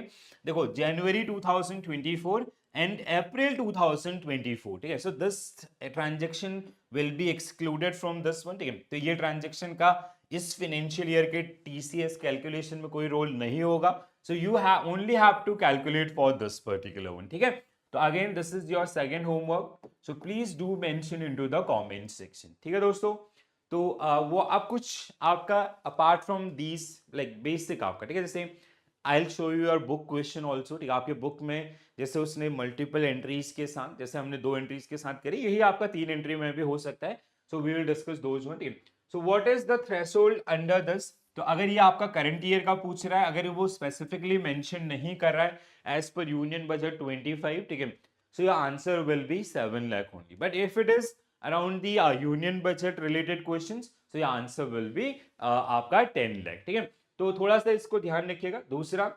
देखो जनवरी 2024 एंड अप्रैल 2024, ठीक है। So this transaction will be excluded from this one, ठीक है। तो ये ट्रांजेक्शन का इस फाइनेंशियल ईयर के टीसीएस कैलकुलेशन में कोई रोल नहीं होगा। So you have only have to calculate for this particular one, ठीक है। तो again this is your second homework, so please do mention into the comment section, ठीक है दोस्तों। तो वो आप कुछ आपका apart from these like basic आपका, ठीक है। जैसे I will show you your book question also, ठीक है। आपके बुक में जैसे उसने मल्टीपल एंट्रीज के साथ, जैसे हमने 2 एंट्रीज के साथ करी, यही आपका 3 एंट्री में भी हो सकता है। So we will discuss those one, ठीक है। So what is the threshold under this, तो अगर ये आपका करंट ईयर का पूछ रहा है, अगर वो स्पेसिफिकली मेंशन नहीं कर रहा है एज पर यूनियन बजट 25, ठीक है, so your answer will be 7 lakh only. But if it is around the union budget related questions, so your answer will be आपका 10 lakh, ठीक है। तो थोड़ा सा इसको ध्यान रखिएगा। दूसरा,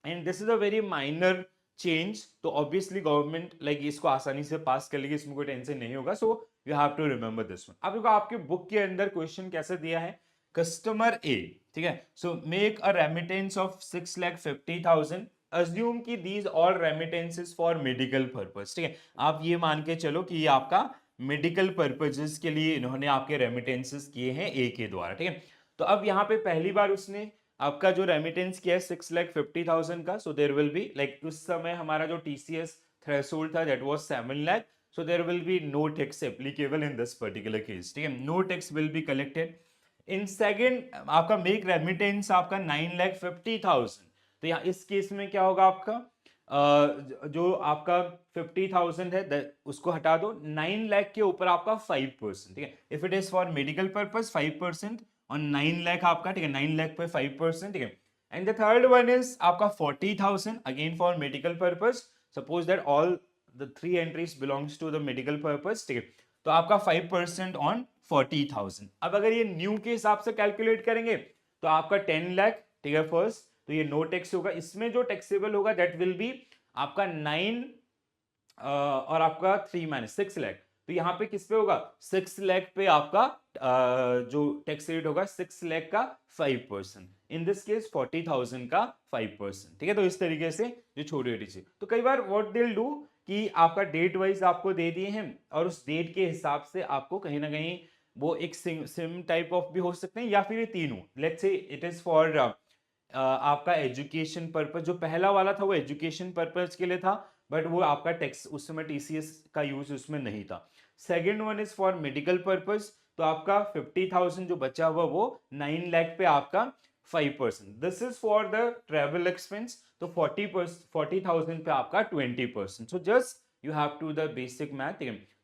and this is a very minor change, तो ऑब्वियसली गवर्नमेंट लाइक इसको आसानी से पास कर लेगी, इसमें कोई टेंशन नहीं होगा। So you have to remember this one. अब देखो आपके बुक के अंदर क्वेश्चन कैसे दिया है, कस्टमर ए, ठीक है। So make a remittance of 6,50,000, assume कि these all remittances for medical purpose, ठीक है। आप ये मान के चलो कि ये आपका मेडिकल पर्पजेस के लिए इन्होंने आपके रेमिटेंसेस किए हैं ए के द्वारा, ठीक है। तो अब यहाँ पे पहली बार उसने आपका जो रेमिटेंस किया है 6,50,000 का, so there will be like उस समय हमारा जो टीसीएस थ्रेशोल्ड था that was 7 lakh, so there will be no tax applicable in this particular case, ठीक है। No tax will be collected. In second आपका मेक रेमिटेंस आपका 9,50,000, तो यहाँ इस केस में क्या होगा आपका जो आपका 50,000 है उसको हटा दो, 9 लाख के ऊपर आपका 5%, ठीक है। If it is for medical purpose 5% और 9 लाख आपका, ठीक है, 9 लाख पे 5%, ठीक है। And the third one is आपका 40,000 again for medical purpose, suppose that all the 3 entries belongs to the medical purpose, ठीक है। तो आपका 5% ऑन 40,000। अब अगर ये न्यू के हिसाब से कैलकुलेट करेंगे तो आपका 10 लाख, ठीक है, फर्स्ट, तो ये नो टैक्स होगा। इसमें जो टैक्सेबल होगा दैट विल बी आपका 9 और आपका 3 माइनस 6 लाख। तो यहाँ पे किस पे होगा, 6 लाख पे आपका जो टैक्स रेट होगा 6 लाख का 5%, इन दिस केस 40,000 का 5%, ठीक है। तो इस तरीके से जो छोटी छोटी चीज, तो कई बार व्हाट दे विल डू कि आपका डेट वाइज आपको दे दिए हैं और उस डेट के हिसाब से आपको कहीं ना कहीं वो एक सिम टाइप ऑफ भी हो सकते हैं, या फिर ये तीनों, let's say it is for आपका एजुकेशन पर्पस। जो पहला वाला था वो एजुकेशन पर्पस के लिए था, बट वो आपका टैक्स उस समय टीसीएस का यूज उसमें नहीं था। Second one is for medical purpose, तो आपका 50,000 जो बचा हुआ वो 9 लाख पे आपका 5%। This is for the travel expense, तो 40,000 पे आपका 20%। So just you have to the basic math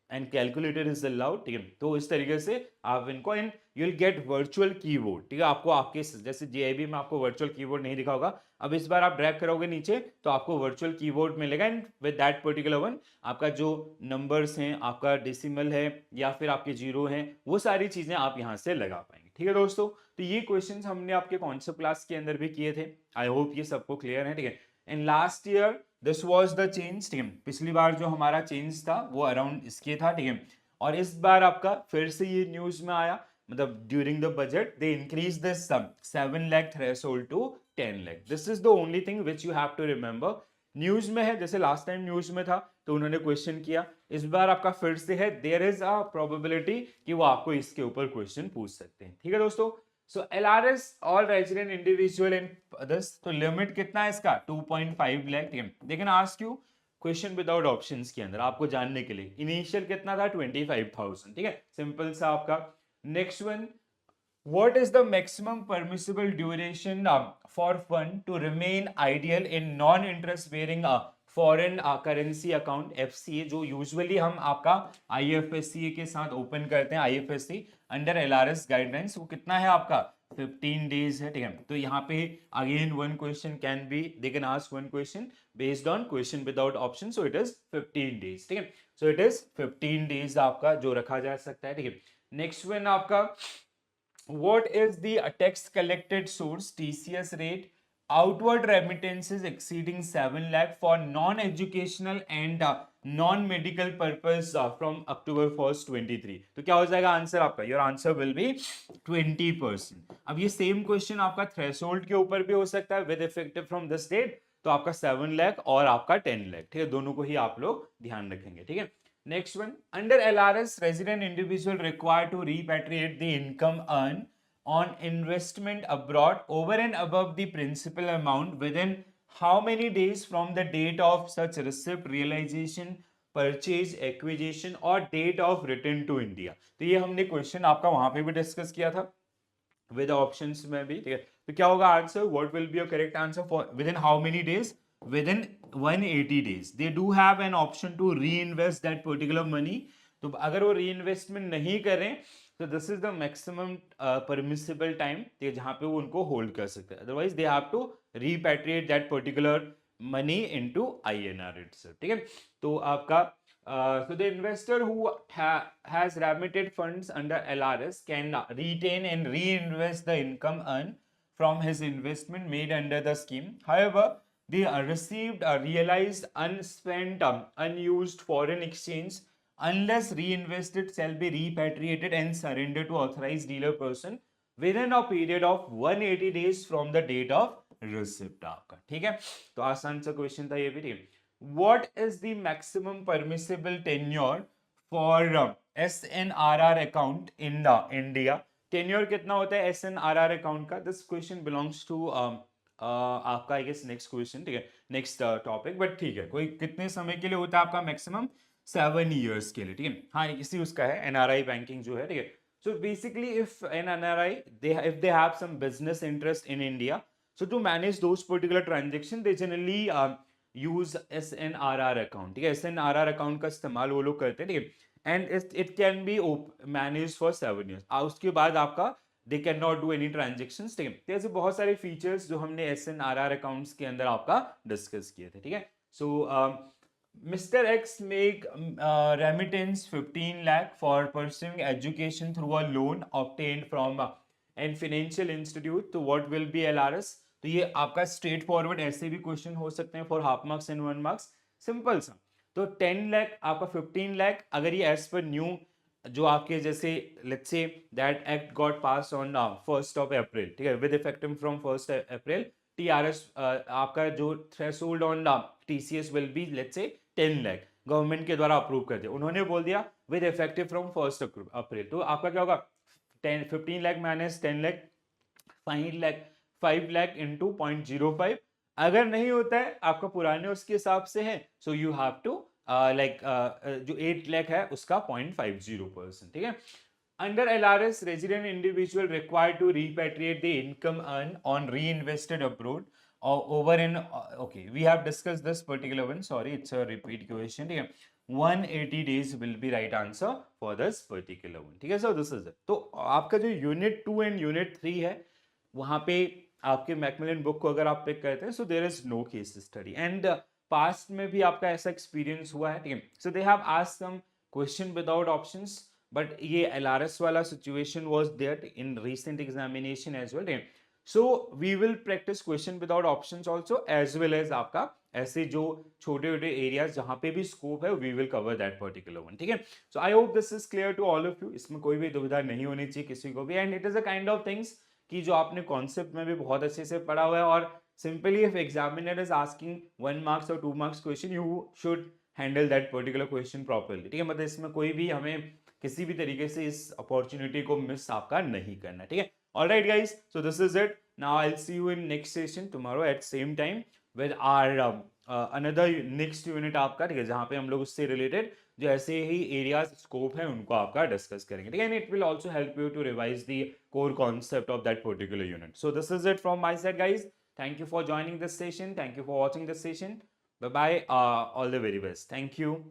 and calculator is allowed, ठीक है। तो इस तरीके से आप इनको, and you will get virtual keyboard, ठीक है। आपको आपके जैसे जेआईबी में आपको वर्चुअल कीबोर्ड नहीं दिखा होगा, अब इस बार आप ड्रैग करोगे नीचे तो आपको वर्चुअल कीबोर्ड मिलेगा, and with that particular one आपका जो नंबर्स हैं, आपका डेसिमल है या फिर आपके जीरो हैं, वो सारी चीजें आप यहाँ से लगा पाएंगे, ठीक है दोस्तों। तो ये क्वेश्चंस हमने आपके कॉन्सेप्ट क्लास के अंदर भी किए थे। आई होप ये सबको क्लियर है, ठीक है। And last year this was the change, ठीक है। पिछली बार जो हमारा चेंज था वो अराउंड इसके था, ठीक है। और इस बार आपका फिर से ये न्यूज में आया, मतलब during the budget they increase this sum 7 lakh threshold to 10 lakh. This is the only thing which you have to remember. News में है, जैसे लास्ट टाइम न्यूज में था तो उन्होंने क्वेश्चन किया, इस बार आपका फिर से है, देयर इज अ प्रोबेबिलिटी कि वो आपको इसके ऊपर क्वेश्चन पूछ सकते हैं, ठीक है दोस्तों। सो LRS all resident individual and others, तो लिमिट कितना है इसका 2.5 लाख, ठीक है। They can ask you question without options के अंदर आपको जानने के लिए, इनिशियल कितना था 25,000, ठीक है, सिंपल सा आपका। Next one, what is the maximum permissible duration for fund to remain ideal in non-interest bearing foreign currency account FCA, जो यूजुअली हम आपका IFSC के साथ ओपन करते हैं, IFSC अंडर LRS गाइडलाइंस, वो कितना है आपका 15 डेज है, ठीक है। तो यहाँ पे again one question can be, they can ask one question based on question without option, so it is 15 days, ठीक है। सो इट इज 15 डेज आपका जो रखा जा सकता है, ठीक है। नेक्स्ट वन आपका what is the tax collected source TCS rate, outward remittances exceeding 7 lakh for non-educational and non-medical purpose from October 1st 23। तो क्या हो जाएगा आंसर आपका? Your answer will be 20%। अब ये सेम क्वेश्चन आपका थ्रेशोल्ड के ऊपर भी हो सकता है with effective from this date, तो आपका 7 लाख और आपका 10 लाख, ठीक है, दोनों को ही आप लोग ध्यान रखेंगे, ठीक है। Next one, under LRS, resident individual required to repatriate the income earned on investment abroad over and above the principal amount within how many days from the date of such receipt, realization, purchase, acquisition और date of return to India. तो ये हमने question आपका वहां पे भी discuss किया था विद ऑप्शंस में भी, ठीक है। तो क्या होगा answer? What will be your correct answer for with in how many days? within 180 days they do have an option to reinvest that particular money। तो अगर वो reinvestment नहीं करें तो this is the maximum permissible time, जहां पे वो उनको होल्ड कर सकते हैं, otherwise they have to repatriate that particular money into INR itself, ठीक है। तो आपका so the investor who has remitted funds under LRS can retain and reinvest the income earned from his investment made under the scheme. However, the received realized unspent unused foreign exchange unless reinvested shall be repatriated and surrendered to authorized dealer person within a period of 180 days from the date of receipt आपका, ठीक है। तो आसान सा question था ये भी, ठीक है। What is the maximum permissible tenure for SNRR account in India? Tenure कितना होता है SNRR account का? This question belongs to आपका आई गेस नेक्स्ट क्वेश्चन, ठीक है, नेक्स्ट टॉपिक, बट ठीक है, कोई कितने समय के लिए होता है आपका? मैक्सिमम 7 years के लिए, ठीक है। हाँ, इसी उसका है NRI बैंकिंग जो है, ठीक है। So basically, if an NRI if they have some business interest in India, so to manage those particular transaction, they generally use SNRR account, ठीक है। SNRR account का इस्तेमाल वो लोग करते हैं, ठीक है। And it can be manage for 7 years। उसके बाद आपका they can not do any transaction, ठीक है। तो ऐसे बहुत सारे फीचर्स जो हमने SNRR अकाउंट्स के अंदर आपका डिस्कस किए थे, ठीक है। सो Mr. X make remittance 15 lakh for pursuing education through a loan obtained from an financial institute, तो what will be LRS? तो ये आपका स्ट्रेट फॉरवर्ड ऐसे भी क्वेश्चन हो सकते हैं for half marks and 1 marks, simple सा। तो 10 लाख आपका 15 लाख, अगर ये एज पर न्यू जो आपके जैसे let's say that act got pass on 1st of April, ठीक है, with effective from 1st April, TRS आपका जो threshold on TCS will be let's say 10 lakh, government के द्वारा अप्रूव कर दिया, उन्होंने बोल दिया with effective from 1st April, तो आपका क्या होगा? 15 लाख माइनस 10 लाख, 5 लाख इंटू 0.05। अगर नहीं होता है आपका पुराने उसके हिसाब से है, सो यू हैव टू जो 8 लाख है उसका 0.50%, ठीक है। Under LRS, resident individual required to repatriate the income earned on reinvested abroad or over in okay, we have discussed this particular one, sorry, it's a repeat question, ठीक है। 180 days will be right answer for this particular one, ठीक है। So this is it। तो आपका जो unit 2 and unit 3 है, वहां पे आपके मैकमिलन बुक को अगर आप पिक करते हैं, so there is no case study, and past में भी आपका ऐसा एक्सपीरियंस हुआ है, ठीक है। So they have asked some question without options, but ये LRS वाला situation was there in recent examination as well, so we will practice question without options also, as well as आपका ऐसे जो छोटे छोटे एरियाज जहां पे भी स्कोप है, we will cover that particular one, ठीक है। So I hope this is clear to all of you, इसमें कोई भी दुविधा नहीं होनी चाहिए किसी को भी, and it is a kind of things कि जो आपने कॉन्सेप्ट में भी बहुत अच्छे से पढ़ा हुआ है, और simply if examiner is asking 1 marks और 2 marks question, you should handle that particular question properly, ठीक है। मतलब इसमें कोई भी हमें किसी भी तरीके से इस अपॉर्चुनिटी को मिस आपका नहीं करना, ठीक है। Alright guys, so this is it, now I will see you in next session tomorrow at same time with our another next unit आपका, ठीक है, जहां पे हम लोग उससे रिलेटेड जो ऐसे ही एरियाज स्कोप है उनको आपका डिस्कस करेंगे, ठीक है। And it will also help you to revise the core concept of that particular unit. So this is it from my side guys, thank you for joining this session, thank you for watching this session, bye bye, all the very best, thank you.